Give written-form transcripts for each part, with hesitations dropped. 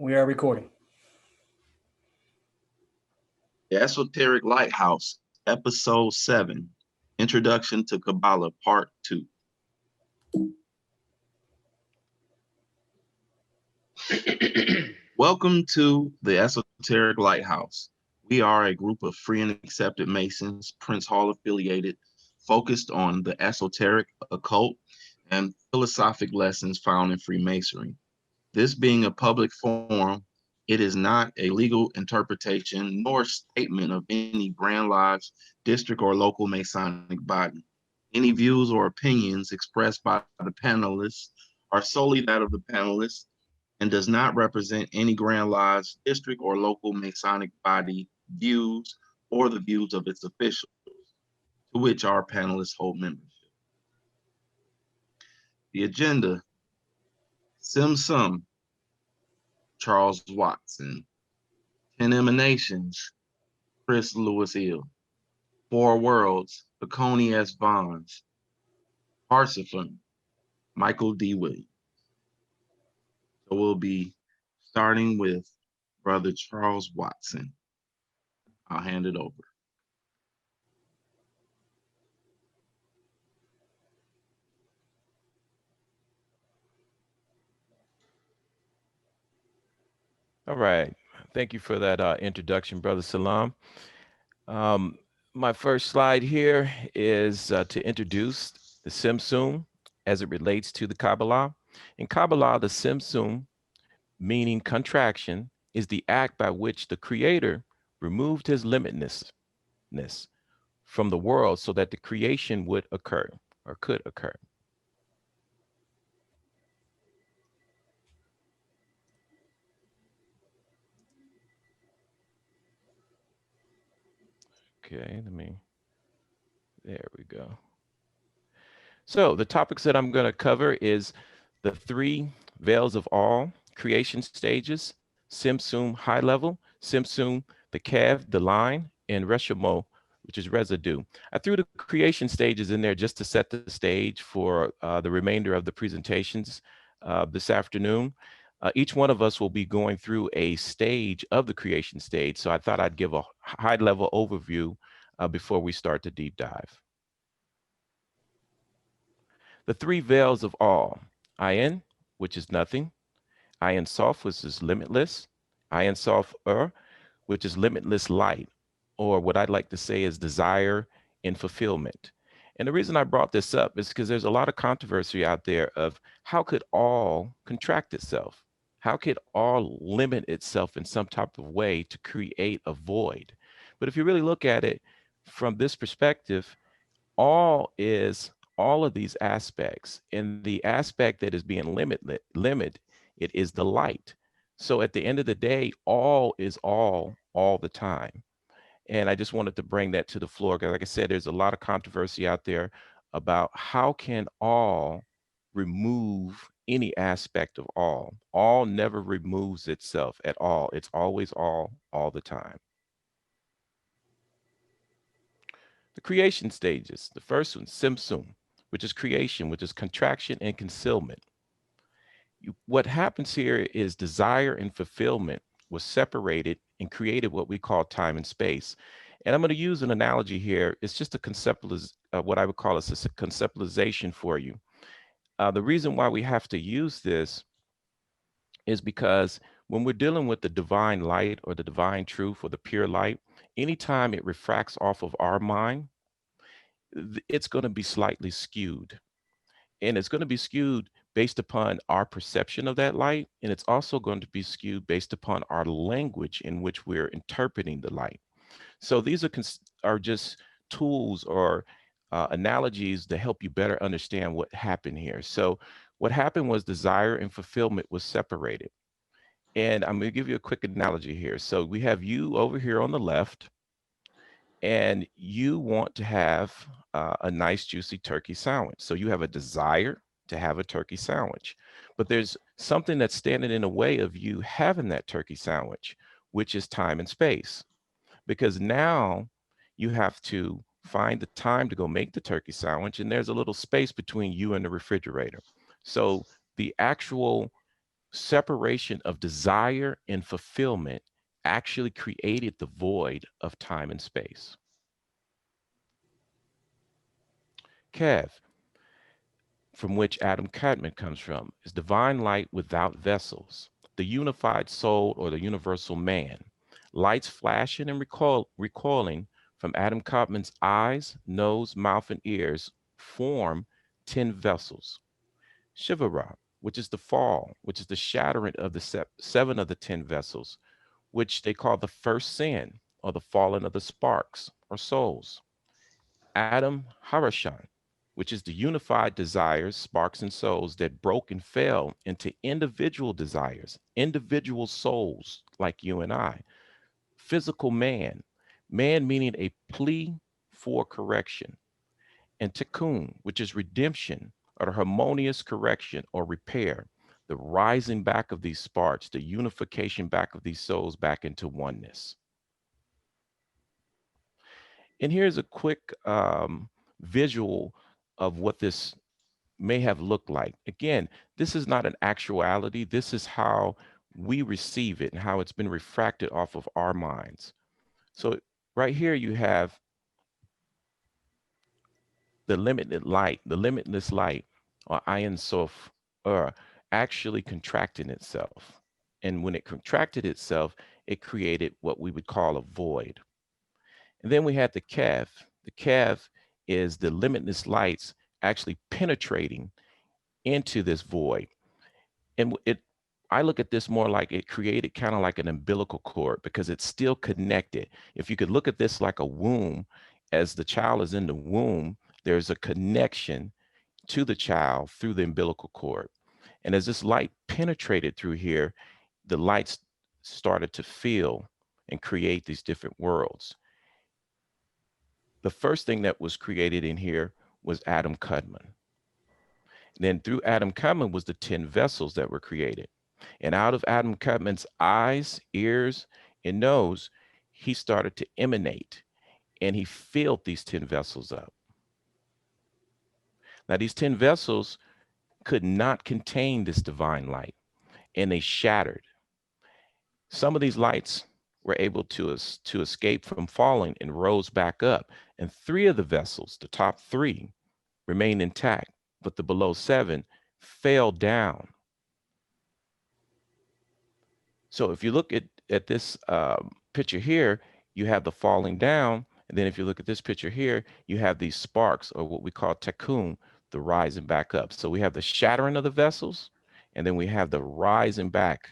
We are recording. The Esoteric Lighthouse, Episode 7, Introduction to Kabbalah, Part 2. Welcome to the Esoteric Lighthouse. We are a group of free and accepted Masons, Prince Hall affiliated, focused on the esoteric, occult, and philosophic lessons found in Freemasonry. This being a public forum, it is not a legal interpretation nor statement of any Grand Lodge, district, or local Masonic body. Any views or opinions expressed by the panelists are solely that of the panelists and does not represent any Grand Lodge, district, or local Masonic body views or the views of its officials, to which our panelists hold membership. The agenda: TzimTzum, Charles Watson; 10 Emanations, Chris Lewis Hill; 4 Worlds, Paconi S. Bonds; Partzufim, Michael D. Williams. So we'll be starting with Brother Charles Watson. I'll hand it over. All right. Thank you for that introduction, Brother Salam. Um, my first slide here is to introduce the TzimTzum as it relates to the Kabbalah. In Kabbalah, the TzimTzum, meaning contraction, is the act by which the Creator removed his limitlessness from the world so that the creation would occur or could occur. Okay, there we go. So the topics that I'm going to cover is the 3 veils of all, creation stages, TzimTzum high level, TzimTzum the Kev, the line, and Reshamo, which is residue. I threw the creation stages in there just to set the stage for the remainder of the presentations this afternoon. Each one of us will be going through a stage of the creation stage, so I thought I'd give a high level overview before we start the deep dive. The 3 veils of all: Ayin, which is nothing; Ayin Sof, which is limitless; Ayin Sof which is limitless light, or what I'd like to say is desire and fulfillment. And the reason I brought this up is because there's a lot of controversy out there of how could all contract itself? How could all limit itself in some type of way to create a void? But if you really look at it from this perspective, all is all of these aspects, and the aspect that is being limited, it is the light. So at the end of the day, all is all the time. And I just wanted to bring that to the floor because, like I said, there's a lot of controversy out there about how can all remove any aspect of all. All never removes itself at all. It's always all the time. The creation stages. The first one, TzimTzum, which is creation, which is contraction and concealment. What happens here is desire and fulfillment was separated and created what we call time and space. And I'm going to use an analogy here. It's just a what I would call a conceptualization for you. The reason why we have to use this is because when we're dealing with the divine light or the divine truth or the pure light, anytime it refracts off of our mind, it's going to be slightly skewed. And it's going to be skewed based upon our perception of that light. And it's also going to be skewed based upon our language in which we're interpreting the light. So these are just tools or analogies to help you better understand what happened here. So what happened was desire and fulfillment was separated. And I'm going to give you a quick analogy here. So we have you over here on the left, and you want to have a nice juicy turkey sandwich. So you have a desire to have a turkey sandwich, but there's something that's standing in the way of you having that turkey sandwich, which is time and space. Because now you have to find the time to go make the turkey sandwich, and there's a little space between you and the refrigerator. So the actual separation of desire and fulfillment actually created the void of time and space. Kev, from which Adam Kadmon comes from, is divine light without vessels, the unified soul or the universal man. Lights flashing and recoiling from Adam Kadmon's eyes, nose, mouth, and ears form 10 vessels. Shivara, which is the fall, which is the shattering of the seven of the 10 vessels, which they call the first sin or the falling of the sparks or souls. Adam Harashan, which is the unified desires, sparks, and souls that broke and fell into individual desires, individual souls like you and I. Physical man, man meaning a plea for correction. And tikkun, which is redemption or the harmonious correction or repair, the rising back of these sparks, the unification back of these souls back into oneness. And here's a quick visual of what this may have looked like. Again, this is not an actuality. This is how we receive it and how it's been refracted off of our minds. So right here you have the limited light, the limitless light, or Ayin Sof, actually contracting itself. And when it contracted itself, it created what we would call a void. And then we had the Kev. The Kev is the limitless lights actually penetrating into this void. And I look at this more like it created kind of like an umbilical cord because it's still connected. If you could look at this like a womb, as the child is in the womb, there's a connection to the child through the umbilical cord. And as this light penetrated through here, the lights started to fill and create these different worlds. The first thing that was created in here was Adam Kadmon. Then through Adam Kadmon was the 10 vessels that were created. And out of Adam Kadmon's eyes, ears, and nose, he started to emanate and he filled these 10 vessels up. Now, these 10 vessels could not contain this divine light and they shattered. Some of these lights were able to escape from falling and rose back up. And three of the vessels, the top three, remained intact, but the below seven fell down. So if you look at this picture here, you have the falling down. And then if you look at this picture here, you have these sparks or what we call tikkun, the rising back up. So we have the shattering of the vessels, and then we have the rising back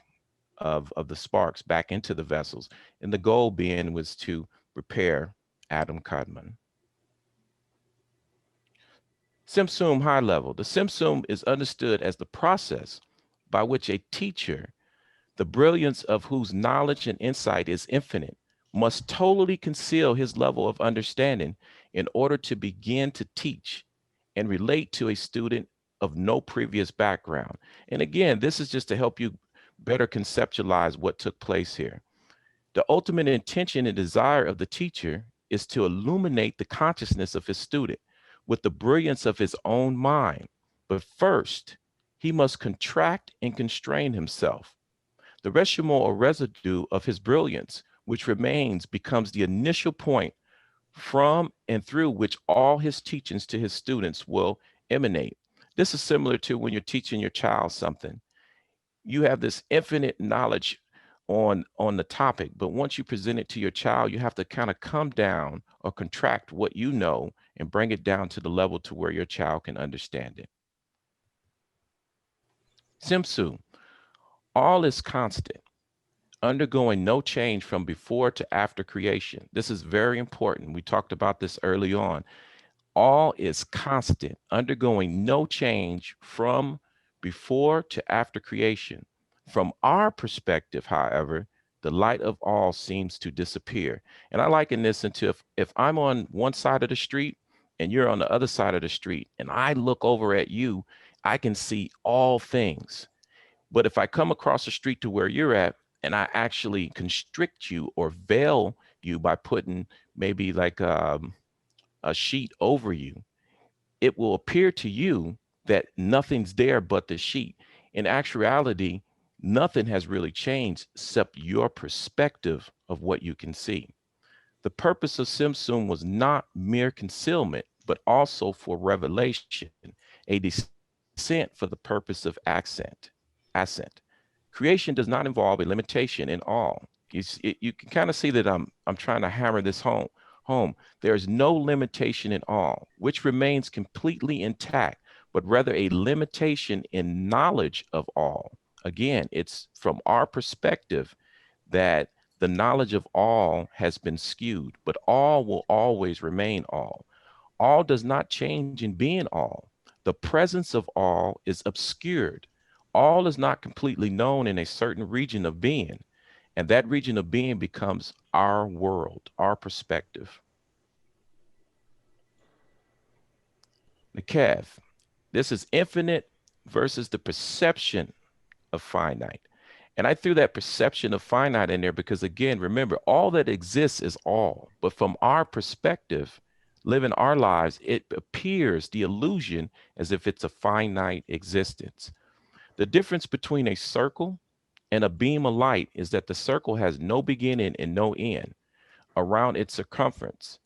of the sparks back into the vessels. And the goal being was to repair Adam Kadmon. TzimTzum high level. The TzimTzum is understood as the process by which a teacher, the brilliance of whose knowledge and insight is infinite, must totally conceal his level of understanding in order to begin to teach and relate to a student of no previous background. And again, this is just to help you better conceptualize what took place here. The ultimate intention and desire of the teacher is to illuminate the consciousness of his student with the brilliance of his own mind. But first, he must contract and constrain himself. The reshimo or residue of his brilliance, which remains, becomes the initial point from and through which all his teachings to his students will emanate. This is similar to when you're teaching your child something. You have this infinite knowledge on the topic, but once you present it to your child, you have to kind of come down or contract what you know and bring it down to the level to where your child can understand it. Simsu, all is constant, undergoing no change from before to after creation. This is very important. We talked about this early on. All is constant, undergoing no change from before to after creation. From our perspective, however, the light of all seems to disappear. And I liken this into if I'm on one side of the street and you're on the other side of the street, and I look over at you, I can see all things. But if I come across the street to where you're at and I actually constrict you or veil you by putting maybe like a sheet over you, it will appear to you that nothing's there but the sheet. In actuality, Nothing has really changed except your perspective of what you can see. The purpose of TzimTzum was not mere concealment, but also for revelation, a descent for the purpose of ascent. Creation does not involve a limitation in all. You can kind of see that I'm trying to hammer this home. There is no limitation in all, which remains completely intact, but rather a limitation in knowledge of all. Again, it's from our perspective that the knowledge of all has been skewed, but all will always remain all. All does not change in being all. The presence of all is obscured. All is not completely known in a certain region of being, and that region of being becomes our world, our perspective. The Kev, this is infinite versus the perception of finite. And I threw that perception of finite in there because, again, remember, all that exists is all. But from our perspective, living our lives, it appears the illusion as if it's a finite existence. The difference between a circle and a beam of light is that the circle has no beginning and no end around its circumference.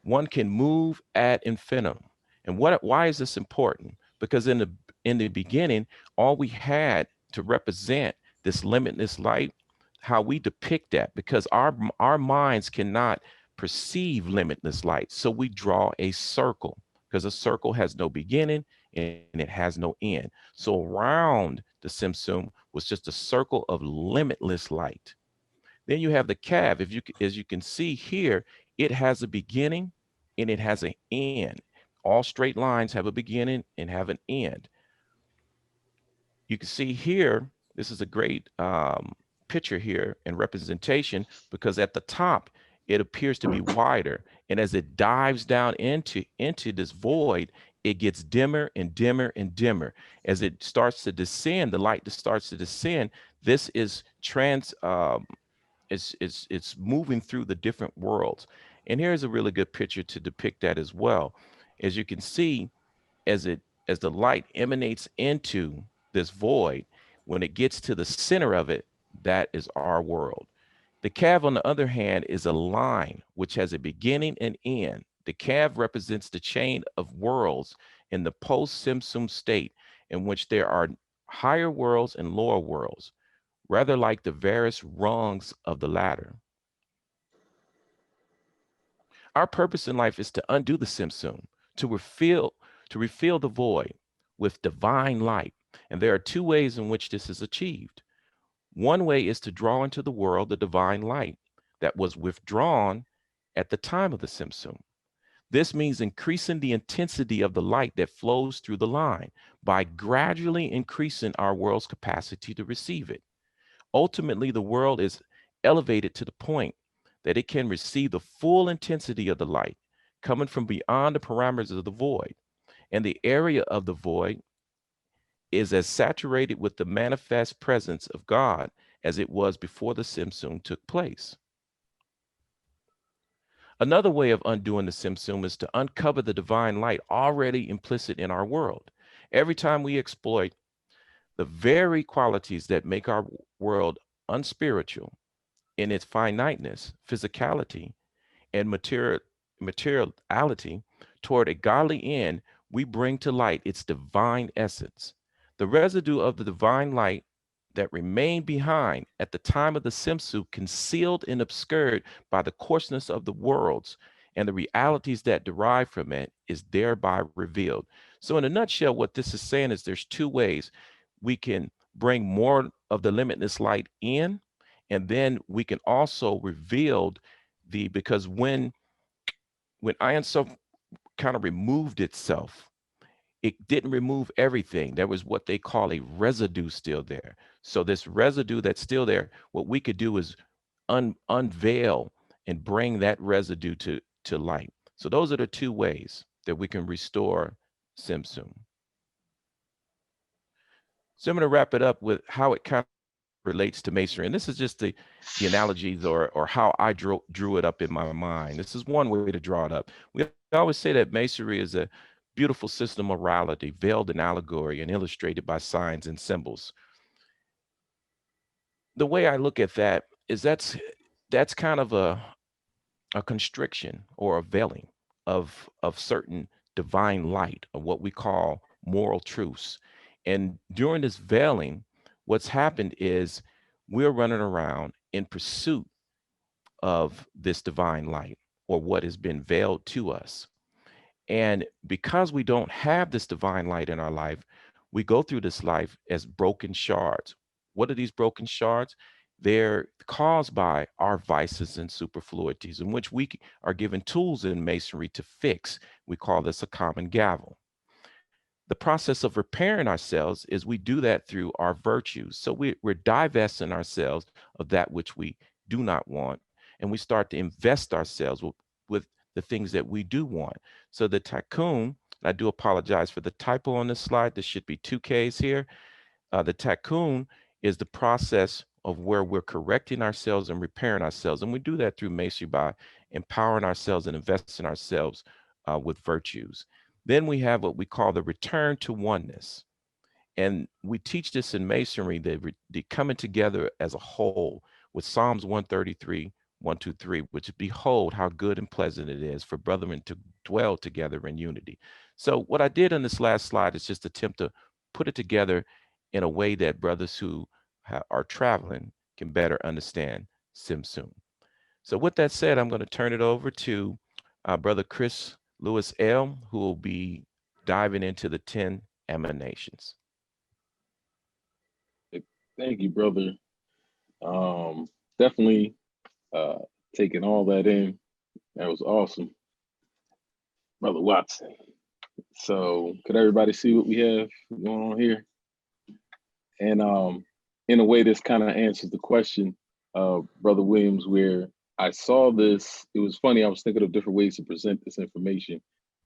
One can move ad infinitum. And why is this important? Because in the beginning, all we had to represent this limitless light, how we depict that, because our minds cannot perceive limitless light. So we draw a circle because a circle has no beginning and it has no end. So around the TzimTzum was just a circle of limitless light. Then you have the calf. If you as you can see here, it has a beginning and it has an end. All straight lines have a beginning and have an end. You can see here, this is a great picture here and representation because at the top, it appears to be wider. And as it dives down into this void, it gets dimmer and dimmer and dimmer. As it starts to descend, the light that starts to descend, this is it's moving through the different worlds. And here's a really good picture to depict that as well. As you can see, as the light emanates into this void, when it gets to the center of it, that is our world. The calf, on the other hand, is a line which has a beginning and end. The calf represents the chain of worlds in the post-TzimTzum state, in which there are higher worlds and lower worlds, rather like the various rungs of the ladder. Our purpose in life is to undo the TzimTzum, to reveal, to refill the void with divine light. And there are two ways in which this is achieved. One way is to draw into the world the divine light that was withdrawn at the time of the TzimTzum. This means increasing the intensity of the light that flows through the line by gradually increasing our world's capacity to receive it. Ultimately, the world is elevated to the point that it can receive the full intensity of the light coming from beyond the parameters of the void. And the area of the void is as saturated with the manifest presence of God as it was before the TzimTzum took place. Another way of undoing the TzimTzum is to uncover the divine light already implicit in our world. Every time we exploit the very qualities that make our world unspiritual in its finiteness, physicality, and materiality toward a godly end, we bring to light its divine essence. The residue of the divine light that remained behind at the time of the TzimTzum, concealed and obscured by the coarseness of the worlds and the realities that derive from it, is thereby revealed. So in a nutshell, what this is saying is there's two ways we can bring more of the limitless light in, and then we can also reveal because when Iron Self kind of removed itself, it didn't remove everything. There was what they call a residue still there. So this residue that's still there, what we could do is unveil and bring that residue to light. So those are the two ways that we can restore TzimTzum. So I'm going to wrap it up with how it kind of relates to masonry. And this is just the analogies or how I drew it up in my mind. This is one way to draw it up. We always say that masonry is a beautiful system of morality, veiled in allegory and illustrated by signs and symbols. the way I look at that is that's kind of a constriction or a veiling of certain divine light, of what we call moral truths. And during this veiling, what's happened is we're running around in pursuit of this divine light, or what has been veiled to us. And because we don't have this divine light in our life, we go through this life as broken shards. What are these broken shards? They're caused by our vices and superfluities, in which we are given tools in masonry to fix. We call this a common gavel. The process of repairing ourselves is we do that through our virtues. So we're divesting ourselves of that which we do not want, and we start to invest ourselves with the things that we do want. So the tycoon, I do apologize for the typo on this slide. There should be two Ks here. The tycoon is the process of where we're correcting ourselves and repairing ourselves. And we do that through masonry by empowering ourselves and investing ourselves with virtues. Then we have what we call the return to oneness. And we teach this in masonry, the coming together as a whole with Psalms 133, 123, which behold how good and pleasant it is for brethren to dwell together in unity. So what I did on this last slide is just attempt to put it together in a way that brothers who are traveling can better understand TzimTzum. So with that said, I'm going to turn it over to Brother Chris Lewis L., who will be diving into the 10 emanations. Thank you, brother. Definitely uh, taking all that in. That was awesome, brother Watson. So, could everybody see what we have going on here? And in a way, this kind of answers the question, brother Williams, where I saw this. It was funny. I was thinking of different ways to present this information,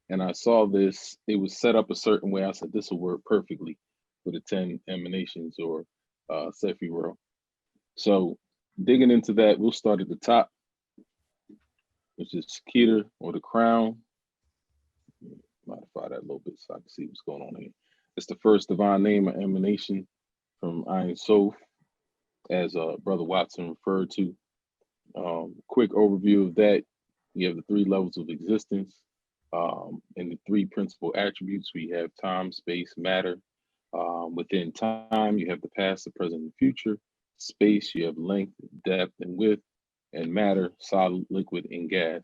and I saw this. It was set up a certain way. I said this will work perfectly for the 10 emanations or Sephi world. So digging into that, we'll start at the top, which is Keter or the crown. Modify that a little bit so I can see what's going on here. It's the first divine name or emanation from Ein Sof, as Brother Watson referred to. Quick overview of that. You have the three levels of existence and the three principal attributes. We have time, space, matter. Within time, you have the past, the present, and future. Space, you have length, depth, and width. And matter, solid, liquid, and gas.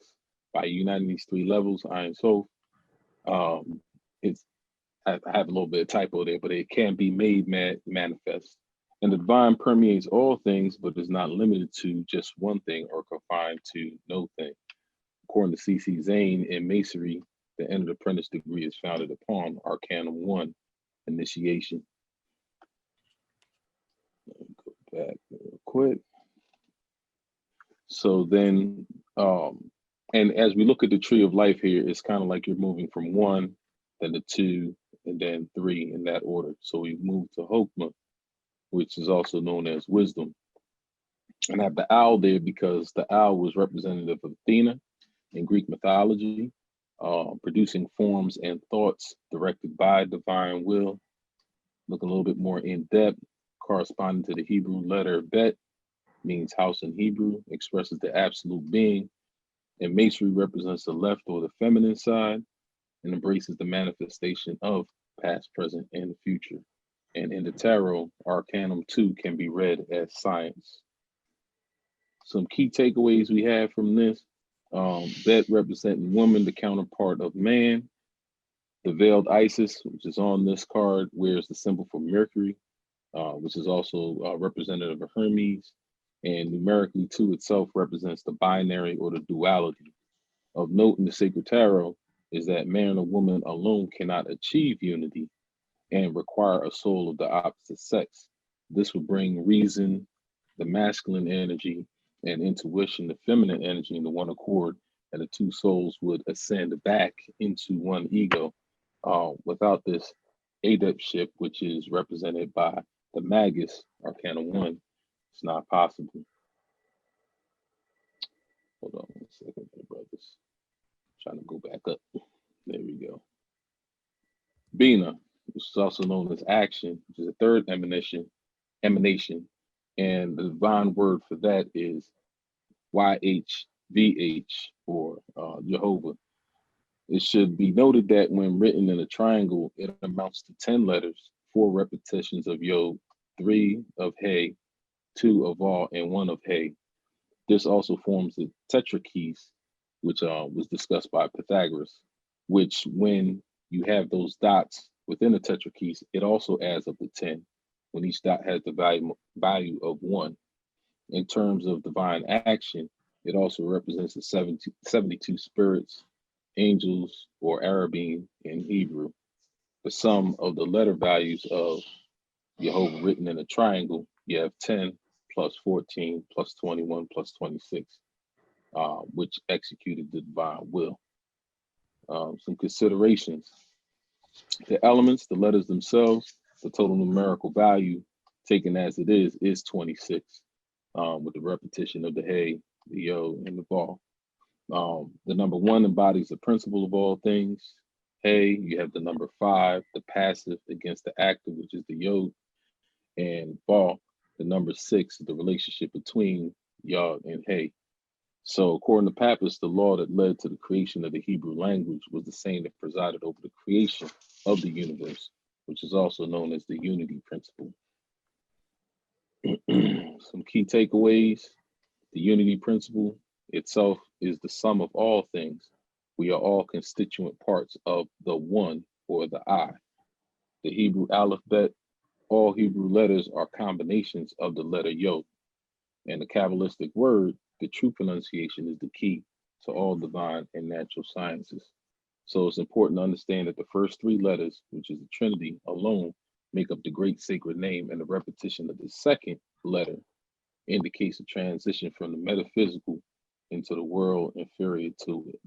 By uniting these three levels, Ein Sof, it's I have a little bit of typo there, but it can be made manifest. And the divine permeates all things, but is not limited to just one thing or confined to no thing. According to C.C. Zane in Masonry, the entered apprentice degree is founded upon Arcanum 1, initiation. Let me go back real quick. So then, and as we look at the tree of life here, it's kind of like you're moving from one, then to two, and then three in that order. So we've moved to Hokmah, which is also known as wisdom. And I have the owl there because the owl was representative of Athena in Greek mythology, producing forms and thoughts directed by divine will. Look a little bit more in depth, corresponding to the Hebrew letter Bet, means house in Hebrew, expresses the absolute being, and masonry represents the left or the feminine side and embraces the manifestation of past, present, and future. And in the tarot, Arcanum 2 can be read as science. Some key takeaways we have from this, Bet representing woman, the counterpart of man. The veiled Isis, which is on this card, wears the symbol for Mercury, which is also representative of Hermes. And numerically, 2 itself represents the binary or the duality. Of note in the sacred tarot is that man or woman alone cannot achieve unity and require a soul of the opposite sex. This would bring reason, the masculine energy, and intuition, the feminine energy, into one accord, and the two souls would ascend back into one ego. Without this adeptship, which is represented by the Magus, Arcana 1, it's not possible. Hold on 1 second, brothers. Trying to go back up. There we go. Bina, which is also known as action, which is a third emanation, And the divine word for that is YHVH, or Jehovah. It should be noted that when written in a triangle, it amounts to 10 letters, 4 repetitions of Yod, 3 of Hey, 2 of All, and 1 of Hey. This also forms the tetrakeys, which was discussed by Pythagoras, which when you have those dots within the tetrakeys, it also adds up to 10, when each dot has the value of 1. In terms of divine action, it also represents the 72 spirits, angels, or Arabim in Hebrew. The sum of the letter values of Jehovah written in a triangle, you have 10 plus 14 plus 21 plus 26, which executed the divine will. Some considerations. The elements, the letters themselves, the total numerical value taken as it is 26, with the repetition of the Hey, the Yo, and the Ball. The number 1 embodies the principle of all things. Hey, you have the number 5, the passive against the active, which is the Yod, and Ball, the number 6, the relationship between Yod and Hey. So according to Pappas, the law that led to the creation of the Hebrew language was the same that presided over the creation of the universe, which is also known as the unity principle. Some key takeaways. The unity principle itself is the sum of all things. We are all constituent parts of the one, or the I. The Hebrew alphabet, all Hebrew letters are combinations of the letter Yod. And the Kabbalistic word, the true pronunciation, is the key to all divine and natural sciences. So it's important to understand that the first 3 letters, which is the Trinity alone, make up the great sacred name, and the repetition of the second letter indicates a transition from the metaphysical into the world inferior to it.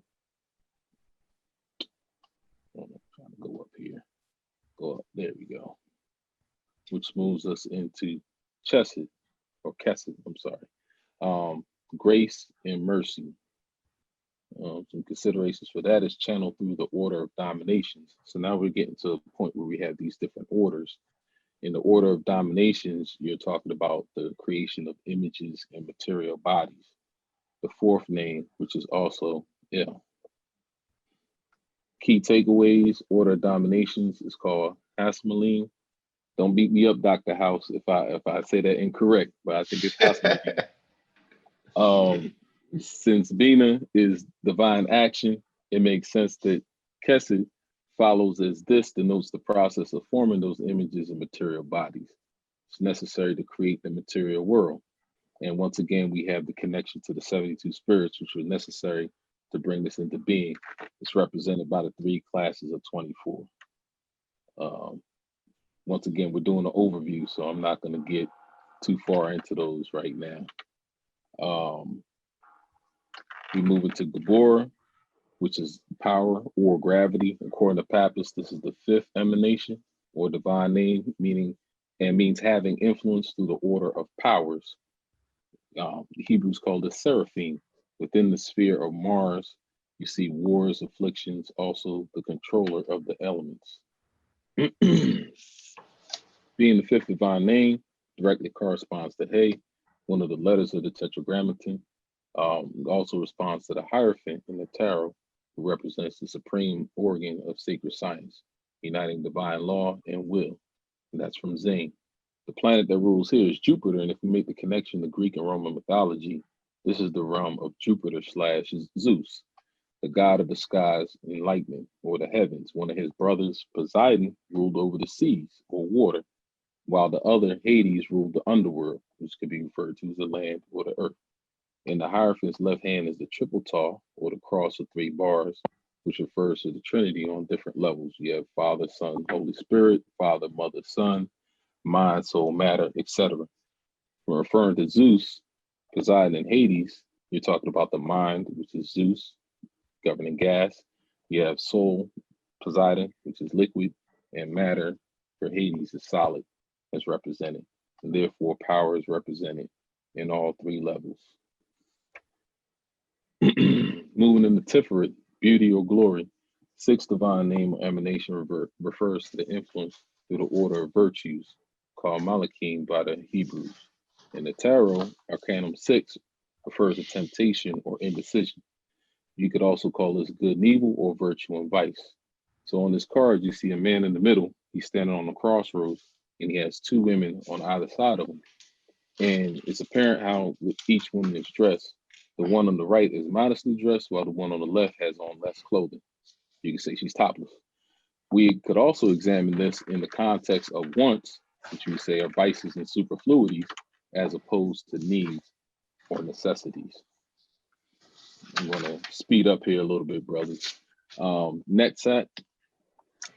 I'm trying to go up here. Go up. There we go. Which moves us into Chesed, or Kesed, I'm sorry. Grace and mercy. Some considerations for that is channeled through the order of dominations. So now we're getting to a point where we have these different orders. In the order of dominations, you're talking about the creation of images and material bodies. The 4th name, which is also Key takeaways, order of dominations is called Hasmoline. Don't beat me up, Dr. House, if I say that incorrect, but I think it's Hasmoline. Since Bina is divine action, it makes sense that Kesed follows, as this denotes the process of forming those images and material bodies. It's necessary to create the material world. And once again, we have the connection to the 72 spirits, which were necessary to bring this into being. It's represented by the 3 classes of 24. Once again, we're doing an overview, so I'm not going to get too far into those right now. We move into Gabora, which is power or gravity. According to Pappas, this is the 5th emanation or divine name, means having influence through the order of powers. The Hebrews called it seraphim. Within the sphere of Mars, you see wars, afflictions, also the controller of the elements. Being the 5th divine name directly corresponds to Hey, one of the letters of the Tetragrammaton. Also responds to the Hierophant in the Tarot, who represents the supreme organ of sacred science, uniting divine law and will. And that's from Zane. The planet that rules here is Jupiter, and if we make the connection to Greek and Roman mythology, this is the realm of Jupiter / Zeus, the god of the skies and lightning, or the heavens. One of his brothers, Poseidon, ruled over the seas, or water, while the other, Hades, ruled the underworld, which could be referred to as the land or the earth. In the Hierophant's left hand is the triple taw, or the cross of 3 bars, which refers to the Trinity on different levels. You have Father, Son, Holy Spirit, Father, Mother, Son, mind, soul, matter, etc. When referring to Zeus, Poseidon, and Hades, you're talking about the mind, which is Zeus, governing gas. You have soul, Poseidon, which is liquid, and matter for Hades is solid, as represented. And therefore, power is represented in all 3 levels. Moving into Tiferet, beauty or glory. 6th divine name or emanation refers to the influence through the order of virtues, called Malachim by the Hebrews. In the tarot, Arcanum 6 refers to temptation or indecision. You could also call this good and evil or virtue and vice. So on this card, you see a man in the middle. He's standing on the crossroads, and he has two women on either side of him. And it's apparent how each woman is dressed. The one on the right is modestly dressed, while the one on the left has on less clothing. You can say she's topless. We could also examine this in the context of wants, which we say are vices and superfluities, as opposed to needs or necessities. I'm going to speed up here a little bit, brothers. Netzat,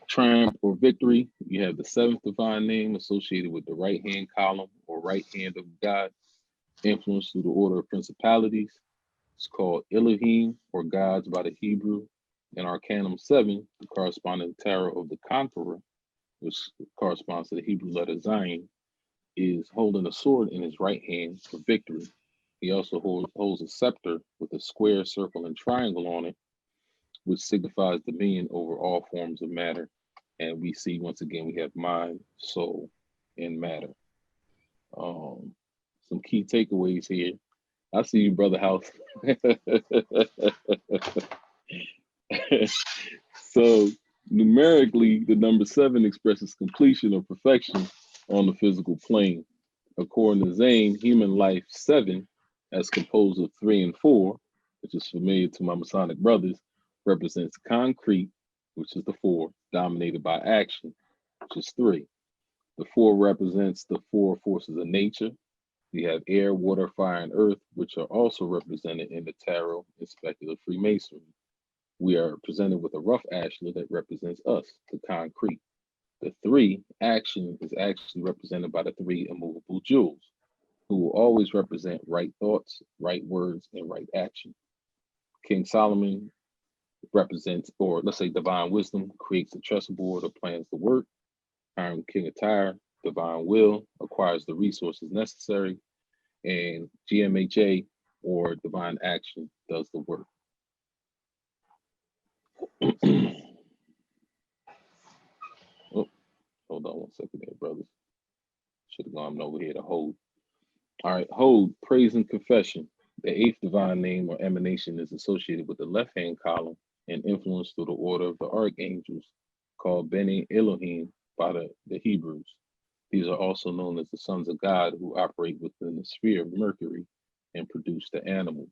triumph or victory. You have the seventh divine name associated with the right hand column or right hand of God, influenced through the order of principalities. It's called Elohim or gods by the Hebrew. In Arcanum 7, the corresponding tarot of the conqueror, which corresponds to the Hebrew letter Zion, is holding a sword in his right hand for victory. He also holds a scepter with a square, circle, and triangle on it, which signifies dominion over all forms of matter. And we see, once again, we have mind, soul, and matter. Some key takeaways here. I see you, Brother House. So numerically, the number 7 expresses completion or perfection on the physical plane. According to Zane, human life 7, as composed of 3 and 4, which is familiar to my Masonic brothers, represents concrete, which is the 4, dominated by action, which is 3. The 4 represents the 4 forces of nature. We have air, water, fire, and earth, which are also represented in the tarot and specular Freemasonry. We are presented with a rough ashlar that represents us, the concrete. The 3, action, is actually represented by the 3 immovable jewels, who will always represent right thoughts, right words, and right action. King Solomon represents, or let's say divine wisdom, creates the chessboard or plans the work. Iron King of Tyre, divine will, acquires the resources necessary. And GMHA, or divine action, does the work. Oh, hold on one second there, brothers. Should have gone over here to hold. All right, hold, praise and confession. The 8th divine name or emanation is associated with the left-hand column and influenced through the order of the archangels, called Bene Elohim by the Hebrews. These are also known as the sons of God, who operate within the sphere of Mercury and produce the animals.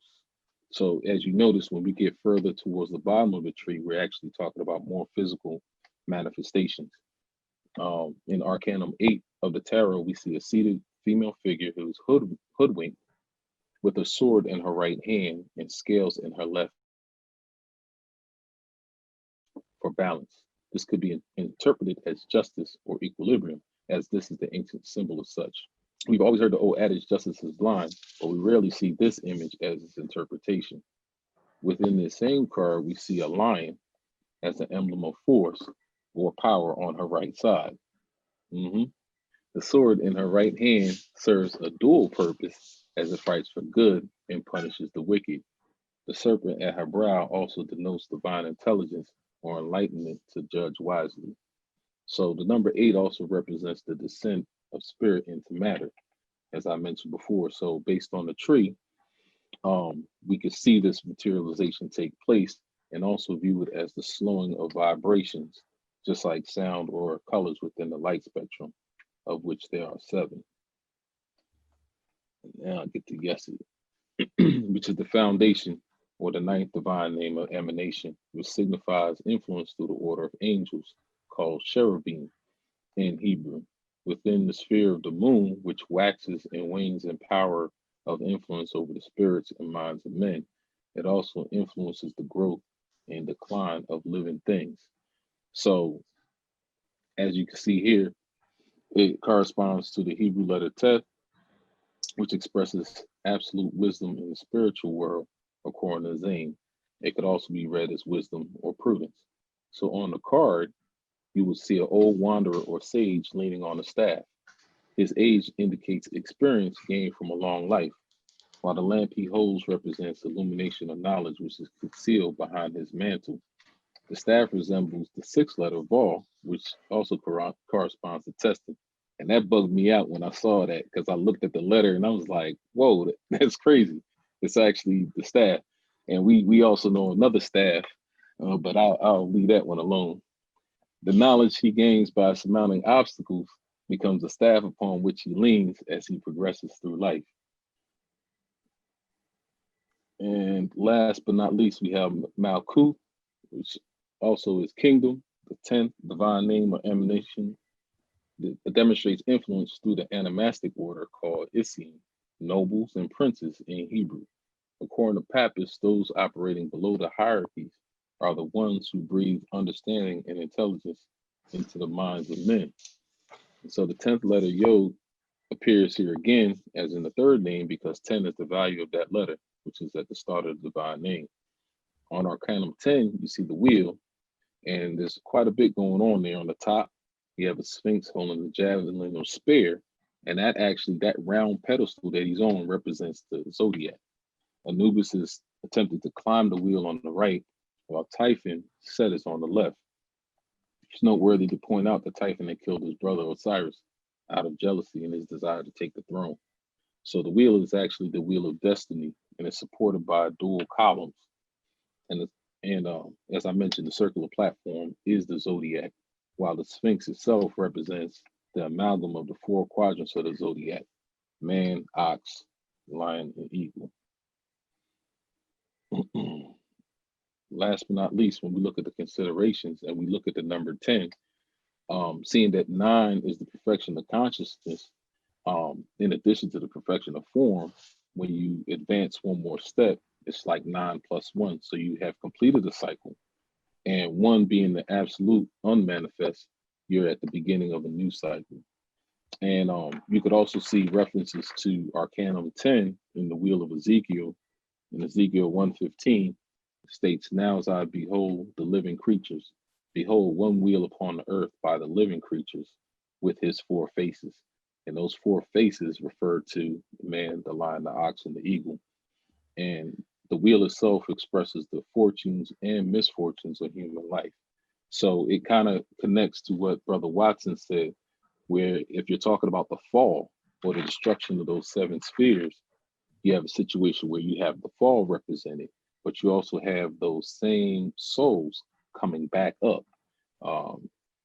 So as you notice, when we get further towards the bottom of the tree, we're actually talking about more physical manifestations. In Arcanum 8 of the tarot, we see a seated female figure who's hoodwinked with a sword in her right hand and scales in her left for balance. This could be interpreted as justice or equilibrium, as this is the ancient symbol of such. We've always heard the old adage, justice is blind, but we rarely see this image as its interpretation. Within this same card, we see a lion as an emblem of force or power on her right side. The sword in her right hand serves a dual purpose, as it fights for good and punishes the wicked. The serpent at her brow also denotes divine intelligence or enlightenment to judge wisely. So the number 8 also represents the descent of spirit into matter, as I mentioned before. So based on the tree, we could see this materialization take place and also view it as the slowing of vibrations, just like sound or colors within the light spectrum, of which there are 7. Now I get to guess it, which is the foundation or the 9th divine name of emanation, which signifies influence through the order of angels, called cherubim in Hebrew. Within the sphere of the moon, which waxes and wanes in power of influence over the spirits and minds of men, it also influences the growth and decline of living things. So, as you can see here, it corresponds to the Hebrew letter Teth, which expresses absolute wisdom in the spiritual world, according to Zane. It could also be read as wisdom or prudence. So on the card, you will see an old wanderer or sage leaning on a staff. His age indicates experience gained from a long life, while the lamp he holds represents illumination of knowledge, which is concealed behind his mantle. The staff resembles the 6th letter Vav, which also corresponds to testing, And that bugged me out when I saw that, because I looked at the letter and I was like, whoa, that's crazy. It's actually the staff. And we also know another staff, but I'll leave that one alone. The knowledge he gains by surmounting obstacles becomes the staff upon which he leans as he progresses through life. And last but not least, we have Malkuth, which also is kingdom, the 10th divine name or emanation that demonstrates influence through the anamastic order called Isim, nobles and princes in Hebrew. According to Pappas, those operating below the hierarchies are the ones who breathe understanding and intelligence into the minds of men. And so the 10th letter Yod appears here again as in the third name because 10 is the value of that letter, which is at the start of the divine name. On Arcanum 10, you see the wheel, and there's quite a bit going on there. On the top, you have a sphinx holding the javelin or spear, and that round pedestal that he's on represents the zodiac. Anubis is attempting to climb the wheel on the right, while Typhon, Set, is on the left. It's noteworthy to point out that Typhon had killed his brother Osiris out of jealousy and his desire to take the throne. So the wheel is actually the wheel of destiny, and it's supported by dual columns. And as I mentioned, the circular platform is the zodiac, while the Sphinx itself represents the amalgam of the four quadrants of the zodiac: man, ox, lion, and eagle. Last but not least, when we look at the considerations and we look at the number 10, seeing that 9 is the perfection of consciousness, in addition to the perfection of form, when you advance one more step, it's like 9 plus 1. So you have completed the cycle. And 1 being the absolute unmanifest, you're at the beginning of a new cycle. And you could also see references to Arcanum 10 in the Wheel of Ezekiel. In Ezekiel 1:15, states, now as I behold the living creatures, behold one wheel upon the earth by the living creatures with his 4 faces. And those 4 faces refer to the man, the lion, the ox, and the eagle. And the wheel itself expresses the fortunes and misfortunes of human life. So it kind of connects to what Brother Watson said, where if you're talking about the fall or the destruction of those 7 spheres, you have a situation where you have the fall represented, but you also have those same souls coming back up,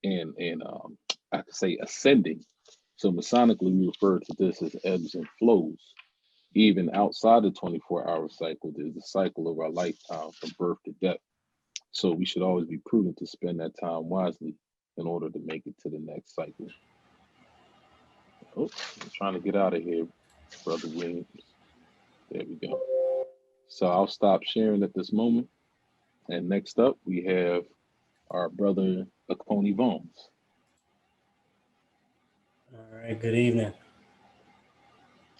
and I could say ascending. So Masonically, we refer to this as ebbs and flows. Even outside the 24-hour cycle, there's the cycle of our lifetime from birth to death. So we should always be prudent to spend that time wisely in order to make it to the next cycle. Oh, I'm trying to get out of here, Brother Williams. There we go. So I'll stop sharing at this moment. And next up, we have our brother, Akoni Bones. All right, good evening.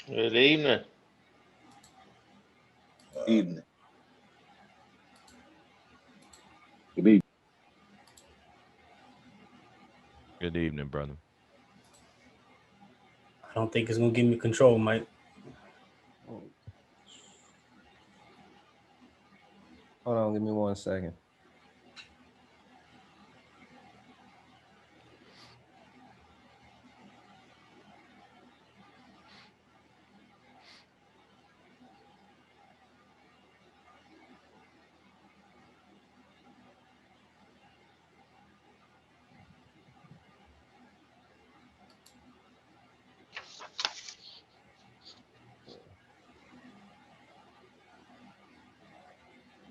Good evening. Evening. Good evening. Good evening, brother. I don't think it's gonna give me control, Mike. Hold on, give me 1 second.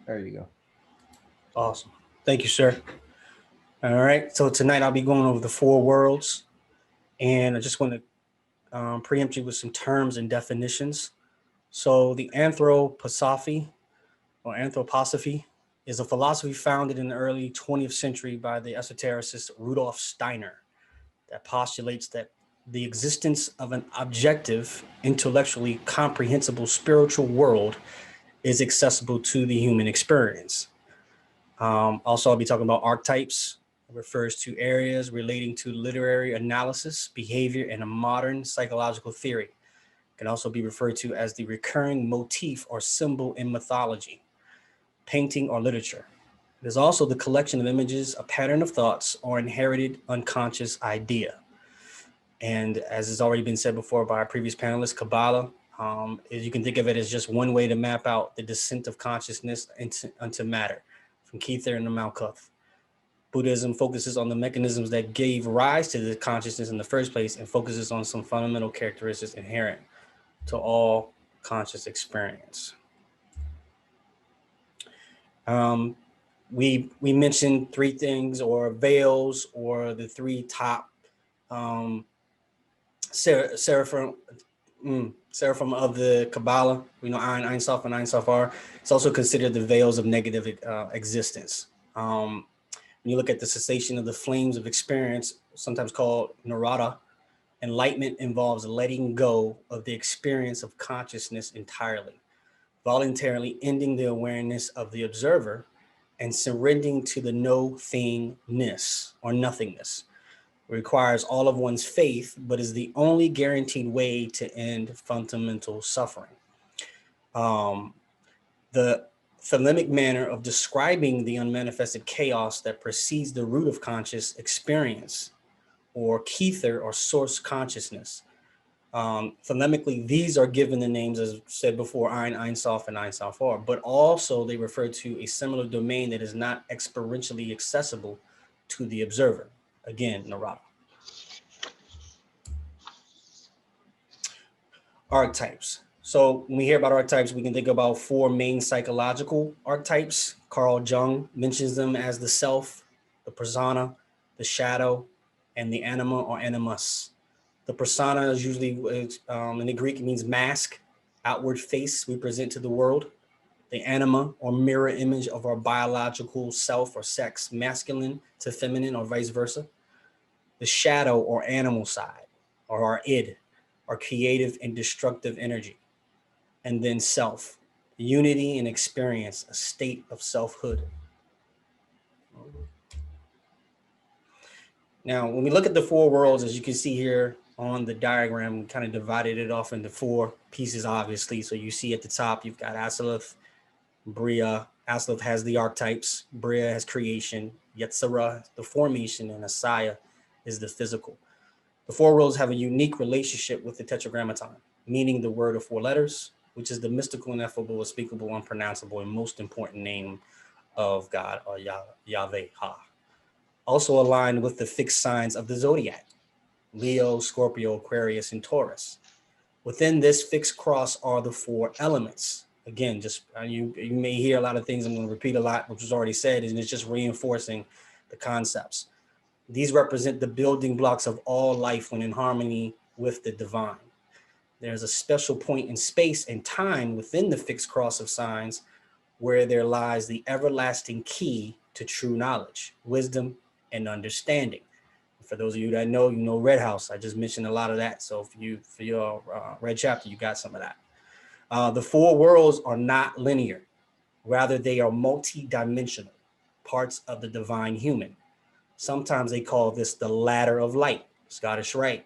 There you go. Awesome. Thank you, sir. All right. So tonight I'll be going over the 4 worlds, and I just want to preempt you with some terms and definitions. So the anthroposophy or anthroposophy is a philosophy founded in the early 20th century by the esotericist Rudolf Steiner that postulates that the existence of an objective, intellectually comprehensible spiritual world is accessible to the human experience. Also, I'll be talking about archetypes. It refers to areas relating to literary analysis, behavior, and a modern psychological theory. It can also be referred to as the recurring motif or symbol in mythology, painting, or literature. It is also the collection of images, a pattern of thoughts, or inherited unconscious idea. And as has already been said before by our previous panelists, Kabbalah, you can think of it as just one way to map out the descent of consciousness into matter, from Kether and the Malkuth. Buddhism focuses on the mechanisms that gave rise to the consciousness in the first place and focuses on some fundamental characteristics inherent to all conscious experience. We mentioned three things, or veils, or the three top seraphim of the Kabbalah. We know Ein, Ein Sof, and Ein Sof are. It's also considered the veils of negative existence. When you look at the cessation of the flames of experience, sometimes called Narada, enlightenment involves letting go of the experience of consciousness entirely, voluntarily ending the awareness of the observer and surrendering to the no thingness or nothingness. It requires all of one's faith, but is the only guaranteed way to end fundamental suffering. The thelemic manner of describing the unmanifested chaos that precedes the root of conscious experience, or Kether, or source consciousness. Thelemically, these are given the names, as said before, Ein, Ein Sof, and Ein Sof are, but also they refer to a similar domain that is not experientially accessible to the observer. Again, Narada. Archetypes. So when we hear about archetypes, we can think about four main psychological archetypes. Carl Jung mentions them as the self, the persona, the shadow, and the anima or animus. The persona is usually, in the Greek, it means mask, outward face we present to the world. The anima, or mirror image of our biological self or sex, masculine to feminine or vice versa. The shadow, or animal side, or our id, our creative and destructive energy. And then self, unity and experience, a state of selfhood. Now, when we look at the four worlds, as you can see here on the diagram, we kind of divided it off into four pieces, obviously. So you see at the top, you've got Asilith, Bria. Asilith has the archetypes. Bria has creation. Yetzirah, the formation, and Asaya is the physical. The four worlds have a unique relationship with the Tetragrammaton, meaning the word of four letters, which is the mystical, ineffable, unspeakable, unpronounceable, and most important name of God, or Yahweh Ha. Also aligned with the fixed signs of the zodiac, Leo, Scorpio, Aquarius, and Taurus. Within this fixed cross are the four elements. Again, just you may hear a lot of things I'm going to repeat a lot, which was already said, and it's just reinforcing the concepts. These represent the building blocks of all life when in harmony with the divine. There's a special point in space and time within the fixed cross of signs where there lies the everlasting key to true knowledge, wisdom, and understanding. For those of you that know, you know Red House. I just mentioned a lot of that. So for your Red Chapter, you got some of that. The four worlds are not linear. Rather, they are multi-dimensional, parts of the divine human. Sometimes they call this the ladder of light, Scottish Rite.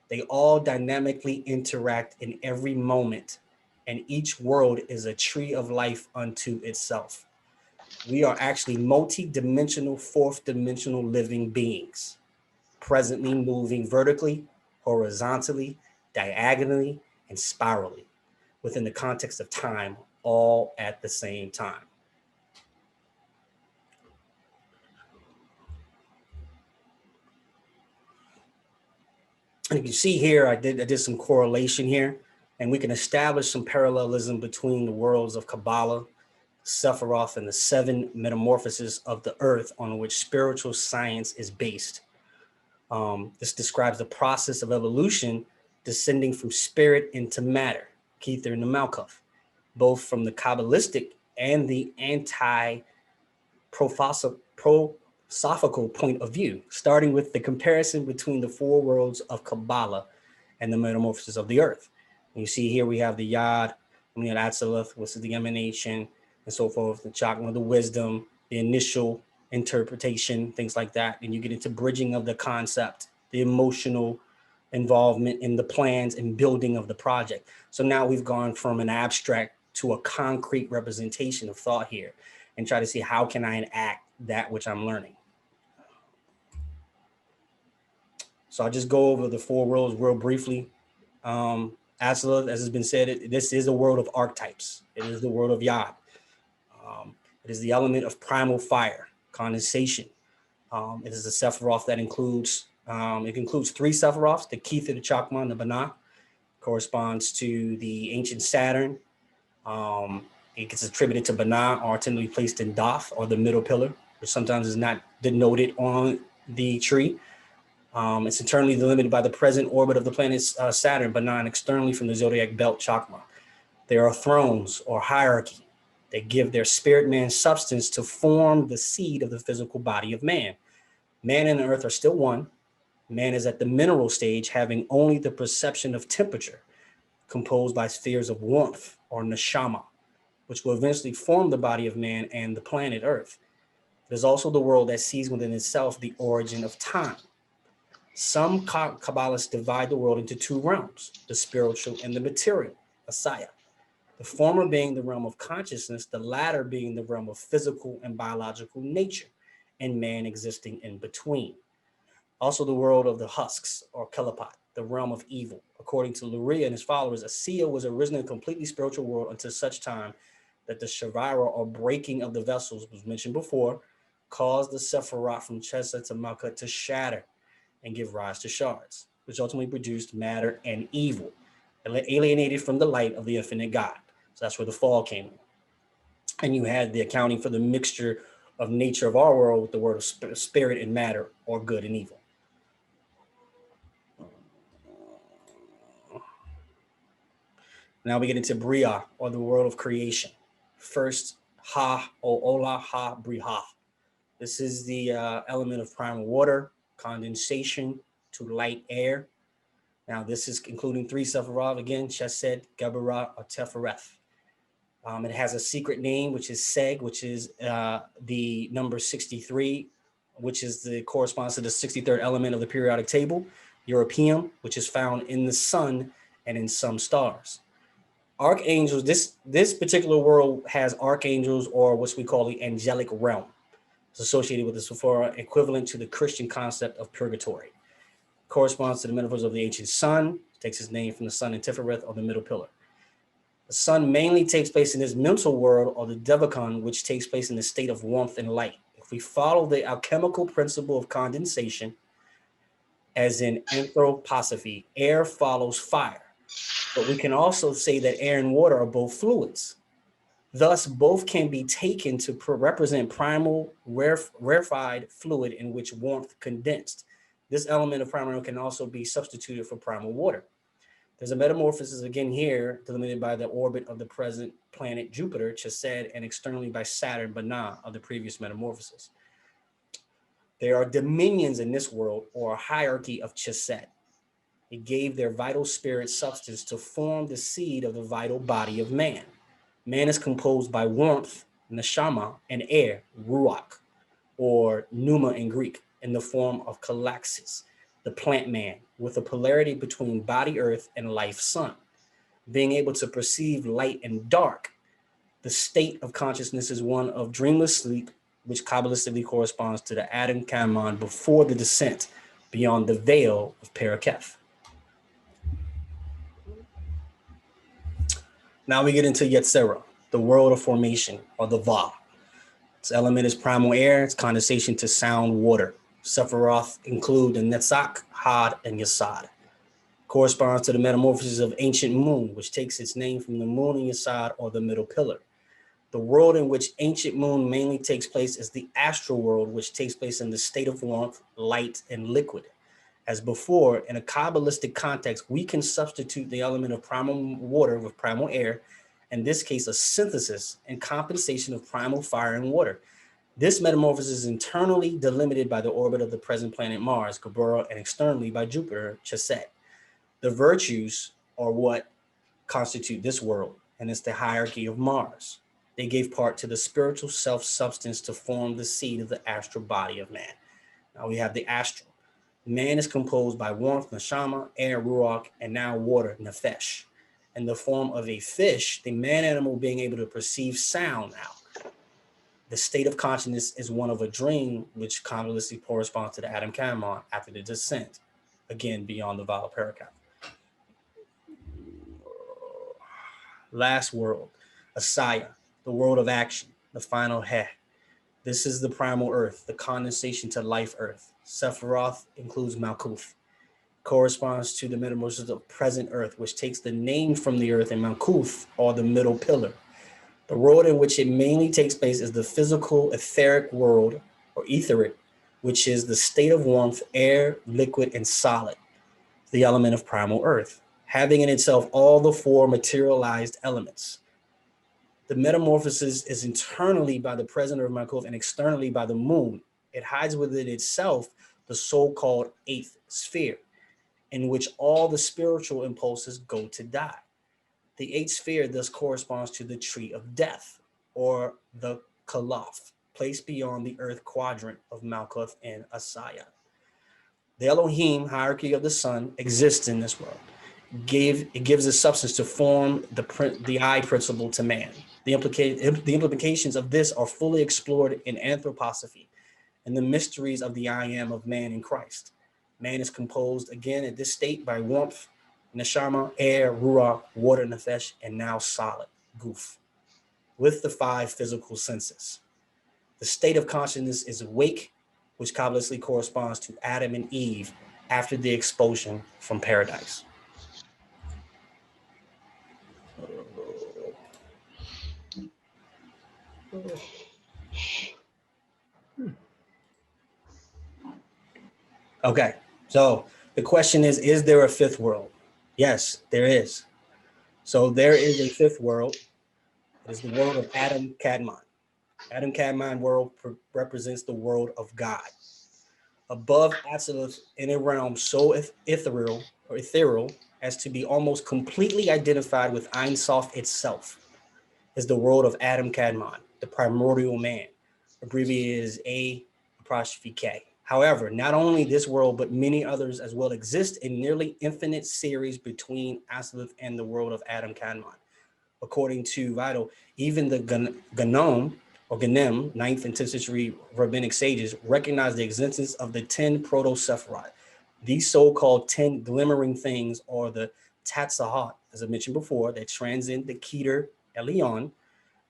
They all dynamically interact in every moment, and each world is a tree of life unto itself. We are actually multi-dimensional, fourth-dimensional living beings, presently moving vertically, horizontally, diagonally, and spirally within the context of time, all at the same time. And you can see here, I did some correlation here, and we can establish some parallelism between the worlds of Kabbalah, Sephiroth, and the seven metamorphoses of the earth on which spiritual science is based. This describes the process of evolution descending from spirit into matter, Kether and the Malkuth, both from the Kabbalistic and the anti-prosophical point of view, starting with the comparison between the four worlds of Kabbalah and the metamorphosis of the earth. And you see here we have the Yod, we have Atzilith, which is the emanation, and so forth, the Chakma, the wisdom, the initial interpretation, things like that. And you get into bridging of the concept, the emotional involvement in the plans and building of the project. So now we've gone from an abstract to a concrete representation of thought here, and try to see how can I enact that which I'm learning. So I'll just go over the four worlds real briefly. As has been said, this is a world of archetypes. It is the world of Yod. It is the element of primal fire, condensation. It is a Sephiroth that includes, it includes three Sephiroths, the Kether, the Chakma, and the Banah, corresponds to the ancient Saturn. It gets attributed to Banah, or tended to be placed in Doth, or the middle pillar, which sometimes is not denoted on the tree. It's internally delimited by the present orbit of the planet Saturn, but not externally from the zodiac belt Chakma. There are thrones or hierarchy that give their spirit man substance to form the seed of the physical body of man. Man and the earth are still one. Man is at the mineral stage, having only the perception of temperature, composed by spheres of warmth or neshama, which will eventually form the body of man and the planet Earth. It is also the world that sees within itself the origin of time. Some Kabbalists divide the world into two realms, the spiritual and the material, Asaya. The former being the realm of consciousness, the latter being the realm of physical and biological nature, and man existing in between. Also the world of the husks, or Kelapot, the realm of evil. According to Luria and his followers, Asiya was originally a completely spiritual world until such time that the Shavira, or breaking of the vessels, was mentioned before, caused the Sephiroth from Chesed to Malkut to shatter and give rise to shards, which ultimately produced matter and evil, alienated from the light of the infinite God. So that's where the fall came in. And you had the accounting for the mixture of nature of our world with the word of spirit and matter, or good and evil. Now we get into Bria, or the world of creation. First, Ha, O Ola, Ha, Briha. This is the element of primal water, condensation to light air. Now this is including three Sephiroth, again, Chesed, Geburah, or Tefereth. It has a secret name, which is Seg, which is the number 63, which is the corresponds to the 63rd element of the periodic table, Europeum, which is found in the sun and in some stars. Archangels, this particular world has archangels, or what we call the angelic realm. It's associated with the Sephora, equivalent to the Christian concept of purgatory. Corresponds to the metaphors of the ancient sun, takes its name from the sun in Tifereth, or the middle pillar. The sun mainly takes place in this mental world, or the Devachan, which takes place in the state of warmth and light. If we follow the alchemical principle of condensation, as in anthroposophy, air follows fire. But we can also say that air and water are both fluids. Thus, both can be taken to represent primal, rarefied fluid in which warmth condensed. This element of primal can also be substituted for primal water. There's a metamorphosis again here, delimited by the orbit of the present planet Jupiter, Chesed, and externally by Saturn, Banah, of the previous metamorphosis. There are dominions in this world, or a hierarchy of Chesed. It gave their vital spirit substance to form the seed of the vital body of man. Man is composed by warmth, neshama, and air, ruach, or pneuma in Greek, in the form of kalaxis, the plant man, with a polarity between body earth and life sun. Being able to perceive light and dark, the state of consciousness is one of dreamless sleep, which Kabbalistically corresponds to the Adam Kaman before the descent beyond the veil of Paraketh. Now we get into Yetzirah, the world of formation, or the Va. Its element is primal air, its condensation to sound water. Sephiroth include the Netzach, Had, and Yesod. Corresponds to the metamorphosis of ancient moon, which takes its name from the moon and Yesod, or the middle pillar. The world in which ancient moon mainly takes place is the astral world, which takes place in the state of warmth, light, and liquid. As before, in a Kabbalistic context, we can substitute the element of primal water with primal air, in this case, a synthesis and compensation of primal fire and water. This metamorphosis is internally delimited by the orbit of the present planet Mars, Kabbalah, and externally by Jupiter, Chesed. The virtues are what constitute this world, and it's the hierarchy of Mars. They gave part to the spiritual self-substance to form the seed of the astral body of man. Now we have the astral. Man is composed by warmth, neshama, air, ruach, and now water, nefesh. In the form of a fish, the man animal being able to perceive sound now. The state of consciousness is one of a dream, which Kabbalistically corresponds to the Adam Kaman after the descent. again, beyond the vowel pericarp. Last world, Asaya, the world of action, the final He. This is the primal earth, the condensation to life earth. Sephiroth includes Malkuth, corresponds to the metamorphosis of present earth, which takes the name from the earth, and Malkuth, or the middle pillar. The world in which it mainly takes place is the physical etheric world, or etheric, which is the state of warmth, air, liquid, and solid, the element of primal earth, having in itself all the four materialized elements. The metamorphosis is internally by the present of Malkuth and externally by the moon. It hides within itself the so-called eighth sphere, in which all the spiritual impulses go to die. The eighth sphere thus corresponds to the tree of death, or the Kalaf, placed beyond the earth quadrant of Malkuth and Asaya. The Elohim hierarchy of the sun exists in this world. It gives a substance to form the I principle to man. The implications of this are fully explored in anthroposophy and the mysteries of the I am of man in Christ. Man is composed again at this state by warmth, neshama, air, ruach, water, nefesh, and now solid, guf, with the five physical senses. The state of consciousness is awake, which Kabbalistically corresponds to Adam and Eve after the expulsion from paradise. Okay, so the question is there a fifth world? Yes, there is. So there is a fifth world. It is the world of Adam Kadmon. Adam Kadmon world represents the world of God. Above Absolute, in a realm so ethereal as to be almost completely identified with Ein Sof itself, is the world of Adam Kadmon, the primordial man, abbreviated as A''K. However, not only this world, but many others as well exist in nearly infinite series between Absolute and the world of Adam Kadmon. According to Vital, even the Ganem, 9th and 10th century rabbinic sages, recognize the existence of the 10 proto-Sephiroth. These so-called 10 glimmering things are the Tatsahot, as I mentioned before, that transcend the Keter Elyon.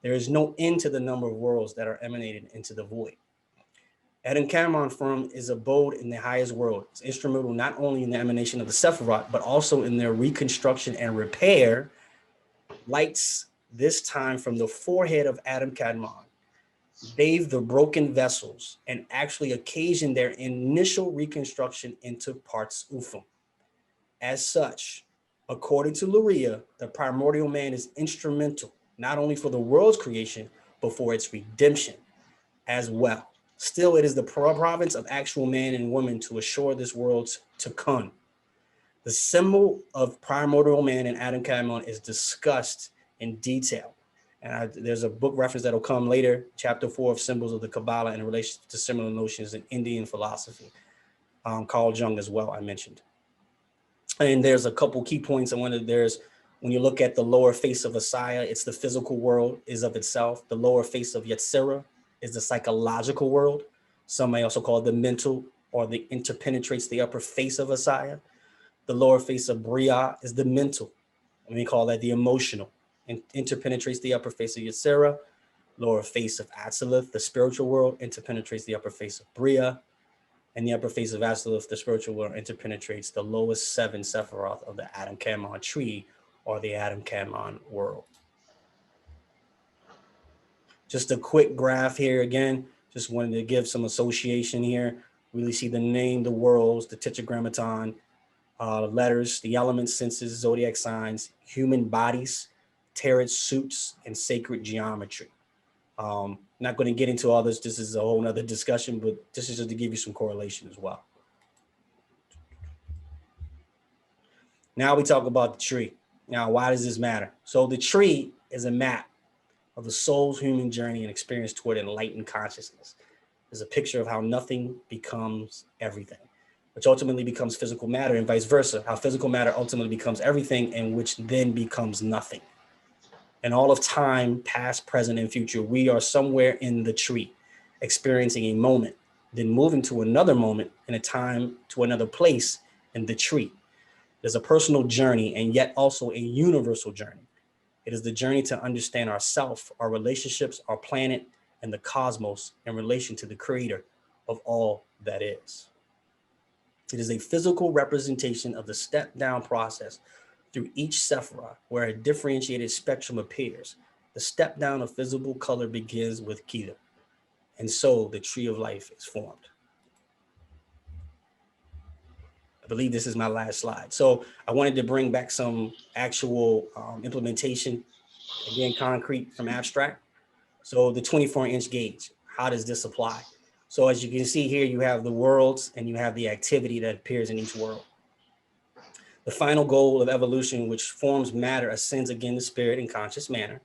There is no end to the number of worlds that are emanated into the void. Adam Kadmon from is abode in the highest world. It's instrumental not only in the emanation of the Sephiroth, but also in their reconstruction and repair. Lights this time from the forehead of Adam Kadmon bathe the broken vessels and actually occasion their initial reconstruction into Partzufim. As such, according to Luria, the primordial man is instrumental not only for the world's creation, but for its redemption as well. Still, it is the province of actual man and woman to assure this world's tikkun. The symbol of primordial man in Adam Kadmon is discussed in detail. And there's a book reference that'll come later, chapter 4 of Symbols of the Kabbalah in relation to similar notions in Indian philosophy. Carl Jung as well, I mentioned. And there's a couple key points. When you look at the lower face of Asaya, it's the physical world is of itself. The lower face of Yetzirah is the psychological world. Some may also call it the mental, or the interpenetrates the upper face of Asaya. The lower face of Bria is the mental. And we call that the emotional, and interpenetrates the upper face of Yetzirah. Lower face of Atzilith, the spiritual world, interpenetrates the upper face of Bria. And the upper face of Atzilith, the spiritual world, interpenetrates the lowest 7 Sephiroth of the Adam Kadmon tree, or the Adam Kadmon world. Just a quick graph here again. Just wanted to give some association here. Really see the name, the worlds, the tetragrammaton, letters, the elements, senses, zodiac signs, human bodies, tarot suits, and sacred geometry. Not going to get into all this. This is a whole nother discussion, but this is just to give you some correlation as well. Now we talk about the tree. Now, why does this matter? So the tree is a map of the soul's human journey and experience toward enlightened consciousness. There's a picture of how nothing becomes everything, which ultimately becomes physical matter, and vice versa, how physical matter ultimately becomes everything, and which then becomes nothing. And all of time, past, present, and future, we are somewhere in the tree, experiencing a moment, then moving to another moment in a time to another place, and the tree. It is a personal journey and yet also a universal journey. It is the journey to understand ourself, our relationships, our planet, and the cosmos in relation to the creator of all that is. It is a physical representation of the step-down process through each sephirah, where a differentiated spectrum appears. The step-down of visible color begins with Keter, and so the tree of life is formed. I believe this is my last slide. So I wanted to bring back some actual implementation, again, concrete from abstract. So the 24-inch gauge, how does this apply? So as you can see here, you have the worlds and you have the activity that appears in each world. The final goal of evolution, which forms matter, ascends again to spirit in conscious manner.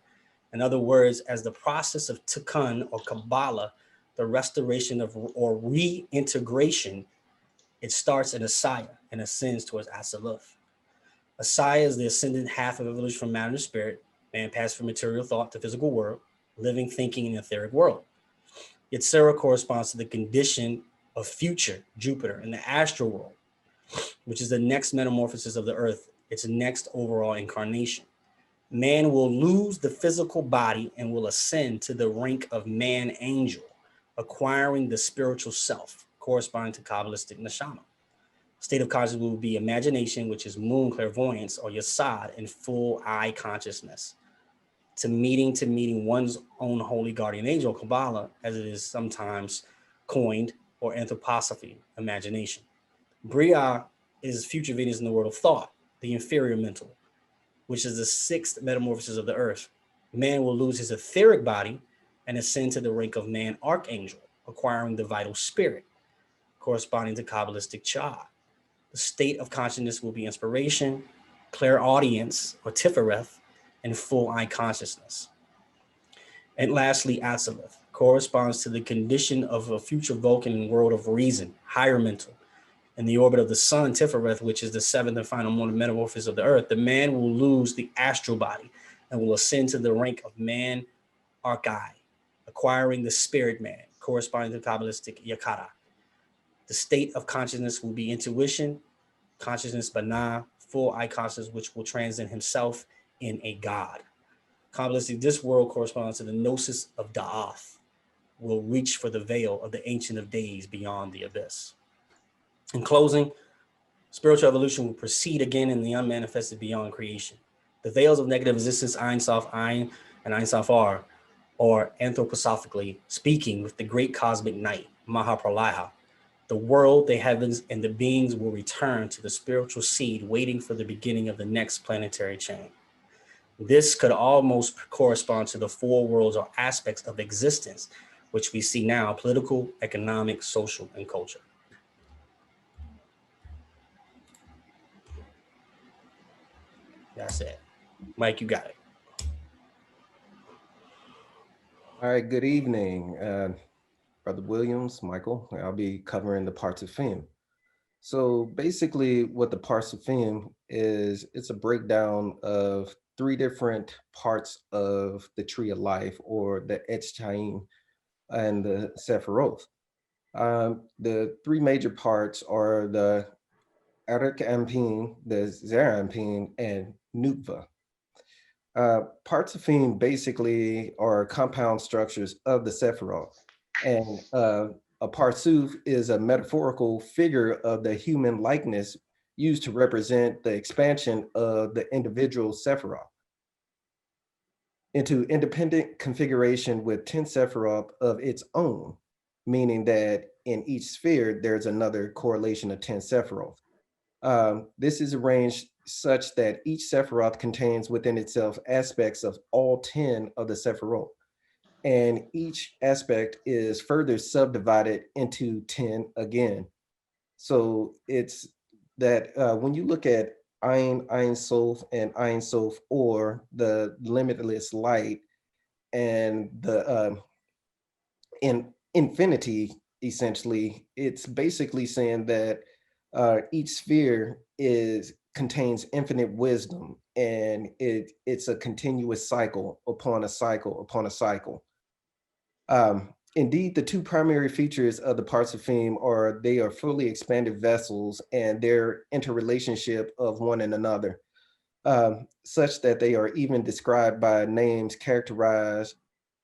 In other words, as the process of tikkun or Kabbalah, the restoration of or reintegration, it starts in Asaya and ascends towards Asaluth. Asaya is the ascendant half of evolution from matter to spirit. Man passed from material thought to physical world, living, thinking in the etheric world. Yetzirah corresponds to the condition of future Jupiter in the astral world, which is the next metamorphosis of the earth, its next overall incarnation. Man will lose the physical body and will ascend to the rank of man angel, acquiring the spiritual self, corresponding to Kabbalistic neshama. State of consciousness will be imagination, which is moon clairvoyance, or yasad, in full eye consciousness. To meeting one's own holy guardian angel, Kabbalah, as it is sometimes coined, or anthroposophy, imagination. Bria is future Venus in the world of thought, the inferior mental, which is the sixth metamorphosis of the earth. Man will lose his etheric body and ascend to the rank of man archangel, acquiring the vital spirit, corresponding to Kabbalistic Cha. The state of consciousness will be inspiration, clairaudience, or Tifereth, and full eye consciousness. And lastly, Atzilith corresponds to the condition of a future Vulcan world of reason, higher mental. In the orbit of the sun, Tifereth, which is the seventh and final metamorphosis of the earth, the man will lose the astral body and will ascend to the rank of man archai, acquiring the spirit man, corresponding to Kabbalistic Yakara. The state of consciousness will be intuition, consciousness banah, full eye consciousness, which will transcend himself in a god. Kabbalistic, this world corresponds to the gnosis of Da'ath, will reach for the veil of the Ancient of Days beyond the abyss. In closing, spiritual evolution will proceed again in the unmanifested beyond creation. The veils of negative existence, Ein Sof Ein and Ein Sof Ar, or anthroposophically speaking, with the great cosmic night, Mahapralaya. The world, the heavens, and the beings will return to the spiritual seed, waiting for the beginning of the next planetary chain. This could almost correspond to the four worlds or aspects of existence, which we see now: political, economic, social, and culture. That's it. Mike, you got it. All right, good evening, Brother Williams, Michael. I'll be covering the Partzufim. So basically what the Partzufim is, it's a breakdown of three different parts of the tree of life, or the Etz Chaim and the Sephiroth. The three major parts are the Arik Ampin, the Zer Ampin, and Nukva. Partzufim basically are compound structures of the Sephiroth, and a Partzuf is a metaphorical figure of the human likeness used to represent the expansion of the individual Sephiroth into independent configuration with 10 Sephiroth of its own, meaning that in each sphere, there's another correlation of 10 Sephiroth. This is arranged such that each Sephiroth contains within itself aspects of all 10 of the Sephiroth. And each aspect is further subdivided into 10 again. So it's that when you look at Ein Sof and Ein Sof, or the limitless light, and the in infinity, essentially, it's basically saying that each sphere contains infinite wisdom, and it's a continuous cycle upon a cycle upon a cycle. Indeed, the two primary features of the Partzufim are they are fully expanded vessels and their interrelationship of one and another, such that they are even described by names characterized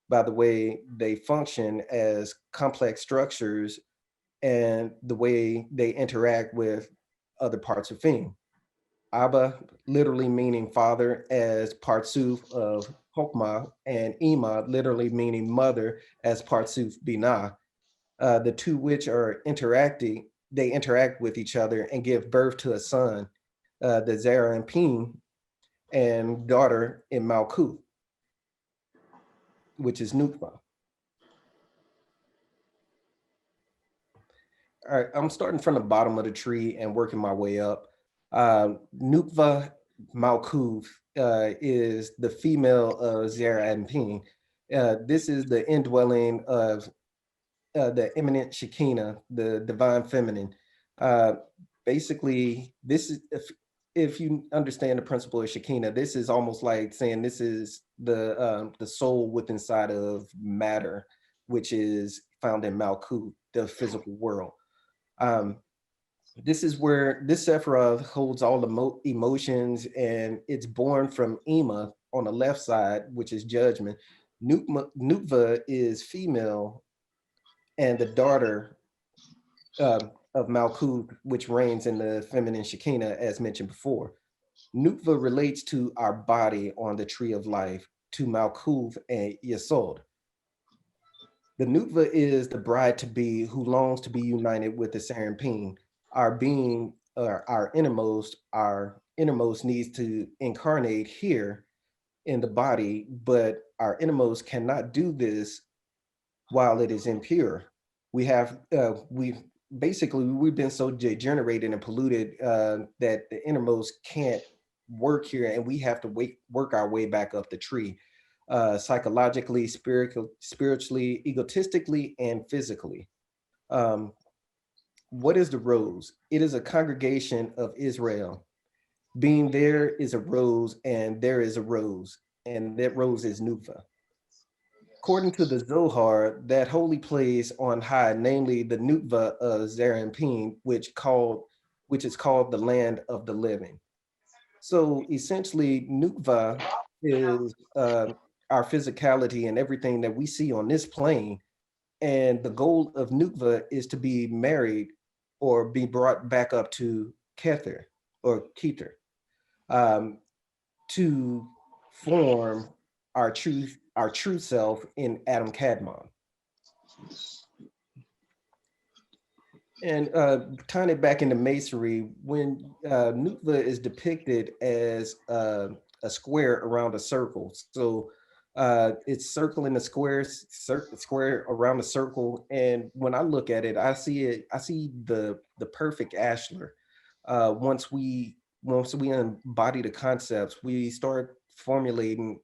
by the way they function as complex structures and the way they interact with other Partzufim. Abba literally meaning father as Partzuf of Hokmah, and Ima literally meaning mother as Partzuf Binah. The two which are interacting, they interact with each other and give birth to a son, the Zerah and Pin, and daughter in Malkuth, which is Nukva. All right, I'm starting from the bottom of the tree and working my way up. Nukva Malkuth is the female of Zerah and Pin. This is the indwelling of the imminent Shekinah, the divine feminine. Basically, this is, if you understand the principle of Shekinah, this is almost like saying this is the soul within inside of matter, which is found in Malkuth, the physical world. This is where this Sephiroth holds all the emotions, and it's born from Ima on the left side, which is judgment. Nukva is female and the daughter of Malkuth, which reigns in the feminine Shekinah, as mentioned before. Nukva relates to our body on the tree of life, to Malkuth and Yesod. The Nukva is the bride-to-be who longs to be united with the Serampin. Our being, our innermost needs to incarnate here in the body, but our innermost cannot do this while it is impure. We've been so degenerated and polluted that the innermost can't work here, and we have to work our way back up the tree, psychologically, spiritually, egotistically, and physically. What is the rose? It is a congregation of Israel. Being there is a rose, and there is a rose, and that rose is Nukva. According to the Zohar, that holy place on high, namely the Nukva of Zerampin, which is called the land of the living. So essentially, Nukva is our physicality and everything that we see on this plane. And the goal of Nukva is to be married or be brought back up to Kether or Keter, to form our true self in Adam Kadmon. And tying it back into masonry, when Nukva is depicted as a square around a circle, so it's circling the square around the circle. And when I look at it, I see the perfect ashlar. Once we embody the concepts, we start formulating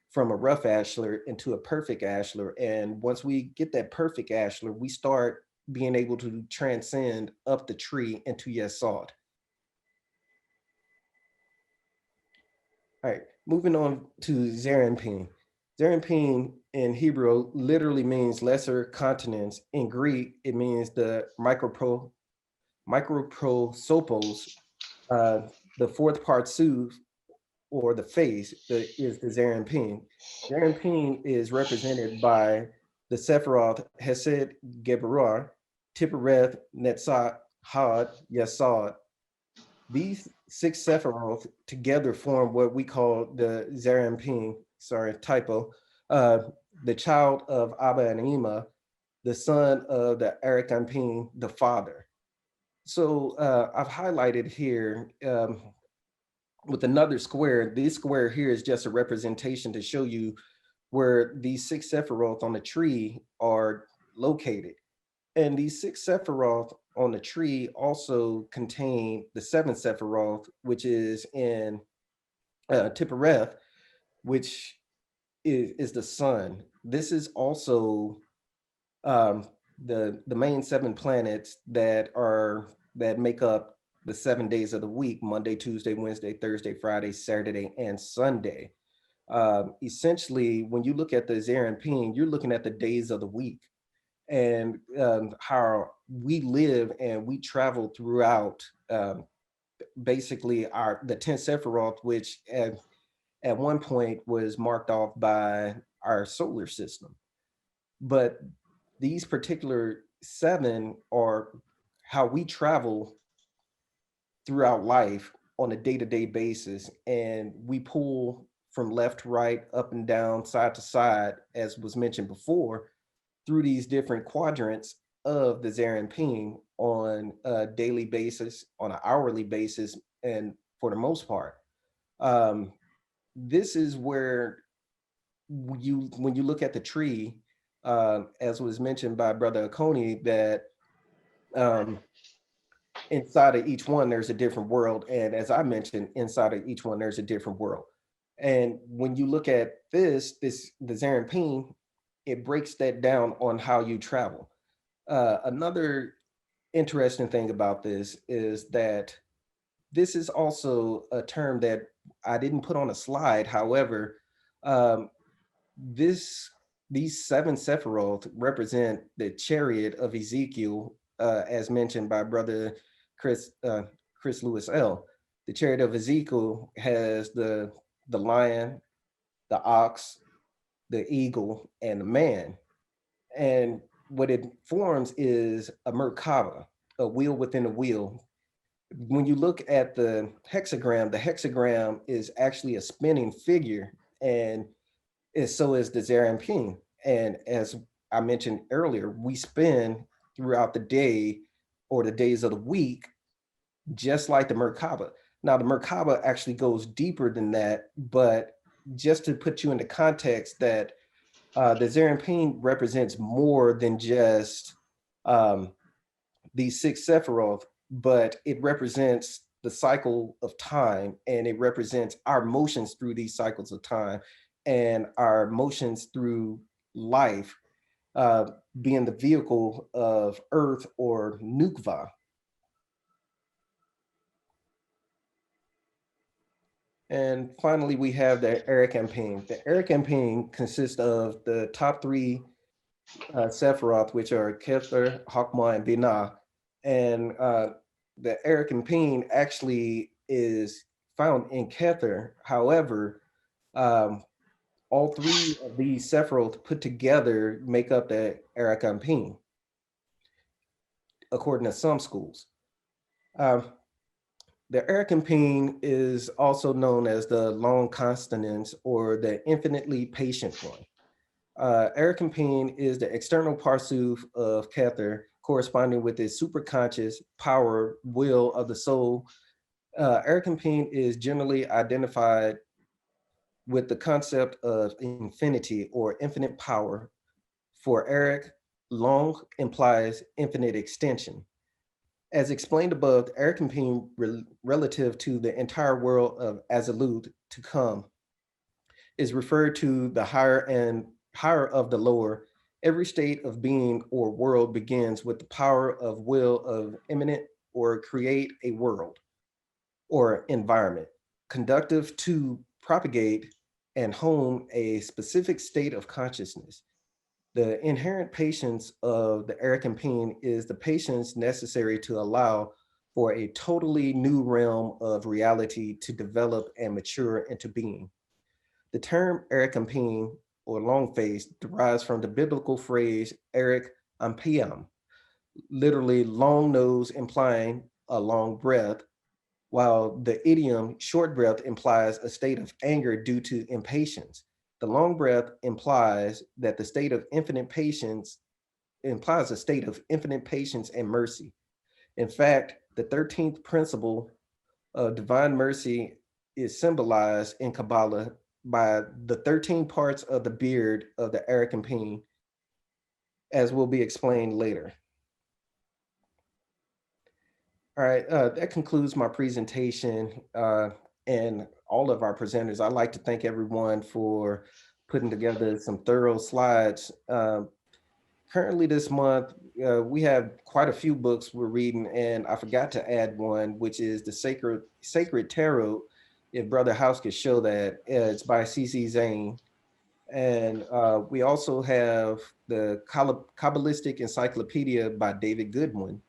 from a rough ashlar into a perfect ashlar. And once we get that perfect ashlar, we start being able to transcend up the tree into Yesod. All right, moving on to Zerampin. Zerampin in Hebrew literally means lesser continents. In Greek, it means the microprosopos, the fourth Partzuf, or the face, is the Zerampin. Zerampin is represented by the Sephiroth Hesed, Geburah, Tiphareth, Netzach, Had, Yesod. These six Sephiroth together form what we call the Zerampin, sorry, typo, the child of Abba and Ima, the son of the Arikampin, the father. So I've highlighted here with another square. This square here is just a representation to show you where these six Sephiroth on the tree are located. And these six Sephiroth on the tree also contain the seventh Sephiroth, which is in Tiphareth, which is the sun. This is also the main seven planets that make up the 7 days of the week: Monday, Tuesday, Wednesday, Thursday, Friday, Saturday, and Sunday. Essentially, when you look at the Zerampin, you're looking at the days of the week. and how we live and we travel throughout basically the 10 Sephiroth, which at one point was marked off by our solar system. But these particular 7 are how we travel throughout life on a day-to-day basis, and we pull from left to right, up and down, side to side, as was mentioned before, through these different quadrants of the Ping on a daily basis, on an hourly basis, and for the most part. This is where when you look at the tree, as was mentioned by Brother Akoni, that inside of each one, there's a different world. And as I mentioned, inside of each one, there's a different world. And when you look at the Ping, it breaks that down on how you travel. Another interesting thing about this is that this is also a term that I didn't put on a slide. However, these 7 Sephiroth represent the chariot of Ezekiel, as mentioned by Brother Chris Lewis L. The chariot of Ezekiel has the lion, the ox, the eagle, and the man. And what it forms is a Merkaba, a wheel within a wheel. When you look at the hexagram is actually a spinning figure, and so is the Zerampin. And as I mentioned earlier, we spin throughout the day or the days of the week, just like the Merkaba. Now, the Merkaba actually goes deeper than that, but just to put you into context that the Zerampin represents more than just these 6 Sephiroth, but it represents the cycle of time, and it represents our motions through these cycles of time and our motions through life, being the vehicle of Earth or Nukva. And finally, we have the Erekamping. The Erekamping consists of the top 3 Sephiroth, which are Kether, Hakma, and Binah. And the Erekamping actually is found in Kether. However, all 3 of these Sephiroth put together make up the Erekamping, according to some schools. The Erekamping is also known as the long consonance or the infinitely patient one. Erekamping is the external Parsuf of Kether, corresponding with the superconscious power will of the soul. Erekamping is generally identified with the concept of infinity or infinite power. For Eric, long implies infinite extension. As explained above, Erekamping relative to the entire world of Azalut to come is referred to the higher and higher of the lower. Every state of being or world begins with the power of will of immanent or create a world or environment, conductive to propagate and hone a specific state of consciousness. The inherent patience of the Erekamping is the patience necessary to allow for a totally new realm of reality to develop and mature into being. The term Erekamping or long face derives from the biblical phrase Eric Ampiam, literally long nose implying a long breath, while the idiom short breath implies a state of anger due to impatience. The long breath implies that the state of infinite patience implies a state of infinite patience and mercy. In fact, the 13th principle of divine mercy is symbolized in Kabbalah by the 13 parts of the beard of the Erekamping, as will be explained later. All right, that concludes my presentation and all of our presenters. I'd like to thank everyone for putting together some thorough slides. Currently this month, we have quite a few books we're reading, and I forgot to add one, which is the Sacred Tarot. If Brother House could show that, it's by C.C. Zane. And we also have the Kabbalistic Encyclopedia by David Goodwin,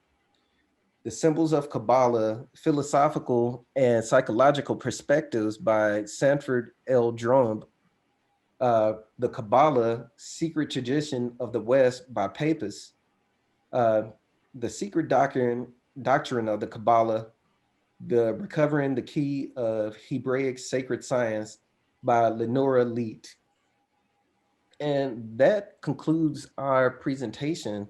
The Symbols of Kabbalah, Philosophical and Psychological Perspectives by Sanford L. Drumb, The Kabbalah, Secret Tradition of the West by Papus, The Secret Doctrine of the Kabbalah, The Recovering the Key of Hebraic Sacred Science by Lenora Leet. And that concludes our presentation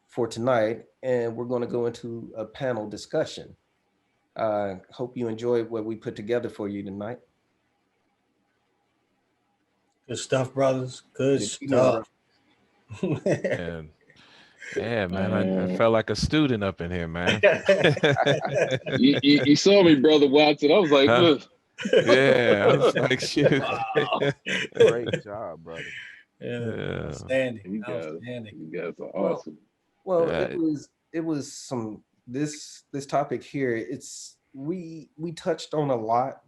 for tonight. And we're going to go into a panel discussion. Hope you enjoyed what we put together for you tonight. Good stuff, brothers. Good Good evening, bro. stuff. And yeah, man, I felt like a student up in here, man. You saw me, brother Watson. I was like, Huh? look. Yeah, I was like, shoot. Great job, brother. Yeah. Outstanding. You guys, Outstanding. you guys are Well, awesome. Well, Right. it was some this topic here. It's we touched on a lot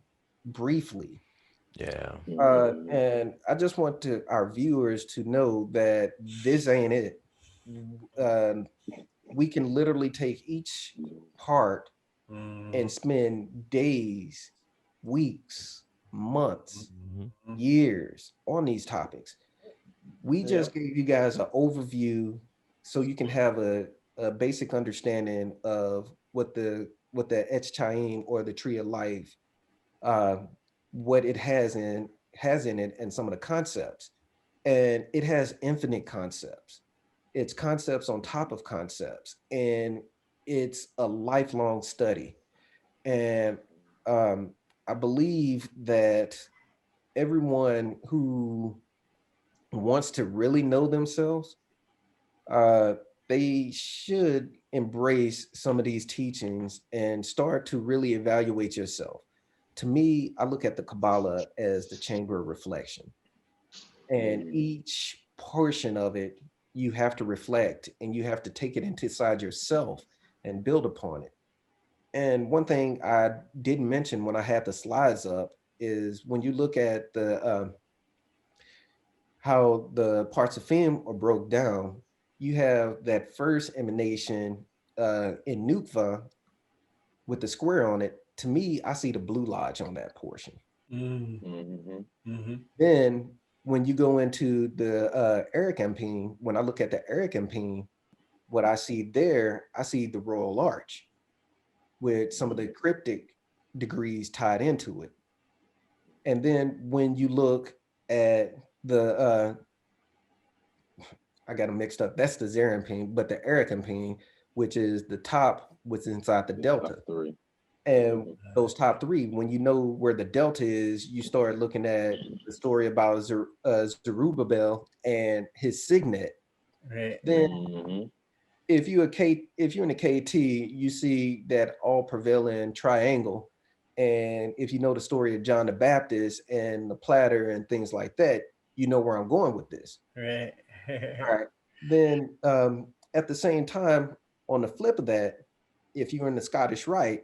briefly. Yeah. And I just want our viewers to know that this ain't it. We can literally take each part and spend days, weeks, months, Mhm. years on these topics. We just gave you guys an overview so you can have a basic understanding of what the Etz Chaim or the Tree of Life, what it has in it, and some of the concepts. And it has infinite concepts. It's concepts on top of concepts, and it's a lifelong study. And I believe that everyone who wants to really know themselves, they should embrace some of these teachings and start to really evaluate yourself. To me, I look at the Kabbalah as the chamber of reflection. And each portion of it, you have to reflect and you have to take it inside yourself and build upon it. And one thing I didn't mention when I had the slides up is when you look at the how the Partzufim are broke down, you have that first emanation in Nukva with the square on it. To me, I see the blue lodge on that portion. Then when you go into the Aracampine, when I look at the Aracampine, what I see there, I see the Royal Arch with some of the cryptic degrees tied into it. And then when you look at the I got them mixed up. That's the Zerampine, but the Aracampine, which is the top, what's inside the delta. Top three. And those top three, when you know where the delta is, you start looking at the story about Zerubbabel and his signet. Right. Then if you're in a KT, you see that all prevailing triangle. And if you know the story of John the Baptist and the platter and things like that, you know where I'm going with this. Right. All right. Then at the same time, on the flip of that, if you're in the Scottish Rite,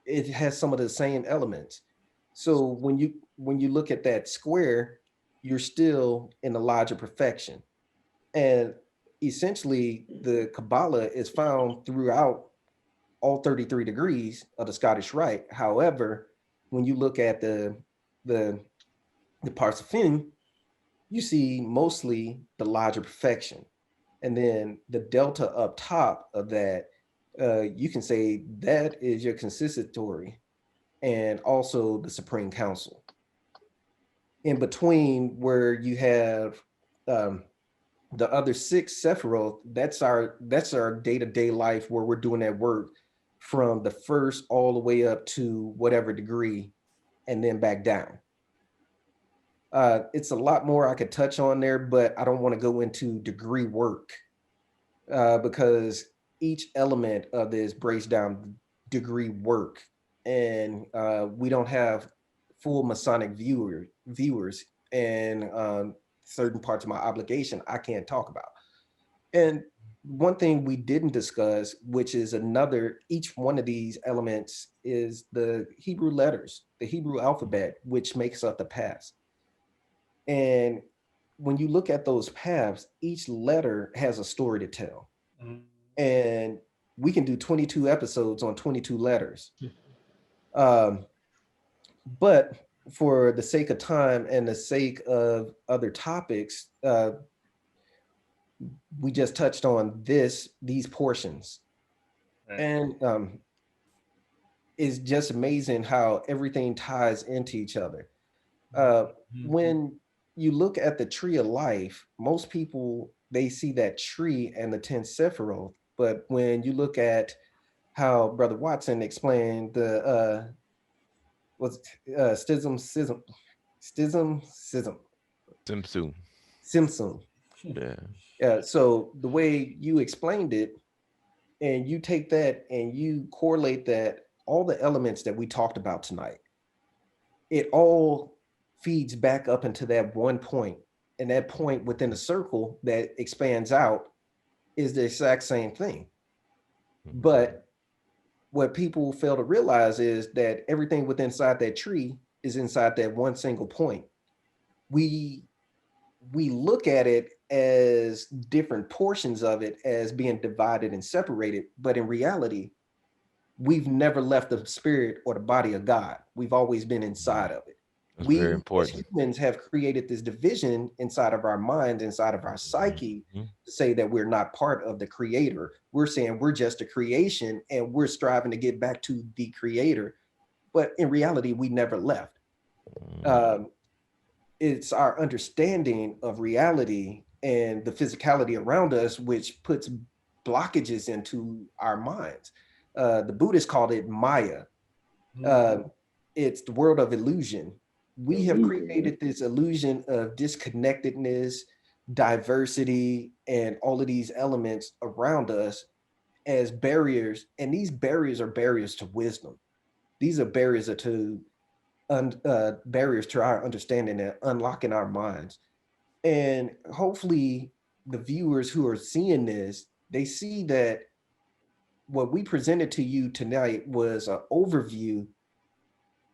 it has some of the same elements. So when you look at that square, you're still in the lodge of perfection. And essentially the Kabbalah is found throughout all 33 degrees of the Scottish Rite. However, when you look at the Partzufim, you see mostly the lodge of perfection. And then the delta up top of that, you can say that is your consistory and also the Supreme Council. In between where you have the other 6 Sephiroth, that's our day-to-day life where we're doing that work from the first all the way up to whatever degree and then back down. It's a lot more I could touch on there, but I don't want to go into degree work because each element of this breaks down degree work, and we don't have full Masonic viewers, and certain parts of my obligation I can't talk about. And one thing we didn't discuss, which is each one of these elements is the Hebrew letters, the Hebrew alphabet, which makes up the past. And when you look at those paths, each letter has a story to tell. And we can do 22 episodes on 22 letters. But for the sake of time and the sake of other topics, we just touched on these portions. Right. And it's just amazing how everything ties into each other. When you look at the tree of life, most people, they see that tree and the 10 Sephiroth. But when you look at how Brother Watson explained the schism, TzimTzum. Simpson. Yeah. So the way you explained it, and you take that and you correlate that, all the elements that we talked about tonight, it all feeds back up into that one point. And that point within a circle that expands out is the exact same thing. But what people fail to realize is that everything within inside that tree is inside that one single point. We look at it as different portions of it as being divided and separated, but in reality, we've never left the spirit or the body of God. We've always been inside of it. That's very We as important. humans have created this division inside of our minds, inside of our psyche, to say that we're not part of the creator. We're saying we're just a creation and we're striving to get back to the creator. But in reality, we never left. It's our understanding of reality and the physicality around us which puts blockages into our minds. The Buddhists called it Maya. It's the world of illusion. We have created this illusion of disconnectedness, diversity, and all of these elements around us as barriers. And these barriers are barriers to wisdom. These are barriers to barriers to our understanding and unlocking our minds. And hopefully the viewers who are seeing this, they see that what we presented to you tonight was an overview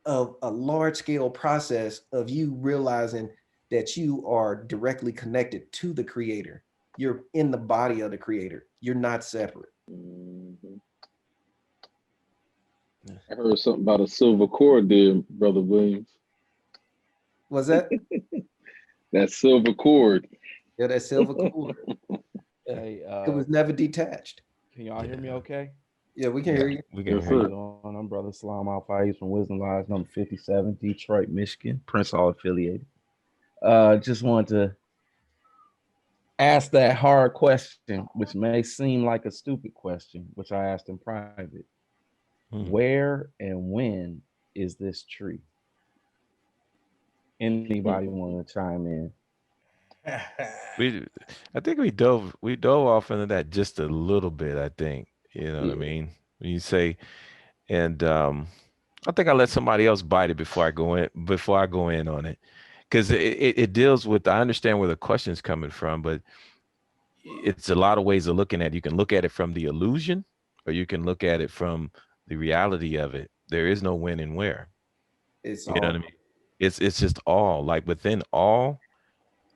of a large scale process of you realizing that you are directly connected to the creator. You're in the body of the creator. You're not separate. I heard something about a silver cord there, Brother Williams. Was that? That silver cord. Yeah, that silver cord. Hey, It was never detached. can y'all hear me okay? Yeah, we can hear you. We can Yes, hear sir. you. I'm Brother Salam Al-Faiz from Wisdom Lives number 57, Detroit, Michigan, Prince Hall affiliated. Just wanted to ask that hard question, which may seem like a stupid question, which I asked in private. Where and when is this tree? Anybody want to chime in? I think we dove off into that just a little bit, I think. You know what I mean? When you say, and I think I let somebody else bite it before I go in on it. Because it deals with, I understand where the question is coming from, but it's a lot of ways of looking at it. You can look at it from the illusion, or you can look at it from the reality of it. There is no when and where. It's You know what I mean? It's just all. Like within all,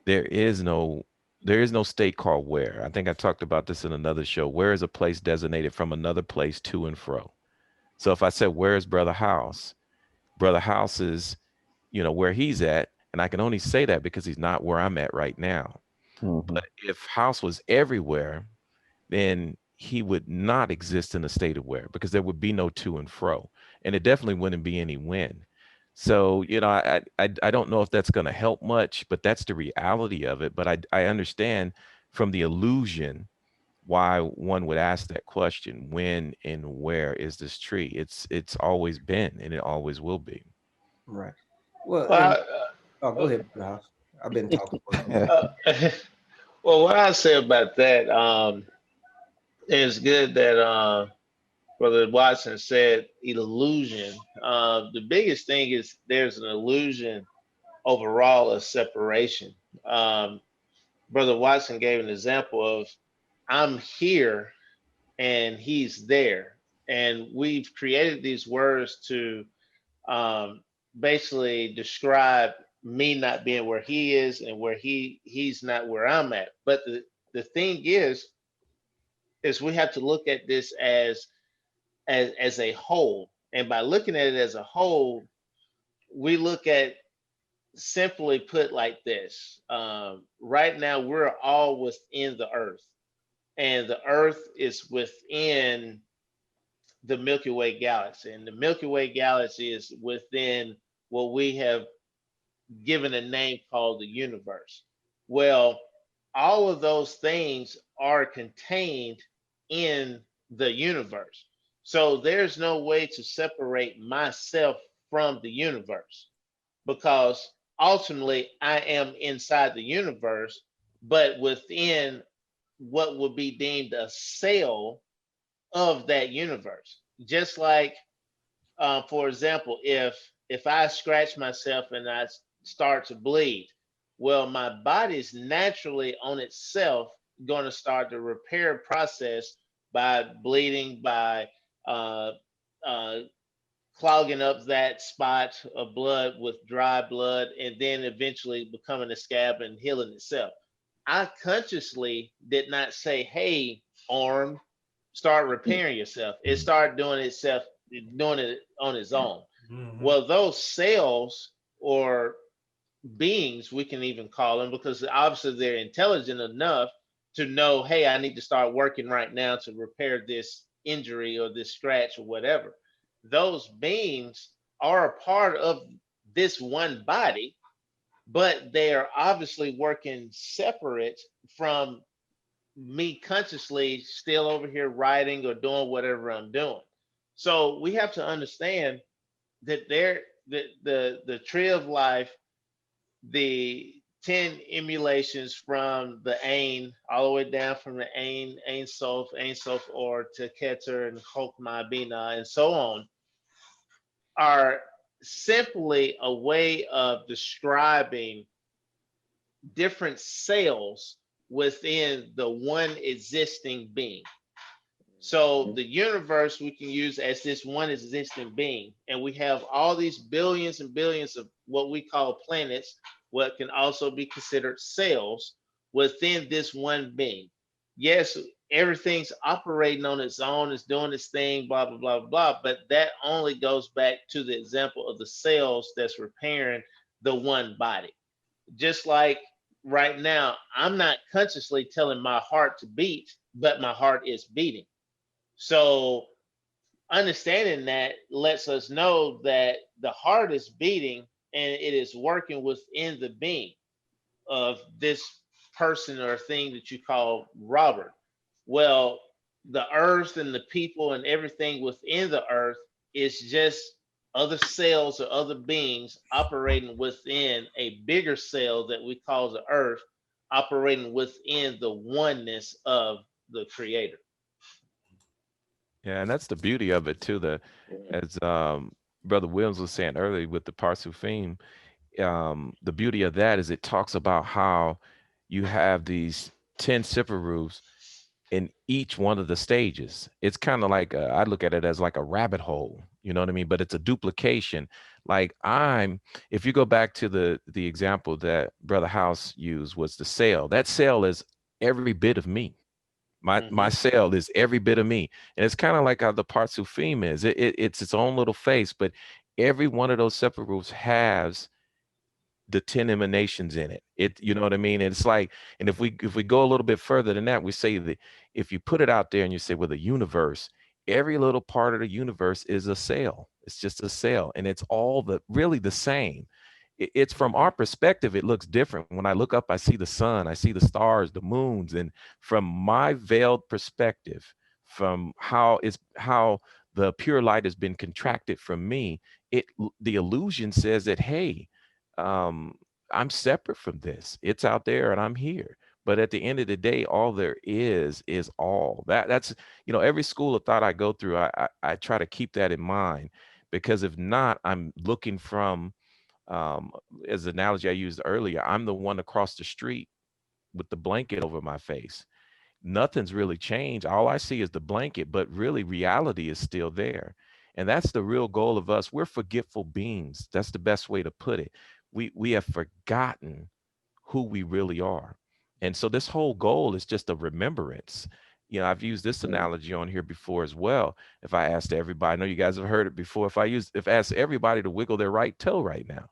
there is no state called where. I think I talked about this in another show. Where is a place designated from another place to and fro? So if I said, where is Brother House? Brother House is, where he's at. And I can only say that because he's not where I'm at right now. But if House was everywhere, then he would not exist in a state of where, because there would be no to and fro. And it definitely wouldn't be any when. So, I don't know if that's going to help much, but that's the reality of it. But I understand from the illusion why one would ask that question: when and where is this tree? It's always been, and it always will be. right. Well, Well, go ahead, House. I've been talking for a minute. well, what I say about that, it's good that Brother Watson said illusion. The biggest thing is there's an illusion overall of separation. Um, Brother Watson gave an example of I'm here and he's there. And we've created these words to basically describe me not being where he is and where he's not where I'm at. But the thing is we have to look at this as a whole. And by looking at it as a whole, we look at, simply put like this. Right now, we're all within the earth, and the earth is within the Milky Way galaxy, and the Milky Way galaxy is within what we have given a name called the universe. Well, all of those things are contained in the universe. So there's no way to separate myself from the universe, because ultimately I am inside the universe, but within what would be deemed a cell of that universe. Just like, for example, if I scratch myself and I start to bleed, well, my body's naturally on itself going to start the repair process by bleeding, by uh, uh, clogging up that spot of blood with dry blood, and then eventually becoming a scab and healing itself. I consciously did not say, "Hey, arm, start repairing yourself." It started doing itself, doing it on its own. Mhm. Well, those cells, or beings, we can even call them, because obviously they're intelligent enough to know, hey, I need to start working right now to repair this injury or this scratch or whatever. Those beings are a part of this one body, but they are obviously working separate from me consciously still over here writing or doing whatever I'm doing. So we have to understand that the tree of life, the 10 emulations from the Ain, all the way down from the Ain Sof, or to Keter and Chokmah, Bina, and so on, are simply a way of describing different cells within the one existing being. So the universe we can use as this one existing being, and we have all these billions and billions of what we call planets, what can also be considered cells within this one being. Yes, everything's operating on its own, it's doing its thing, blah blah blah blah. But that only goes back to the example of the cells that's repairing the one body. Just like right now, I'm not consciously telling my heart to beat, but my heart is beating. So understanding that lets us know that the heart is beating and it is working within the being of this person or thing that you call Robert. Well, the earth and the people and everything within the earth is just other cells or other beings operating within a bigger cell that we call the earth, operating within the oneness of the creator. Yeah, and that's the beauty of it too. Yeah. As Brother Williams was saying earlier with the Partzufim, the beauty of that is it talks about how you have these 10 roofs in each one of the stages. It's kind of like I look at it as like a rabbit hole, you know what I mean? But it's a duplication. Like if you go back to the example that Brother House used was the cell. That cell is every bit of me. My Mm-hmm. cell is every bit of me, and it's kind of like how the Partzufim is. It's its own little face, but every one of those separate roofs has the 10 emanations in it. You know what I mean? And it's like, and if we go a little bit further than that, we say that if you put it out there and you say, well, the universe, every little part of the universe is a cell. It's just a cell, and it's all really the same. It's from our perspective, it looks different. When I look up, I see the sun, I see the stars, the moons, and from my veiled perspective, from how the pure light has been contracted from me, the illusion says that, hey, um, I'm separate from this. It's out there and I'm here. But at the end of the day, all there is all. That's every school of thought I go through, I try to keep that in mind, because if not, I'm looking from um, as the analogy I used earlier, I'm the one across the street with the blanket over my face. Nothing's really changed. All I see is the blanket, but really reality is still there. And that's the real goal of us. We're forgetful beings. That's the best way to put it. we have forgotten who we really are. And so this whole goal is just a remembrance. You know, I've used this analogy on here before as well. If I asked everybody, I know you guys have heard it before. If I asked everybody to wiggle their right toe right now,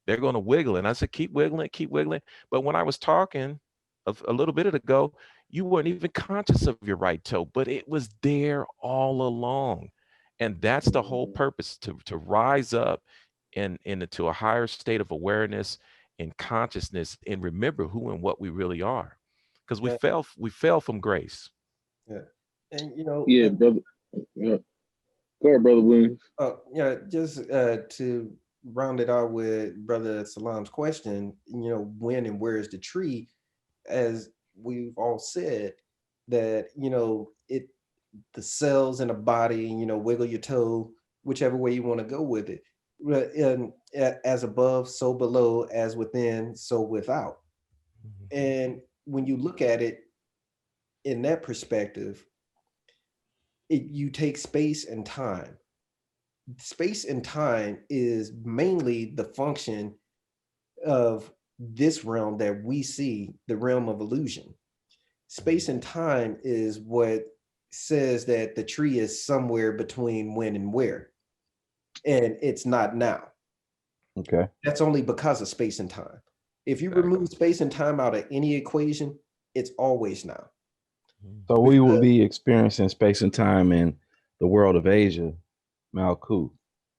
they're going to wiggle. And I said, keep wiggling, keep wiggling. But when I was talking a little bit ago, you weren't even conscious of your right toe, but it was there all along. And that's the whole purpose, to rise up and into a higher state of awareness and consciousness and remember who and what we really are. Because Yeah, we fell from grace. yeah. And you know, Yeah, brother. Yeah. Go ahead, brother Williams. yeah, just to round it out with Brother Salam's question, you know, when and where is the tree? As we've all said, that you know, the cells in the body, you know, wiggle your toe, whichever way you want to go with it. And as above, so below, as within, so without. And when you look at it in that perspective, you take space and time. Space and time is mainly the function of this realm that we see, the realm of illusion. Space and time is what says that the tree is somewhere between when and where, and it's not now. Okay. That's only because of space and time. If you remove space and time out of any equation, it's always now. So we will be experiencing space and time in the world of Asia, Malkuth.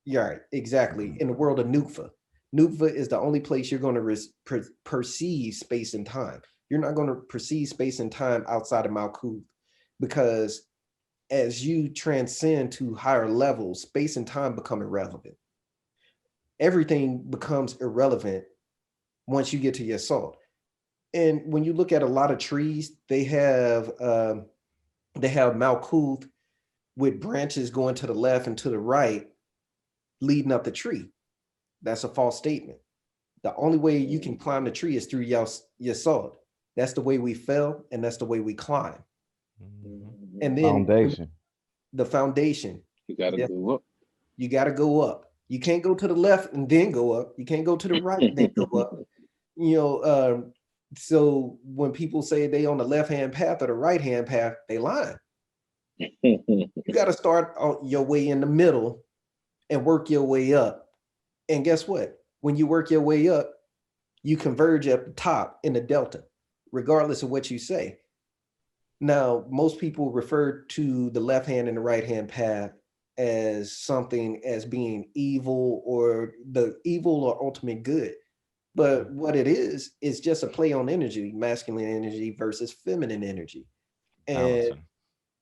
Yeah, right, exactly. In the world of Nukva. Nukva is the only place you're going to perceive space and time. You're not going to perceive space and time outside of Malkuth, because as you transcend to higher levels, space and time become irrelevant. Everything becomes irrelevant once you get to your salt. And when you look at a lot of trees, they have Malkuth with branches going to the left and to the right, leading up the tree. That's a false statement. The only way you can climb the tree is through your salt. That's the way we fell, and that's the way we climb. And then Foundation. the foundation. You gotta go up. You got to go up. You can't go to the left and then go up. You can't go to the right and then go up. You know, so when people say they on the left-hand path or the right-hand path, they lying. You got to start on your way in the middle and work your way up. And guess what? When you work your way up, you converge at the top in the delta, regardless of what you say. Now, most people refer to the left hand and the right hand path as something as being evil, or the evil or ultimate good. But what it is just a play on energy, masculine energy versus feminine energy. And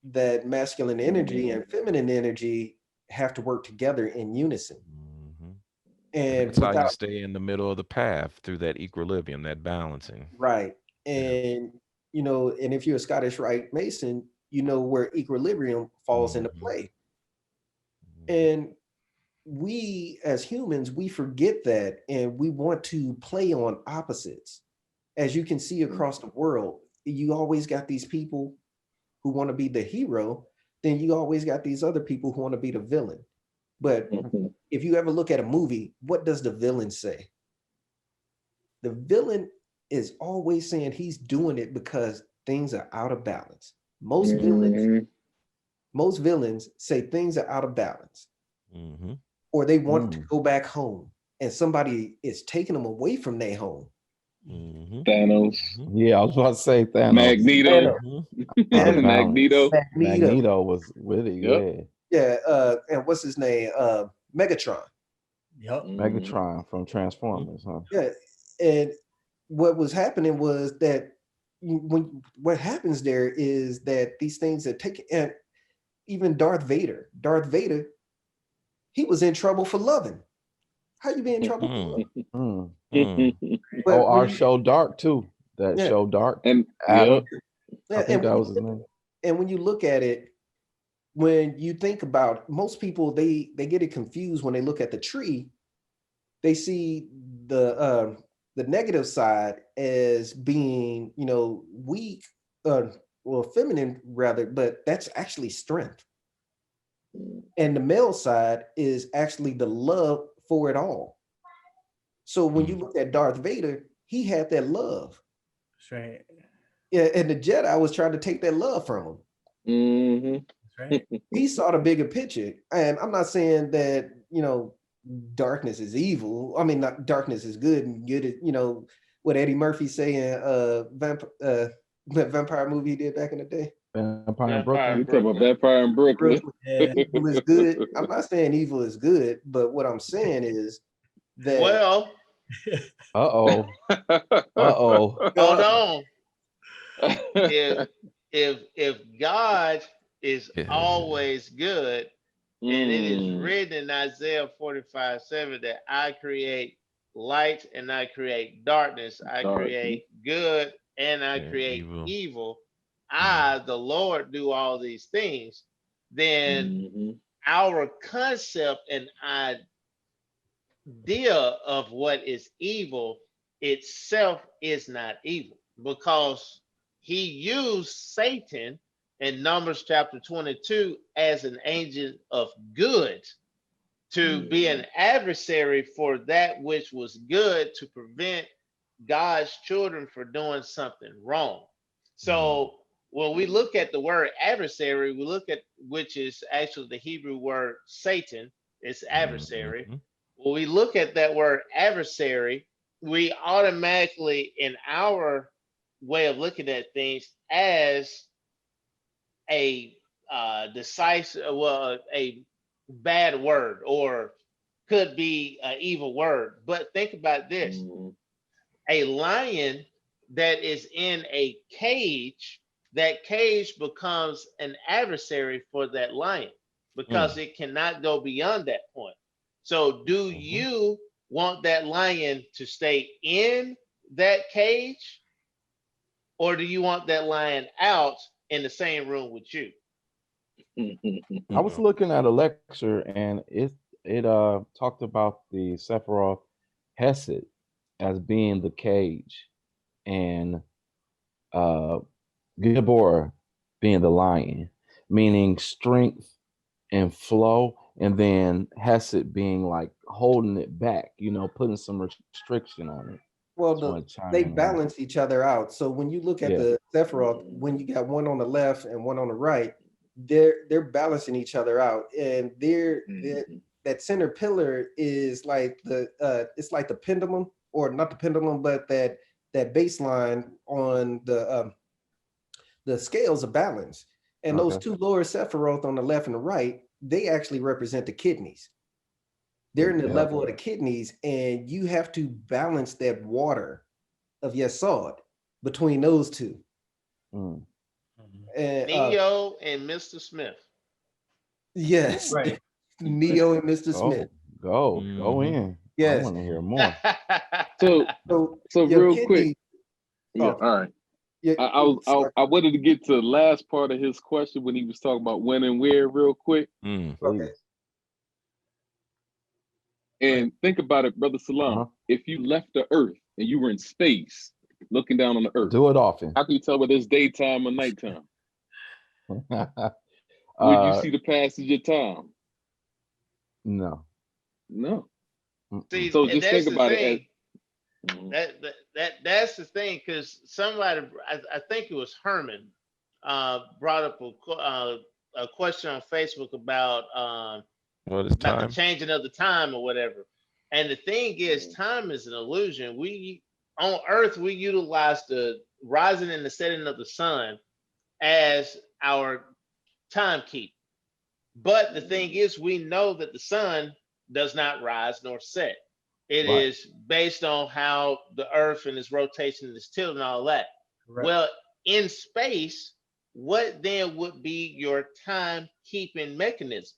that masculine energy and feminine energy have to work together in unison. And that's how you stay in the middle of the path, through that equilibrium, that balancing. Right. And, you know, and if you're a Scottish Rite Mason, you know where equilibrium falls into play. And we as humans, we forget that, and we want to play on opposites. As you can see across the world, you always got these people who want to be the hero, then you always got these other people who want to be the villain. But if you ever look at a movie, what does the villain say? The villain is always saying he's doing it because things are out of balance. Most villains say things are out of balance, or they want to go back home, and somebody is taking them away from their home. Thanos. Yeah, I was about to say Thanos. Magneto. Magneto. Magneto was with it. Yep. Yeah. And what's his name? Megatron. Yep. Megatron from Transformers, huh? Yeah. And what was happening was that what happens there is that these things that take, and even Darth Vader, he was in trouble for loving. How you be in trouble for loving? Oh, our show Dark too. That show Dark. And Adam. I think that was his name. And when you look at it, when you think about, most people, they get it confused when they look at the tree. They see the negative side as being, you know, weak, well, feminine rather, but that's actually strength. And the male side is actually the love for it all. So when you look at Darth Vader, he had that love. That's right. Yeah, and the Jedi was trying to take that love from him. Mm-hmm. That's right. He saw the bigger picture. And I'm not saying that, darkness is evil. I mean, not darkness is good and good is, what Eddie Murphy saying, vampire movie he did back in the day. Vampire in Vampire Brooklyn. We talking about Vampire in Brooklyn. Yeah. Evil is good. I'm not saying evil is good, but what I'm saying is that Well, Uh-oh. Uh-oh. hold on. If God is Yeah. always good, and it is Mm. written in Isaiah 45:7 that I create light and I create darkness, I Darkness. create good and I Yeah, create evil. evil. I, the Lord, do all these things. Then Mhm. our concept and idea of what is evil itself is not evil, because he used Satan in Numbers chapter 22 as an agent of good to be an adversary for that which was good, to prevent God's children from doing something wrong. So when we look at the word adversary, we look at, which is actually the Hebrew word Satan, it's adversary. Mhm. When we look at that word adversary, we automatically, in our way of looking at things, as a decisive, well, a bad word, or could be an evil word. But think about this: Mhm. a lion that is in a cage, that cage becomes an adversary for that lion because it cannot go beyond that point. So, do you want that lion to stay in that cage, or do you want that lion out in the same room with you? I was looking at a lecture and it talked about the Sephiroth Hesed as being the cage and Gibor being the lion, meaning strength and flow, and then Hesed being like holding it back, putting some restriction on it. well, Just want to chime they in on that. balance each other out. So when you look at Yeah. the Sephiroth, when you got one on the left and one on the right, they're balancing each other out, and Mhm. that center pillar is like it's like the pendulum, or not the pendulum, but that baseline on the scales of balance. And those Okay. two lower Sephiroth on the left and the right, they actually represent the kidneys. They're in the Yeah. level of the kidneys, and you have to balance that water of Yesod between those two. Mm. And Neo and Mr. Smith. yes, Right. Neo and Mr. Smith. Go Mhm. in. I Yes. want to hear more. So So your real quick, kidney, yeah. oh, All right. your- I wanted to get to the last part of his question when he was talking about when and where, real quick. Mm. okay. And think about it, Brother Salam. Uh-huh. If you left the Earth and you were in space, looking down on the Earth, Do it often. how can you tell whether it's daytime or nighttime? Would you see the passage of time? No. No. See, So and just that's think the about thing. it as That's the thing, because somebody, I think it was Herman, brought up a question on Facebook about What is the time? changing of the time or whatever. And the thing is, time is an illusion. We on Earth, we utilize the rising and the setting of the sun as our timekeep. But the thing is, we know that the sun does not rise nor set. It Right. is based on how the Earth and its rotation and its tilt and all that. Right. Well, in space, what then would be your timekeeping mechanism?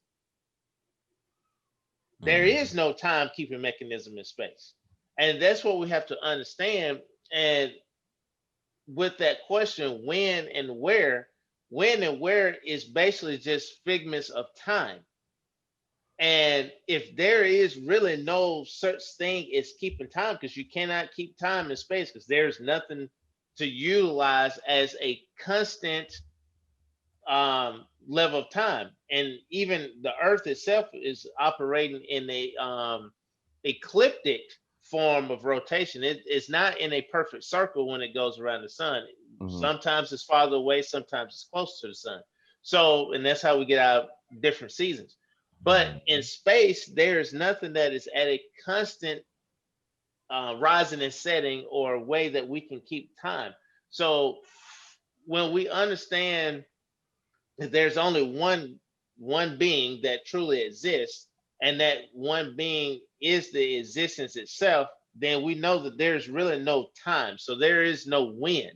There is no timekeeping mechanism in space. And that's what we have to understand. And with that question, when and where is basically just figments of time. And if there is really no such thing as keeping time, because you cannot keep time in space, because there's nothing to utilize as a constant level of time. And even the Earth itself is operating in a ecliptic form of rotation. It's not in a perfect circle when it goes around the sun. Sometimes it's farther away, sometimes it's close to the sun. So, and that's how we get our different seasons. But in space, there's nothing that is at a constant rising and setting or way that we can keep time. So when we understand that there's only one being that truly exists, and that one being is the existence itself, then we know that there's really no time. So there is no when.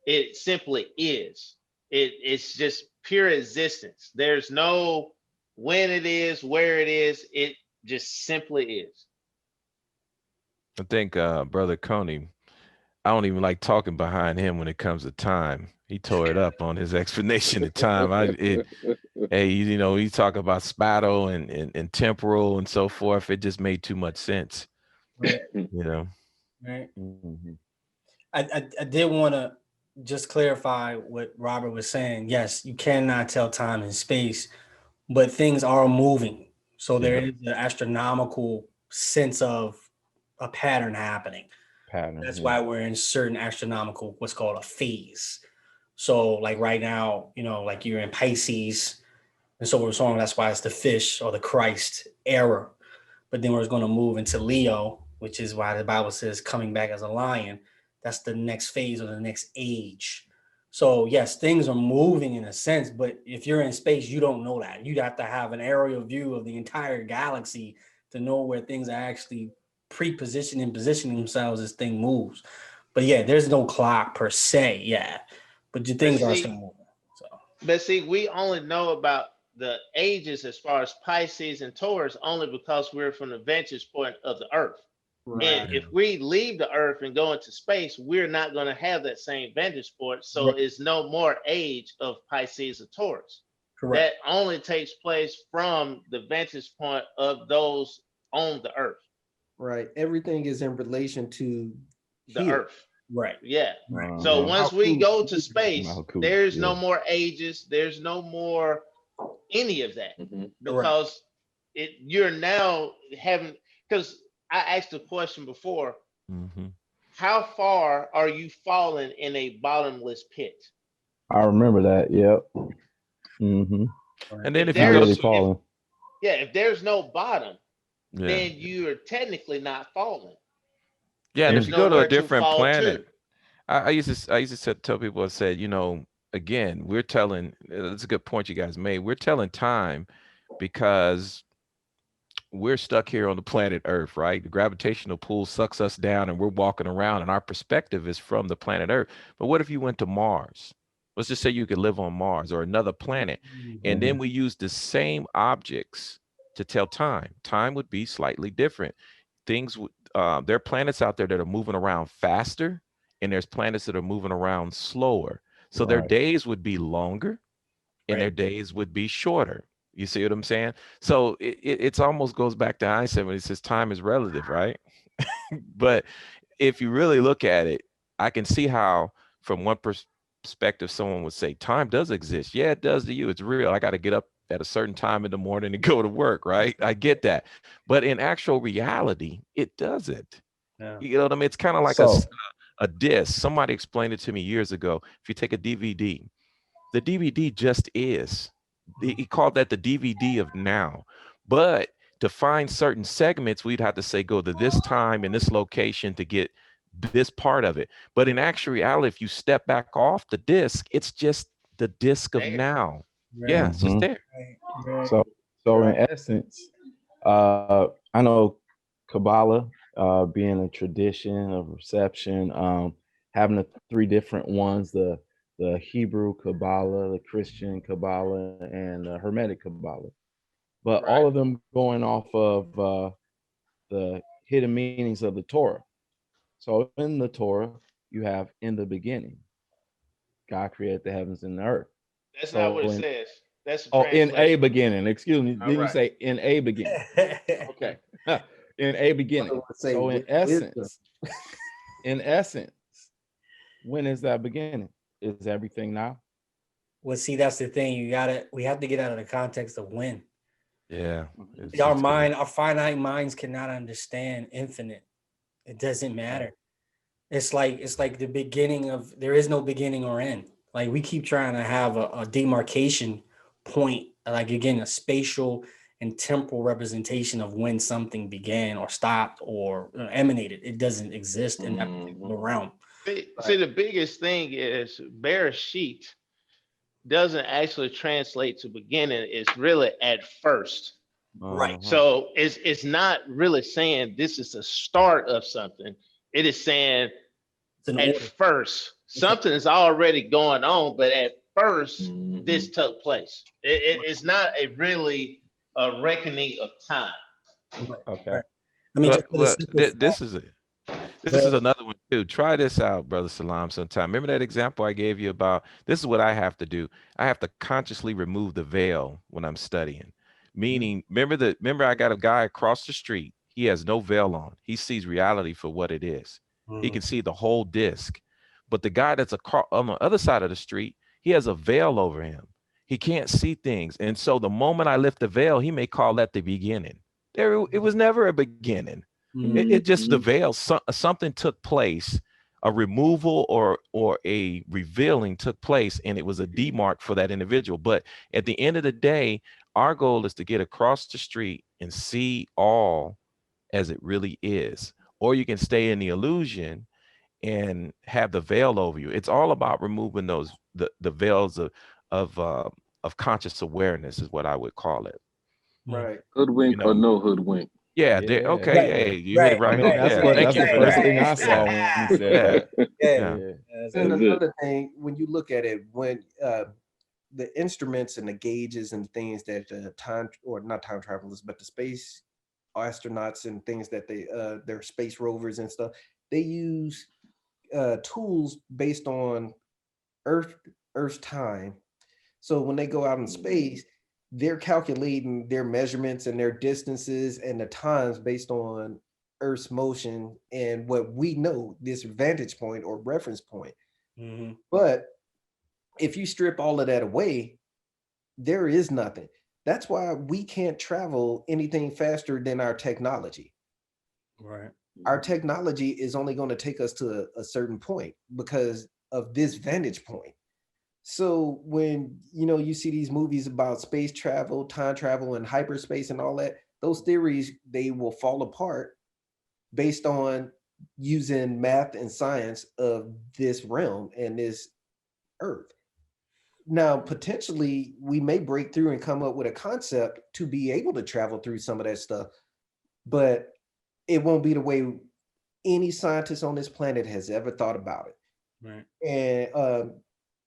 It simply is. It's just pure existence. There's no when it is, where it is. It just simply is. I think Brother Coney, I don't even like talking behind him when it comes to time. He tore it up on his explanation of time. Hey, you know, he talk about spatial and temporal and so forth. It just made too much sense. Right. You know. Right. Mhm. I did want to just clarify what Robert was saying. Yes, you cannot tell time and space, but things are moving. So there is an astronomical sense of a pattern happening. Pattern. That's yeah. why we're in certain astronomical, what's called a phase. So like right now, you know, like you're in Pisces, and so we're saying that's why it's the fish or the Christ era. But then we're going to move into Leo, which is why the Bible says coming back as a lion. That's the next phase or the next age. So yes, things are moving in a sense, but if you're in space, you don't know that. You'd have to have an aerial view of the entire galaxy to know where things are actually pre-positioned and positioning themselves as thing moves. But yeah, there's no clock per se, yeah. But the things are still moving. So But see, we only know about the ages as far as Pisces and Taurus only because we're from the vantage point of the Earth. And if we leave the Earth and go into space, we're not going to have that same vantage point. So it's no more age of Pisces or Taurus. correct. That only takes place from the vantage point of those on the Earth. Right. Everything is in relation to The here. Earth. Right. Yeah. Uh-huh. So once we Malkuth. go to space, Malkuth, there's yeah. no more ages. There's no more any of that because you're now having, because I asked a question before, how far are you falling in a bottomless pit? I remember that. Yep. Mm-hmm. And then If if you Not go really to, falling. if there's no bottom, yeah, then you're technically not falling. yeah, and if There's you go to a nowhere to different fall planet, to. I used to tell people, I said, you know, again, we're telling, that's a good point you guys made. We're telling time because we're stuck here on the planet Earth, right? The gravitational pull sucks us down and we're walking around and our perspective is from the planet Earth. But what if you went to Mars? Let's just say you could live on Mars or another planet. And then we use the same objects to tell time. Time would be slightly different. Things, there are planets out there that are moving around faster and there's planets that are moving around slower. So their Right. days would be longer and their days would be shorter. You see what I'm saying? So it's almost goes back to Einstein when he says time is relative, right? But if you really look at it, I can see how from one perspective someone would say time does exist. Yeah, it does to you. It's real. I got to get up at a certain time in the morning and go to work, right? I get that. But in actual reality, it doesn't. Yeah. You know what I mean? It's kind of like So a disc. Somebody explained it to me years ago. If you take a DVD, the DVD just is. He called that the DVD of now. But to find certain segments, we'd have to say go to this time and this location to get this part of it. But in actual reality, if you step back off the disc, it's just the disc of There. now. Right. Yeah, it's just there. Right. so in essence, I know Kabbalah being a tradition of reception, having the three different ones, the Hebrew Kabbalah, the Christian Kabbalah, and the Hermetic Kabbalah. But all of them going off of the hidden meanings of the Torah. So in the Torah, you have in the beginning, God created the heavens and the earth. That's not what So it in says. That's a in a translation. beginning, excuse me, All didn't you right. say in a beginning? Okay. In a beginning. Say So with wisdom. in essence, when is that beginning? Is everything now? Well, see, that's the thing. We have to get out of the context of when. Yeah. Our finite minds cannot understand infinite. It doesn't matter. It's like the beginning of, there is no beginning or end. Like we keep trying to have a demarcation point, like again, a spatial and temporal representation of when something began or stopped or emanated. It doesn't exist in that particular realm. See, the biggest thing is Bereshit doesn't actually translate to beginning. It's really at first. Right. So it's not really saying this is the start of something. It is saying It's an at order. first something is already going on, but at first this took place. It's not a really a reckoning of time. Okay. Right. I mean, just for the Well, simple fact- this is it. This is another one too. Try this out, Brother Salam, sometime. Remember that example I gave you about, this is what I have to do. I have to consciously remove the veil when I'm studying. Meaning, remember I got a guy across the street. He has no veil on. He sees reality for what it is. He can see the whole disc. But the guy that's across on the other side of the street, he has a veil over him. He can't see things. And so the moment I lift the veil, he may call that the beginning. It was never a beginning. It just, the veil, something took place, a removal or a revealing took place, and it was a demark for that individual. But at the end of the day, our goal is to get across the street and see all as it really is. Or you can stay in the illusion and have the veil over you. It's all about removing those the veils of conscious awareness is what I would call it. Right. Hoodwink You or know. no hoodwink. Yeah, Yeah. okay, Right, hey, you hit it I right. mean, that's Yeah, what thank that's you the for first that. thing I saw when you said Yeah, that. yeah. And That's another thing, when you look at it, when the instruments and the gauges and things that the time, or not time travelers, but the space astronauts and things that their space rovers and stuff, they use tools based on Earth's time. So when they go out in space, they're calculating their measurements and their distances and the times based on Earth's motion and what we know, this vantage point or reference point. But if you strip all of that away, there is nothing. That's why we can't travel anything faster than our technology. Right. Our technology is only going to take us to a certain point because of this vantage point. So when you see these movies about space travel, time travel, and hyperspace and all that, those theories, they will fall apart based on using math and science of this realm and this Earth. Now, potentially, we may break through and come up with a concept to be able to travel through some of that stuff, but it won't be the way any scientist on this planet has ever thought about it. Right. And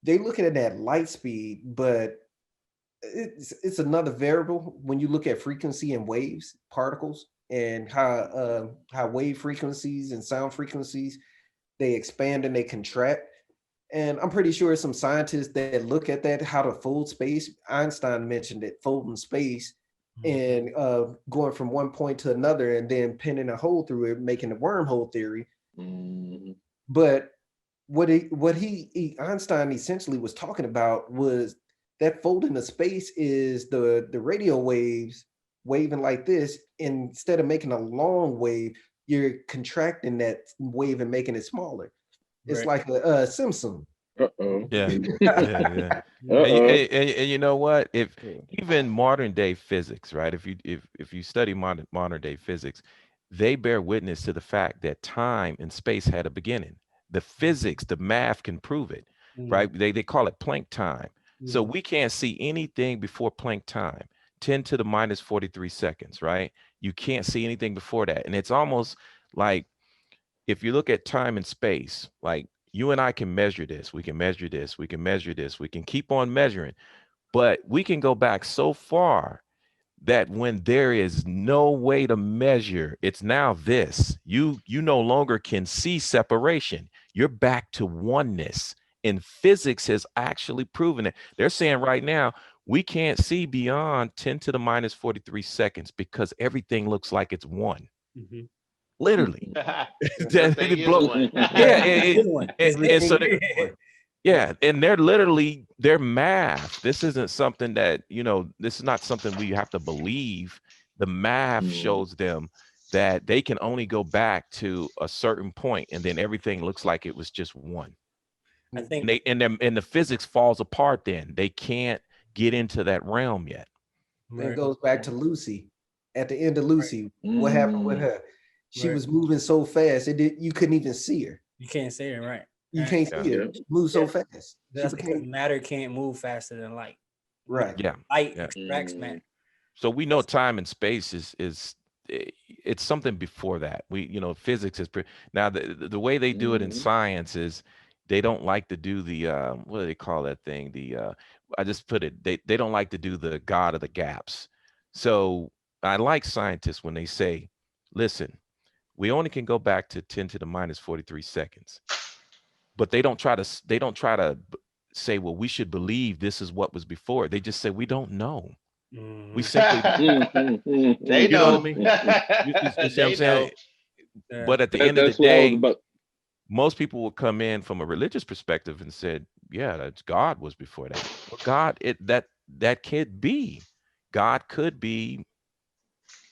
they looking at that light speed, but it's another variable when you look at frequency and waves, particles, and how wave frequencies and sound frequencies, they expand and they contract. And I'm pretty sure some scientists that look at that, how to fold space. Einstein mentioned it, folding space and going from one point to another and then pinning a hole through it, making the wormhole theory. But what Einstein essentially was talking about was that folding of space is the radio waves waving like this. Instead of making a long wave, you're contracting that wave and making it smaller. It's like a TzimTzum. Yeah. And you know what? If even modern day physics, right? If you study modern day physics, they bear witness to the fact that time and space had a beginning. The physics, the math can prove it, right? They call it Planck time. So we can't see anything before Planck time, 10 to the minus 43 seconds, right? You can't see anything before that. And it's almost like, if you look at time and space, like you and I can measure this, we can measure this, we can measure this, we can keep on measuring, but we can go back so far that when there is no way to measure, it's now this. You no longer can see separation. You're back to oneness. And physics has actually proven it. They're saying right now, we can't see beyond 10 to the minus 43 seconds because everything looks like it's one. Literally. Yeah, and they're literally, their math. This isn't something that, this is not something we have to believe. The math shows them that they can only go back to a certain point, and then everything looks like it was just one. I And think and the physics falls apart. Then they can't get into that realm yet. It goes back to Lucy. At the end of Lucy, Right. what happened with her? She was moving so fast, you couldn't even see her. You can't say it, right? You Right. can't see her. Yeah. She moved so fast. She That's because became matter can't move faster than light. right. Yeah. Light Yeah. extracts matter. So we know time and space it's something before that. Physics is now the way they do it in science is they don't like to do the what do they call that thing? I just put it, they don't like to do the God of the gaps. So I like scientists when they say, listen, we only can go back to 10 to the minus 43 seconds. But they don't try to say, well, we should believe this is what was before. They just say we don't know. We simply, They you know what I know. mean? You see what I'm They know. saying? But at the end of the That's what I was day, about. most people will come in from a religious perspective and said, yeah, that's God was before that. Well, God, that could be. God could be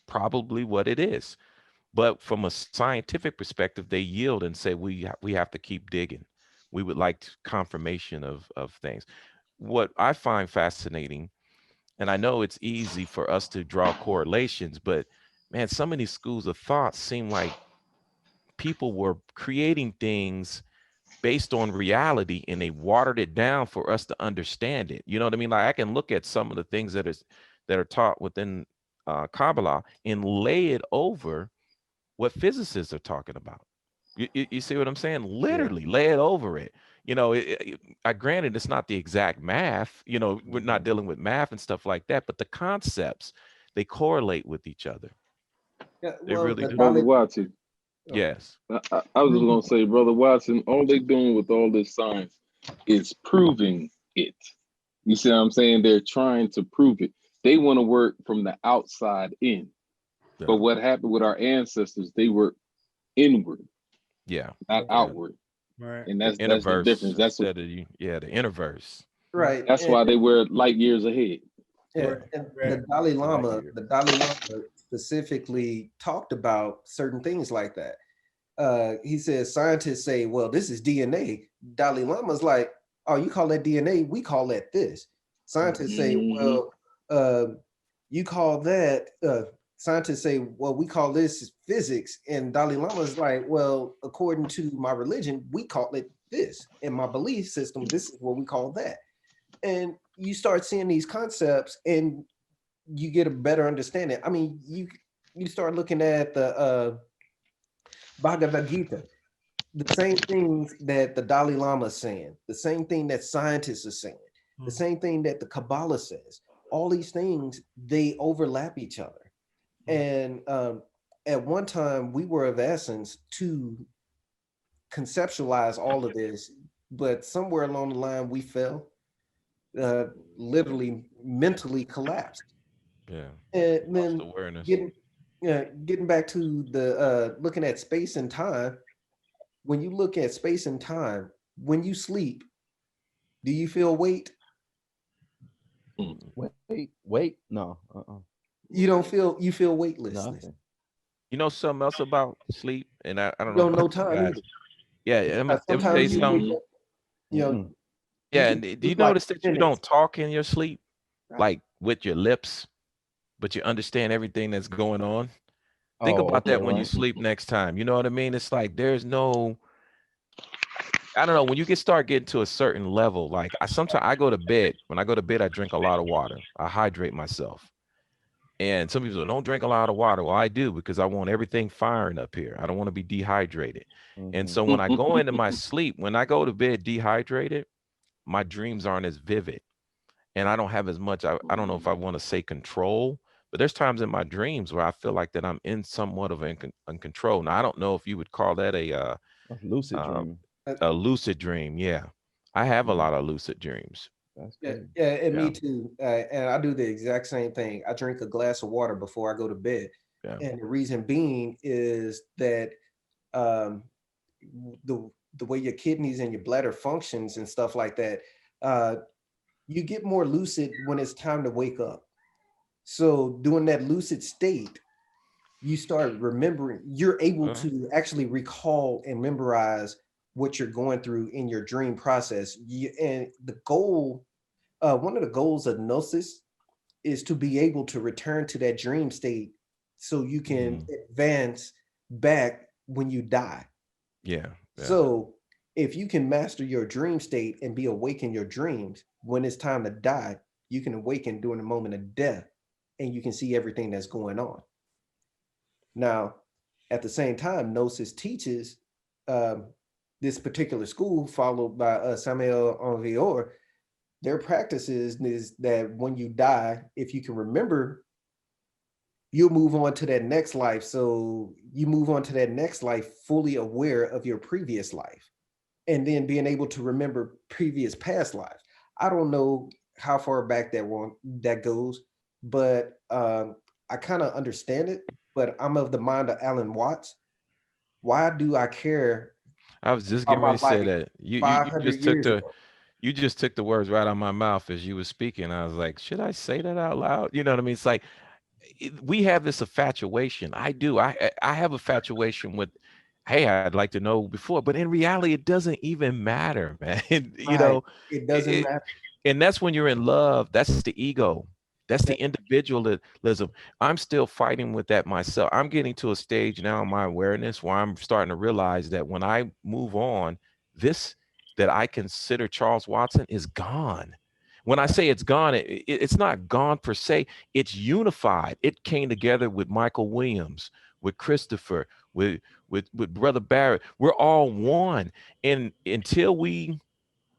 probably what it is. But from a scientific perspective, they yield and say we have to keep digging. We would like confirmation of things. What I find fascinating, and I know it's easy for us to draw correlations, but man, some of these schools of thought seem like people were creating things based on reality and they watered it down for us to understand it. You know what I mean? Like I can look at some of the things that are taught within Kabbalah and lay it over what physicists are talking about. You see what I'm saying? Literally lay it over it. I granted it's not the exact math. We're not dealing with math and stuff like that, but the concepts, they correlate with each other. Yeah, They well, really the do. Brother Dalai, Watson, Yes. I was just gonna say, Brother Watson, all they doing with all this science is proving it. You see what I'm saying? They're trying to prove it. They want to work from the outside in. Yeah. But what happened with our ancestors, they were inward, Yeah. not outward. Right. And that's the Interverse difference. instead of the interverse. right. That's why they were light years ahead. Yeah, and the Dalai Lama, specifically talked about certain things like that. He says scientists say, well, this is DNA. Dalai Lama's like, oh, you call that DNA? We call that this. Scientists say, well, you call that, scientists say, well, we call this physics. And Dalai Lama's like, well, according to my religion, we call it this. In my belief system, this is what we call that. And you start seeing these concepts and you get a better understanding. I mean, you start looking at the Bhagavad Gita, the same things that the Dalai Lama is saying, the same thing that scientists are saying, the same thing that the Kabbalah says. All these things, they overlap each other. And at one time, we were of essence to conceptualize all of this, but somewhere along the line, we fell, literally mentally collapsed. Yeah. And then Lost awareness. getting back to the looking at space and time, when you look at space and time, when you sleep, do you feel weight? Wait, no. You don't feel, you feel weightlessness. Nothing. You know something else about sleep, and I don't You know don't know about you time guys. either. Yeah, let me tell you Sometimes you something. wake up, you know, Mm-mm. you Yeah, can and do you sleep like notice that you 10 don't minutes. talk in your sleep, Right. like with your lips, but you understand everything that's going on? Think Oh, about okay, that when you right. sleep next time. You know what I mean? It's like there's no, I don't know, when you start getting to a certain level, like sometimes I go to bed. When I go to bed, I drink a lot of water. I hydrate myself. And some people say, don't drink a lot of water. Well, I do because I want everything firing up here. I don't want to be dehydrated. And Mhm. so when I go into my sleep, when I go to bed dehydrated, my dreams aren't as vivid. And I don't have as much, I don't know if I want to say control, but there's times in my dreams where I feel like that I'm in somewhat of in control. Now, I don't know if you would call that That's lucid um, dreaming. a lucid dream. Yeah. I have a Mhm. lot of lucid dreams. That's Yeah, good. yeah, and Yeah. me too. And I do the exact same thing. I drink a glass of water before I go to bed. Yeah. And the reason being is that um, the way your kidneys and your bladder functions and stuff like that, you get more lucid when it's time to wake up. So during that lucid state, you start remembering, you're able Uh-huh. to actually recall and memorize what you're going through in your dream process. And the goal, one of the goals of gnosis is to be able to return to that dream state so you can Mhm. advance back when you die. Yeah. Yeah. So if you can master your dream state and be awake in your dreams, when it's time to die, you can awaken during the moment of death and you can see everything that's going on. Now, at the same time, Gnosis teaches um, this particular school, followed by Samuel Onvior. Their practices is that when you die, if you can remember, you'll move on to that next life. So you move on to that next life fully aware of your previous life, and then being able to remember previous past lives. I don't know how far back that goes, but I kind of understand it. But I'm of the mind of Alan Watts. Why do I care I was just about getting ready to my say life that. You 500 just took years the ago? you just took the words right out of my mouth as you were speaking. I was like, should I say that out loud? You know what I mean? It's like we have this infatuation. I do. I have a infatuation with, hey, I'd like to know before, but in reality, it doesn't even matter, man. You Right. know, It doesn't it, matter. and that's when you're in love. That's the ego. That's the individualism. I'm still fighting with that myself. I'm getting to a stage now in my awareness where I'm starting to realize that when I move on, this that I consider Charles Watson is gone. When I say it's gone, it's not gone per se. It's unified. It came together with Michael Williams, with Christopher, with Brother Barrett. We're all one. And until we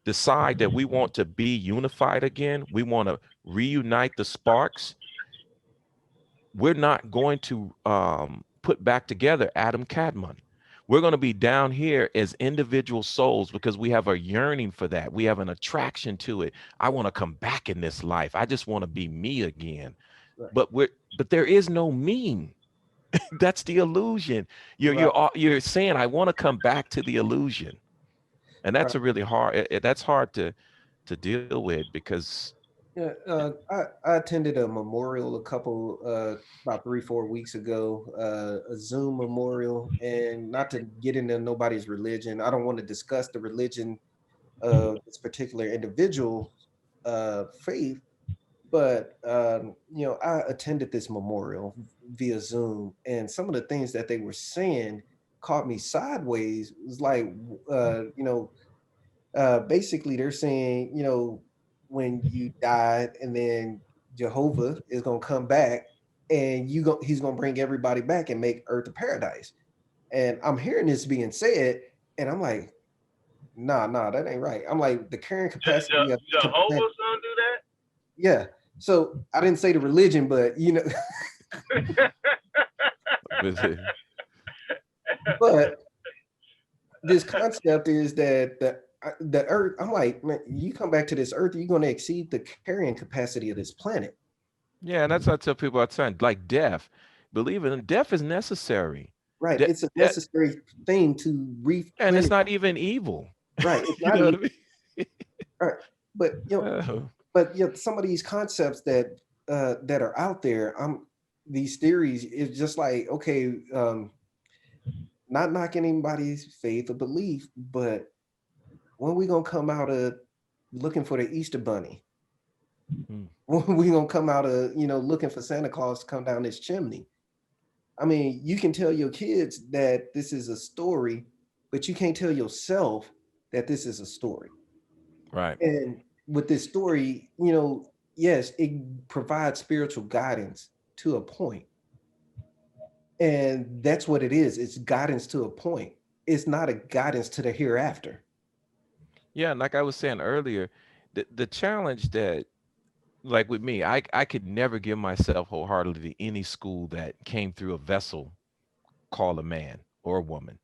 decide that we want to be unified again, we want to reunite the sparks, we're not going to put back together Adam Cadman. We're going to be down here as individual souls because we have a yearning for that. We have an attraction to it. I want to come back in this life. I just want to be me again. Right. But there is no me. That's the illusion. Right. You're saying I want to come back to the illusion, and that's Right. a really hard. That's hard to deal with because Yeah, I attended a memorial about 3, 4 weeks ago, a Zoom memorial, and not to get into nobody's religion. I don't want to discuss the religion of this particular individual faith, but I attended this memorial via Zoom, and some of the things that they were saying caught me sideways. It was like, basically they're saying, when you died and then Jehovah is going to come back and he's going to bring everybody back and make earth a paradise. And I'm hearing this being said and I'm like, nah, that ain't right. I'm like, the carrying capacity of each planet. Jehovah's gonna do Yeah. So I didn't say the religion, but that? but this concept is that the earth, I'm like, man, you come back to this earth, you're going to exceed the carrying capacity of this planet. yeah, and that's what I tell people all the time. Like death, believe it, death is necessary. Right. De- It's a de- necessary thing to and it's replenish. not even evil. Right. It's You not know what even I mean? right. But Uh, some of these concepts that are out there, these theories is just like, okay, not knocking anybody's faith or belief, but when we gonna come out of looking for the Easter bunny? hmm. When we gonna come out of, looking for Santa Claus to come down this chimney? I mean, you can tell your kids that this is a story, but you can't tell yourself that this is a story. Right. And with this story, yes, it provides spiritual guidance to a point. And that's what it is. It's guidance to a point. It's not a guidance to the hereafter. Yeah, and like I was saying earlier, the challenge that like with me, I could never give myself wholeheartedly to any school that came through a vessel called a man or a woman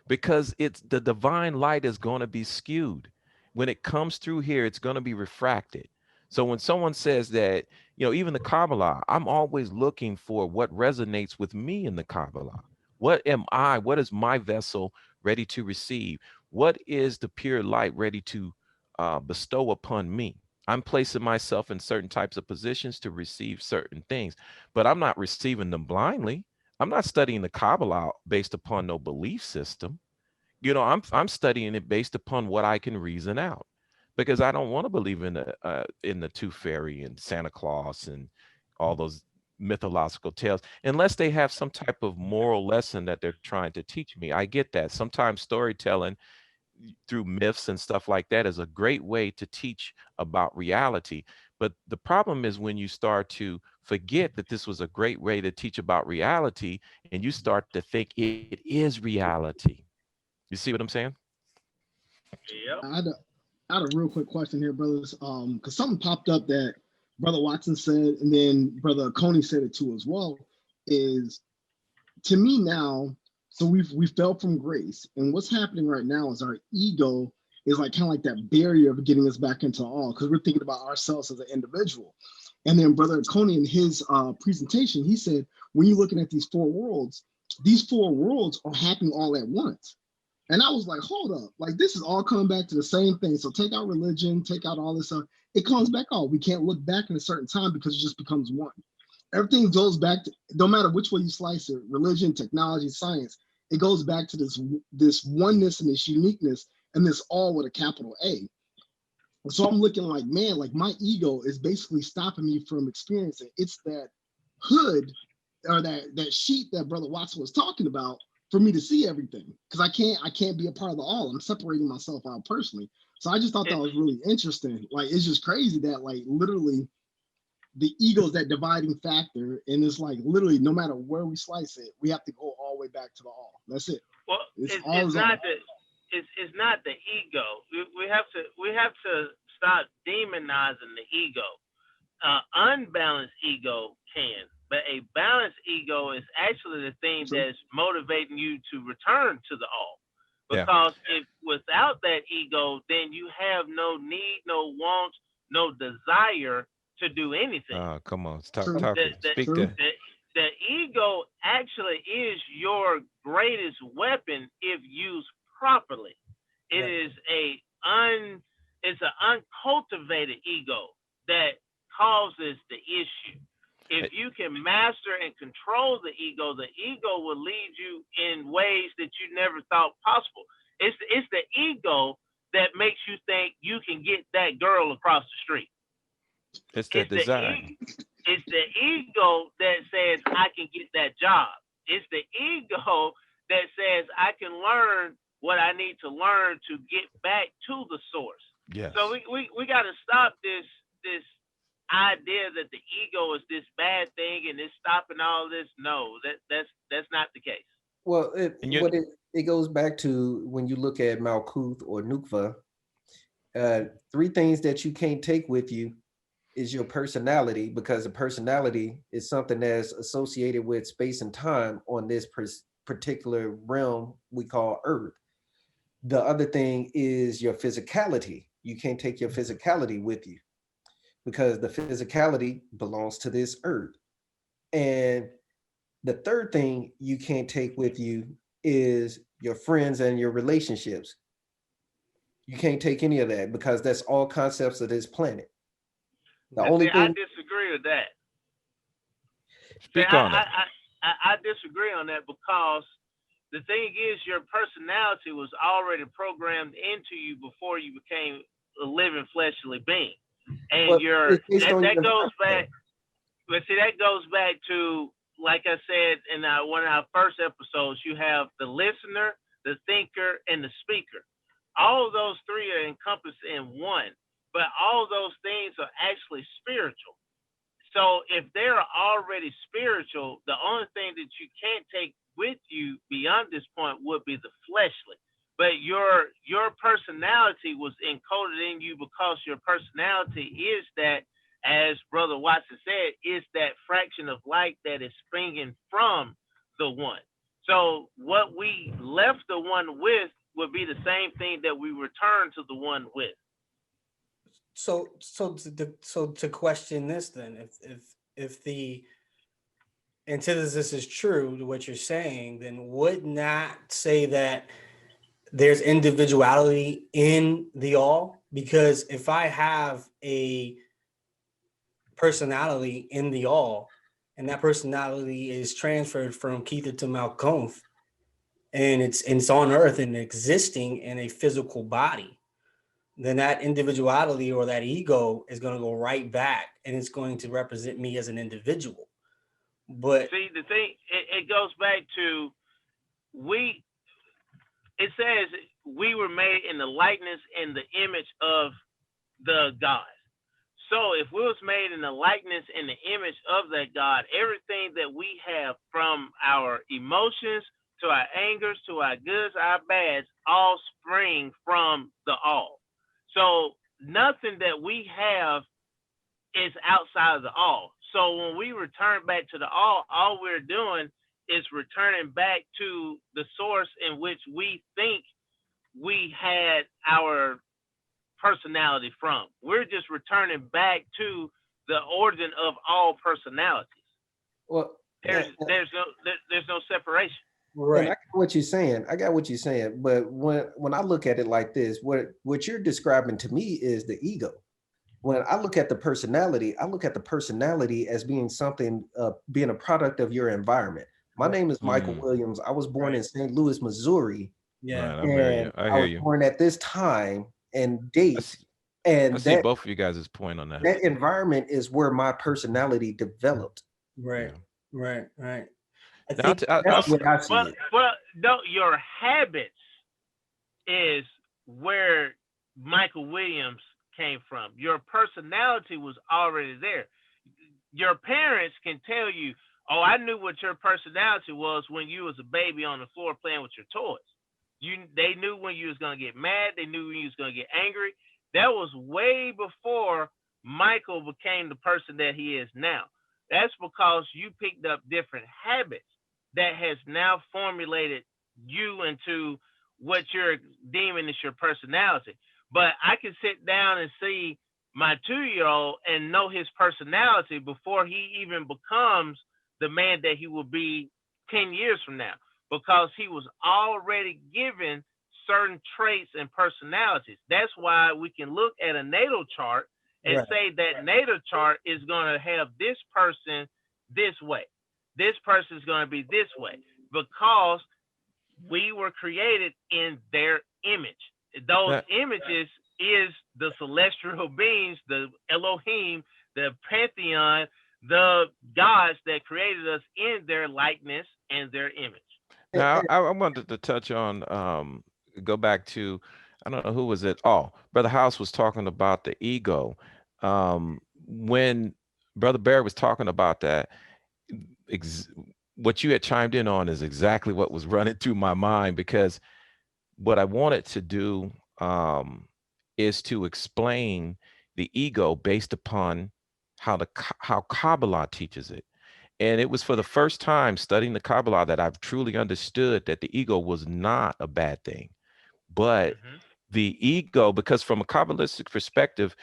because it's the divine light is going to be skewed when it comes through here. It's going to be refracted. So when someone says that, even the Kabbalah, I'm always looking for what resonates with me in the Kabbalah. What am I, what is my vessel ready to receive? What is the pure light ready to bestow upon me? I'm placing myself in certain types of positions to receive certain things, but I'm not receiving them blindly. I'm not studying the Kabbalah based upon no belief system. You know, I'm studying it based upon what I can reason out, because I don't want to believe in the tooth fairy and Santa Claus and all those mythological tales unless they have some type of moral lesson that they're trying to teach me. I get that. Sometimes storytelling through myths and stuff like that is a great way to teach about reality. But the problem is when you start to forget that this was a great way to teach about reality and you start to think it is reality. You see what I'm saying? Yep. I had a real quick question here, brothers. Because something popped up that Brother Watson said, and then Brother Coney said it too as well. Is to me now, so we fell from grace, and what's happening right now is our ego is like kind of like that barrier of getting us back into all, because we're thinking about ourselves as an individual. And then Brother Coney in his presentation, he said, when you're looking at these four worlds are happening all at once. And I was like, hold up, like this is all coming back to the same thing. So take out religion, take out all this stuff. It comes back all. We can't look back in a certain time because it just becomes one. Everything goes back to, no matter which way you slice it, religion, technology, science, it goes back to this oneness and this uniqueness and this all with a capital A. So I'm looking like, man, like my ego is basically stopping me from experiencing. It's that hood or that sheet that Brother Watson was talking about for me to see everything, because I can't be a part of the all. I'm separating myself out personally. So I just thought that was really interesting. Like it's just crazy that like literally the ego is that dividing factor, and it's like literally no matter where we slice it, we have to go all the way back to the all. That's it. Well, it's not the ego. We have to stop demonizing the ego. Unbalanced ego can, but a balanced ego is actually the thing that's motivating you to return to the all. Because if without that ego, then you have no need, no wants, no desire to do anything. Come on, speak that. The ego actually is your greatest weapon if used properly. It is it's an uncultivated ego that causes the issue. If you can master and control the ego will lead you in ways that you never thought possible. It's the ego that makes you think you can get that girl across the street. It's that desire. It's the ego that says I can get that job. It's the ego that says I can learn what I need to learn to get back to the source. Yes. So we got to stop this idea that the ego is this bad thing and it's stopping all this. No, that's not the case. Well, it goes back to when you look at Malkuth or Nukva, three things that you can't take with you is your personality, because the personality is something that's associated with space and time on this particular realm we call Earth. The other thing is your physicality. You can't take your physicality with you because the physicality belongs to this Earth. And the third thing you can't take with you is your friends and your relationships. You can't take any of that because that's all concepts of this planet. I disagree with that. I disagree on that because the thing is your personality was already programmed into you before you became a living fleshly being. And that goes back. But see, that goes back to, like I said in one of our first episodes, you have the listener, the thinker, and the speaker. All of those three are encompassed in one. But all those things are actually spiritual. So if they're already spiritual, the only thing that you can't take with you beyond this point would be the fleshly. But your personality was encoded in you because your personality is that, as Brother Watson said, is that fraction of light that is springing from the one. So what we left the one with would be the same thing that we return to the one with. So to question this then, if the antithesis is true to what you're saying, then would not say that there's individuality in the all? Because if I have a personality in the all, and that personality is transferred from Keitha to Malkuth, and it's on earth and existing in a physical body, then that individuality or that ego is going to go right back and it's going to represent me as an individual. But see, the thing, it goes back to it says we were made in the likeness and the image of the God. So if we was made in the likeness and the image of that God, everything that we have, from our emotions to our angers to our goods, our bads, all spring from the all. So nothing that we have is outside of the all. So when we return back to the all we're doing is returning back to the source in which we think we had our personality from. We're just returning back to the origin of all personalities. Well, There's no separation. and I right, got what you're saying. I got what you're saying. But when I look at it like this, what you're describing to me is the ego. When I look at the personality, I look at the personality as being something, being a product of your environment. My name is Michael Williams. I was born in St. Louis, Missouri, yeah, Right, and I I hear was you. born at this time and I date, see, I and see both of you guys' point on that. that environment is where my personality developed. right, Yeah. right, right. I Now, think That's what I see. But no, your habits is where Michael Williams came from. Your personality was already there. Your parents can tell you, "Oh, I knew what your personality was when you was a baby on the floor playing with your toys." They knew when you was gonna get mad. They knew when you was gonna get angry. That was way before Michael became the person that he is now. That's because you picked up different habits that has now formulated you into what you're deeming is your personality. But I can sit down and see my 2-year-old and know his personality before he even becomes the man that he will be 10 years from now, because he was already given certain traits and personalities. That's why we can look at a natal chart and say that natal chart is going to have this person this way. This person is going to be this way, because we were created in their image. Those images is the celestial beings, the Elohim, the pantheon, the gods that created us in their likeness and their image. Now, I wanted to touch on, go back to, I don't know who was it. Oh, Brother House was talking about the ego. When Brother Barry was talking about that, what you had chimed in on is exactly what was running through my mind, because what I wanted to do is to explain the ego based upon how Kabbalah teaches it. And it was for the first time studying the Kabbalah that I've truly understood that the ego was not a bad thing. But the ego, because from a Kabbalistic perspective,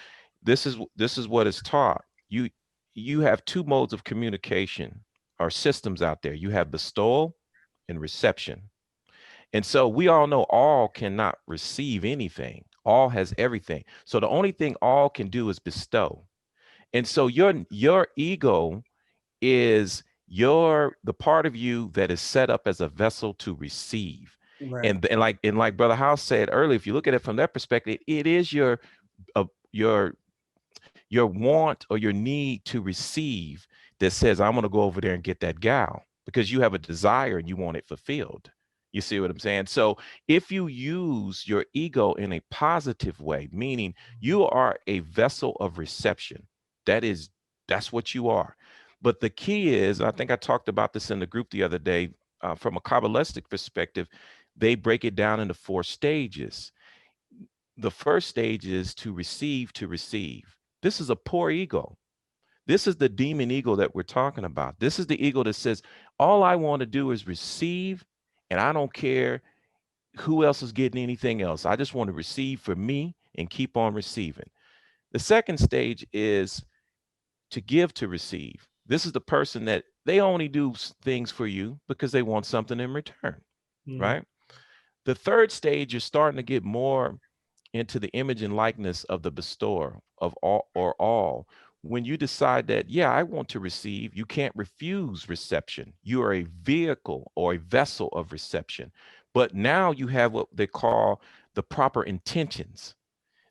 this is what is taught. You have two modes of communication or systems out there. You have bestowal and reception. And so we all know all cannot receive anything. All has everything. So the only thing all can do is bestow. And so your ego is the part of you that is set up as a vessel to receive. And like Brother House said earlier, if you look at it from that perspective, it is uh, your your want or your need to receive that says, I'm going to go over there and get that gal, because you have a desire and you want it fulfilled. You see what I'm saying? So if you use your ego in a positive way, meaning you are a vessel of reception, that's what you are. But the key is, I think I talked about this in the group the other day, from a Kabbalistic perspective, they break it down into 4 stages. The first stage is to receive, to receive. This is a poor ego. This is the demon ego that we're talking about. This is the ego that says, all I want to do is receive, and I don't care who else is getting anything else. I just want to receive for me and keep on receiving. The second stage is to give, to receive. This is the person that they only do things for you because they want something in return, right? The third stage, you're starting to get more into the image and likeness of the bestower of all, when you decide that, yeah, I want to receive, you can't refuse reception. You are a vehicle or a vessel of reception. But now you have what they call the proper intentions.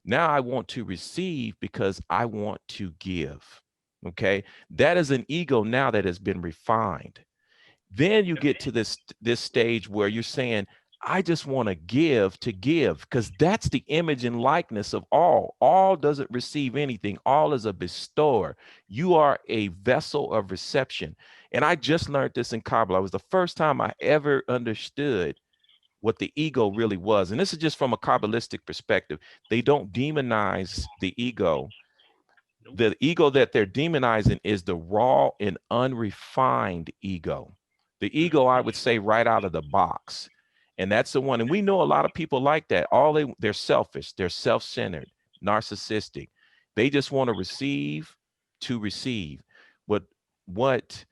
Now I want to receive because I want to give. Okay. That is an ego now that has been refined. Then you get to this stage where you're saying, I just want to give, because that's the image and likeness of all. All doesn't receive anything. All is a bestower. You are a vessel of reception. And I just learned this in Kabbalah. It was the first time I ever understood what the ego really was. And this is just from a Kabbalistic perspective. They don't demonize the ego. The ego that they're demonizing is the raw and unrefined ego. The ego, I would say, right out of the box. And that's the one. And we know a lot of people like that. They're selfish, they're self-centered, narcissistic. They just want to receive to receive. What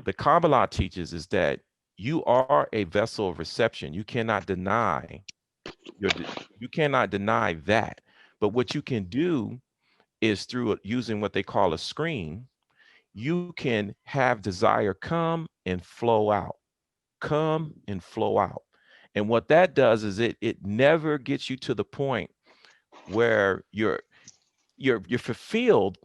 the Kabbalah teaches is that you are a vessel of reception. You cannot deny you cannot deny that. But what you can do is through using what they call a screen, you can have desire come and flow out, come and flow out. And what that does is it never gets you to the point where you're fulfilled,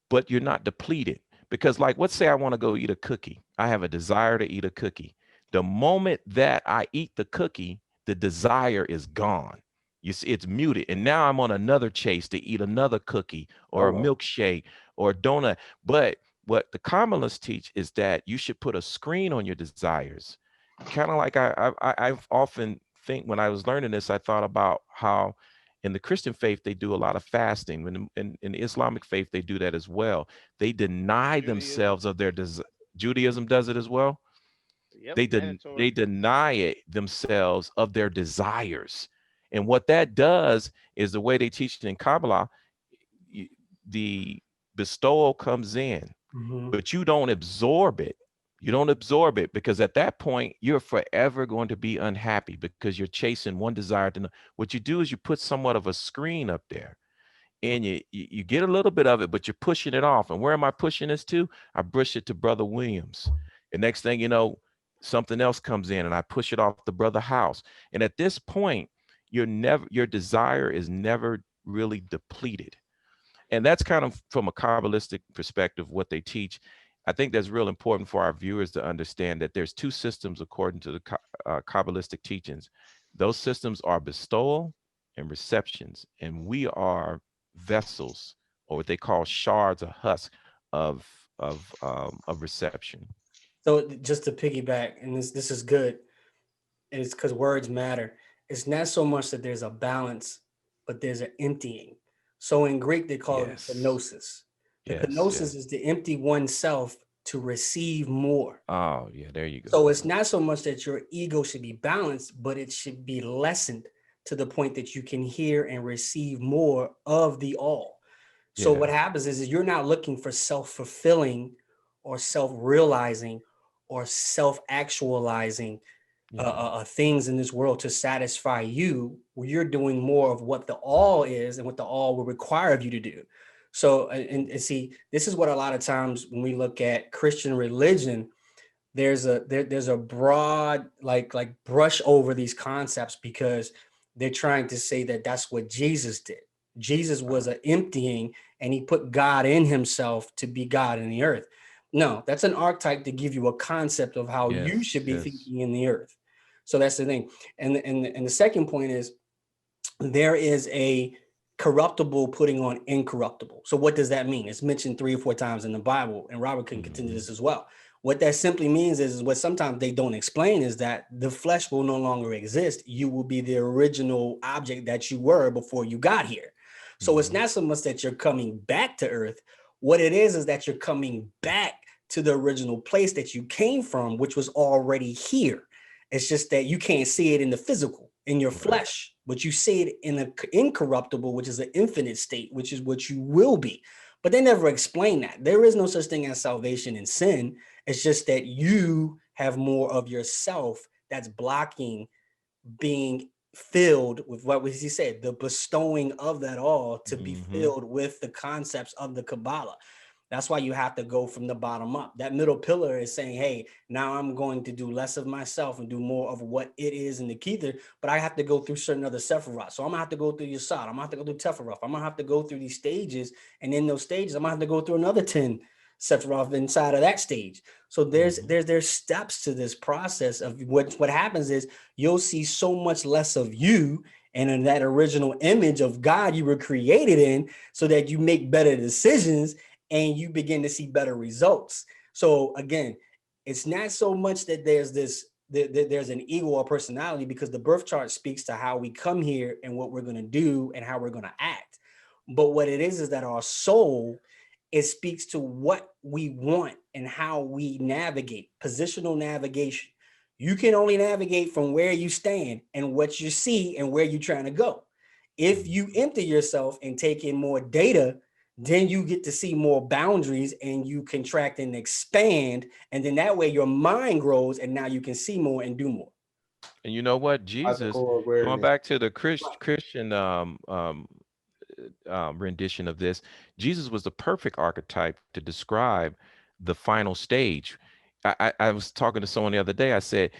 but you're not depleted. Because like, let's say I want to go eat a cookie. I have a desire to eat a cookie. The moment that I eat the cookie, the desire is gone. You see, it's muted. And now I'm on another chase to eat another cookie or a milkshake or a donut. But what the Kabbalists teach is that you should put a screen on your desires. Kind of like I've often think when I was learning this, I thought about how in the Christian faith, they do a lot of fasting. When in the Islamic faith, they do that as well. They deny themselves of their Judaism does it as well. Yep, They mandatory. deny it themselves of their desires. And what that does is the way they teach it in Kabbalah, the bestowal comes in, but you don't absorb it. You don't absorb it because at that point, you're forever going to be unhappy because you're chasing one desire to know. What you do is you put somewhat of a screen up there and you get a little bit of it, but you're pushing it off. And where am I pushing this to? I push it to Brother Williams. The next thing you know, something else comes in and I push it off to Brother House. And at this point, your desire is never really depleted. And that's kind of from a Kabbalistic perspective, what they teach. I think that's real important for our viewers to understand that there's two systems according to the Kabbalistic teachings. Those systems are bestowal and receptions, and we are vessels, or what they call shards or husks of reception. So just to piggyback, and this is good, and it's because words matter. It's not so much that there's a balance, but there's an emptying. So in Greek, they call it kenosis. The kenosis is to empty oneself to receive more. Oh, yeah, there you go. So it's not so much that your ego should be balanced, but it should be lessened to the point that you can hear and receive more of the all. So what happens is you're not looking for self-fulfilling or self-realizing or self-actualizing things in this world to satisfy you, where you're doing more of what the all is and what the all will require of you to do. So, and see, this is what a lot of times when we look at Christian religion, there's a broad like brush over these concepts because they're trying to say that that's what Jesus did. Jesus was an emptying and he put God in himself to be God in the earth. No, that's an archetype to give you a concept of how you should be thinking in the earth. So that's the thing. And the second point is there is a corruptible putting on incorruptible. So what does that mean? It's mentioned 3 or 4 times in the Bible, and Robert can continue this as well. What that simply means is what sometimes they don't explain is that the flesh will no longer exist. You will be the original object that you were before you got here. So it's not so much that you're coming back to earth. What it is that you're coming back to the original place that you came from, which was already here. It's just that you can't see it in the physical, in your flesh, but you see it in the incorruptible, which is an infinite state, which is what you will be. But they never explain that. There is no such thing as salvation in sin. It's just that you have more of yourself that's blocking being filled with what was he said, the bestowing of that all to be filled with the concepts of the Kabbalah. That's why you have to go from the bottom up. That middle pillar is saying, hey, now I'm going to do less of myself and do more of what it is in the Kether, but I have to go through certain other Sephiroth. So I'm gonna have to go through Yesod. I'm gonna have to go through Tephiroth. I'm gonna have to go through these stages. And in those stages, I'm gonna have to go through another 10 Sephiroth inside of that stage. So there's steps to this process of what happens is you'll see so much less of you and in that original image of God you were created in, so that you make better decisions and you begin to see better results. So again, it's not so much that there's an ego or personality, because the birth chart speaks to how we come here and what we're going to do and how we're going to act. But what it is that our soul, it speaks to what we want and how we navigate, positional navigation. You can only navigate from where you stand and what you see and where you're trying to go. If you empty yourself and take in more data, then you get to see more boundaries and you contract and expand. And then that way your mind grows and now you can see more and do more. And you know what? Jesus, going back to the Christian rendition of this, Jesus was the perfect archetype to describe the final stage. I was talking to someone the other day. I said,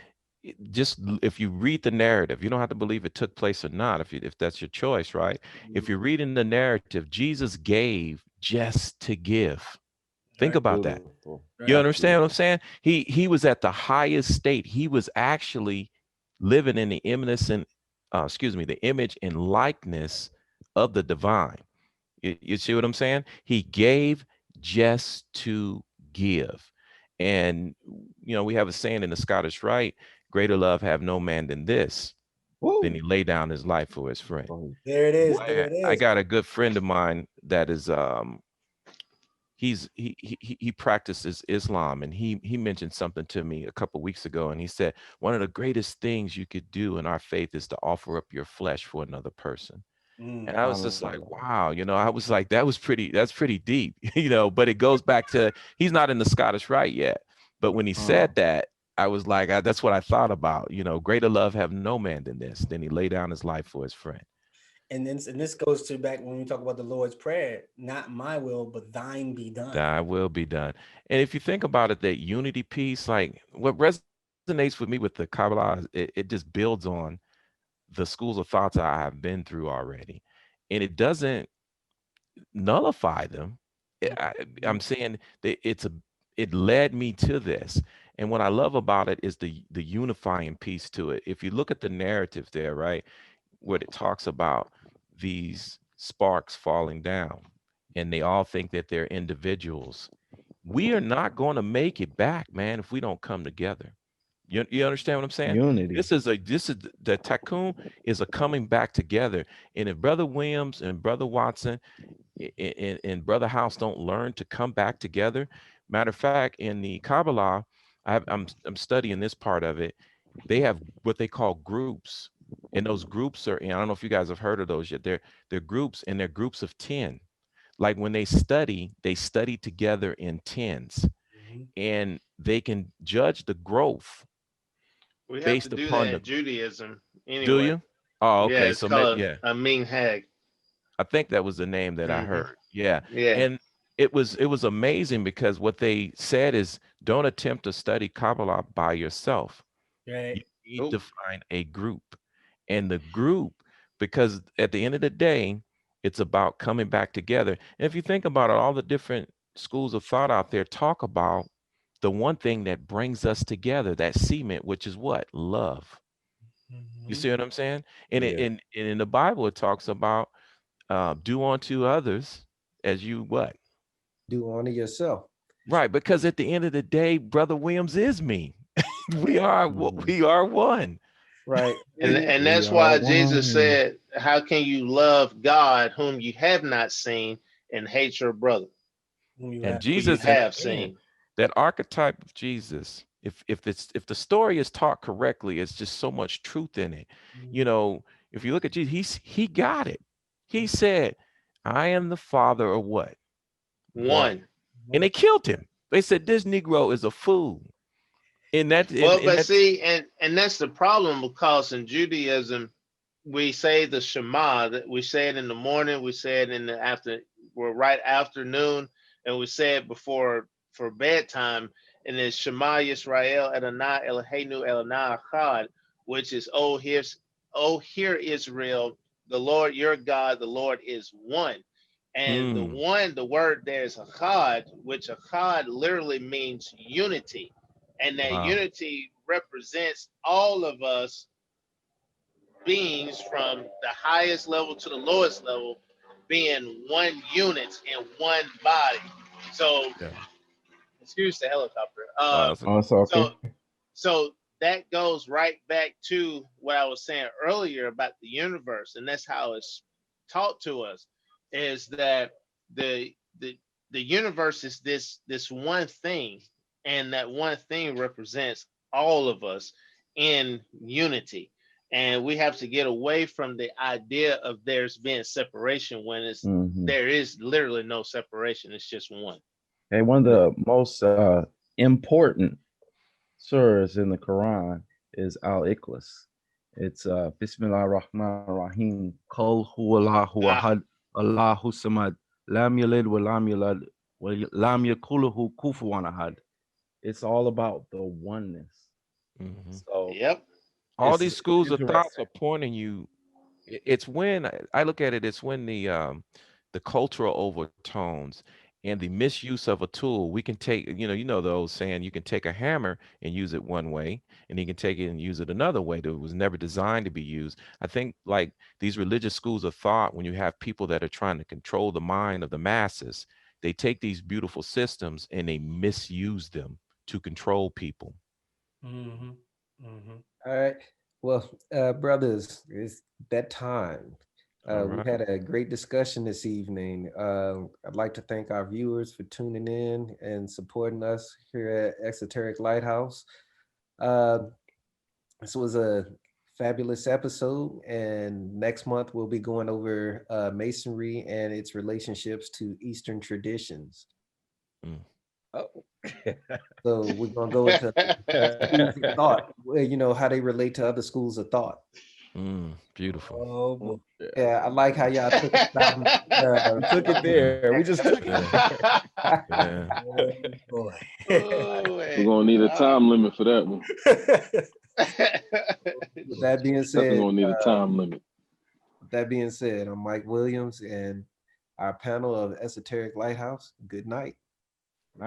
just if you read the narrative, you don't have to believe it took place or not, if that's your choice, right? If you're reading the narrative, Jesus gave just to give. Think about that. You understand what I'm saying? He was at the highest state. He was actually living in the the image and likeness of the divine. You see what I'm saying? He gave just to give. And we have a saying in the Scottish Rite, greater love have no man than this. Then he lay down his life for his friend. There it is. There it is. I got a good friend of mine that is he practices Islam, and he mentioned something to me a couple weeks ago, and he said one of the greatest things you could do in our faith is to offer up your flesh for another person. And I was just like, wow, I was like, that's pretty deep, but it goes back to, he's not in the Scottish Rite yet. But when he said that, I was like, that's what I thought about, greater love have no man than this. Then he laid down his life for his friend. And this goes to back when we talk about the Lord's Prayer, not my will, but thine be done. Thy will be done. And if you think about it, that unity piece, like what resonates with me with the Kabbalah, it just builds on the schools of thoughts I have been through already. And it doesn't nullify them. I'm saying that it led me to this. And what I love about it is the unifying piece to it. If you look at the narrative there, right, what it talks about these sparks falling down, and they all think that they're individuals. We are not going to make it back, man, if we don't come together. You understand what I'm saying? Unity. This is the Tikkun is a coming back together. And if Brother Williams and Brother Watson and Brother House don't learn to come back together, matter of fact, in the Kabbalah, I'm studying this part of it. They have what they call groups, and those groups are. And I don't know if you guys have heard of those yet. They're groups, and they're groups of 10. Like when they study together in 10s, and they can judge the growth. We have based to do upon that in Judaism anyway. Do you? Oh, okay. Yeah, it's So called yeah, a minhag. I think that was the name that I heard. Yeah. Yeah. And it was amazing, because what they said is, don't attempt to study Kabbalah by yourself. Right. You need to find a group. And the group, because at the end of the day, it's about coming back together. And if you think about it, all the different schools of thought out there talk about the one thing that brings us together, that cement, which is what? Love. You see what I'm saying? And and in the Bible, it talks about do unto others as you what? Do unto yourself. Right, because at the end of the day, Brother Williams is me. we are one. Right. And that's why Jesus said, how can you love God whom you have not seen and hate your brother And Jesus have seen? That archetype of Jesus, if the story is taught correctly, it's just so much truth in it. If you look at Jesus, he got it. He said, I am the Father of what? One. And they killed him. They said, this Negro is a fool. See, and that's the problem, because in Judaism, we say the Shema. We say it in the morning. We say it in the after. We're right afternoon, and we say it before for bedtime. And it's Shema Yisrael Adonai Eloheinu Adonai Echad, which is hear Israel, the Lord your God, the Lord is one. And the one, the word there is Echad, which Echad literally means unity, and that Wow. unity represents all of us beings from the highest level to the lowest level being one unit in one body. So, Yeah. excuse the helicopter. Wow. Oh, it's okay. So that goes right back to what I was saying earlier about the universe, and that's how it's taught to us, is that the the the universe is this one thing, and that one thing represents all of us in unity. And we have to get away from the idea of there's being separation when there is literally no separation. It's just one. Hey, one of the most important surahs in the Quran is Al-Ikhlas. It's Bismillah ar-Rahman ar-Rahim. Qul huwallahu ahad, Allahu samad, lam yalid wa lam yulad, wa lam yakul lahu kufuwan ahad. It's all about the oneness. So Yep. All these schools of thoughts interesting. are pointing you. It's when I look at it, it's when the cultural overtones and the misuse of a tool. We can take, you know the old saying, you can take a hammer and use it one way, and you can take it and use it another way that was never designed to be used. I think like these religious schools of thought, when you have people that are trying to control the mind of the masses, they take these beautiful systems and they misuse them to control people. All right. Well, brothers, it's that time. All We right. had a great discussion this evening. I'd like to thank our viewers for tuning in and supporting us here at Esoteric Lighthouse. This was a fabulous episode, and next month we'll be going over Masonry and its relationships to Eastern traditions. Oh. So we're gonna go into schools of thought, how they relate to other schools of thought. Beautiful. Oh boy. Yeah, I like how y'all took it down. We took it there. We just took it there. Yeah. Oh boy. We're gonna need a time limit for that one. With that being Definitely said, gonna need a time limit. I'm Mike Williams, and our panel of Esoteric Lighthouse. Good night.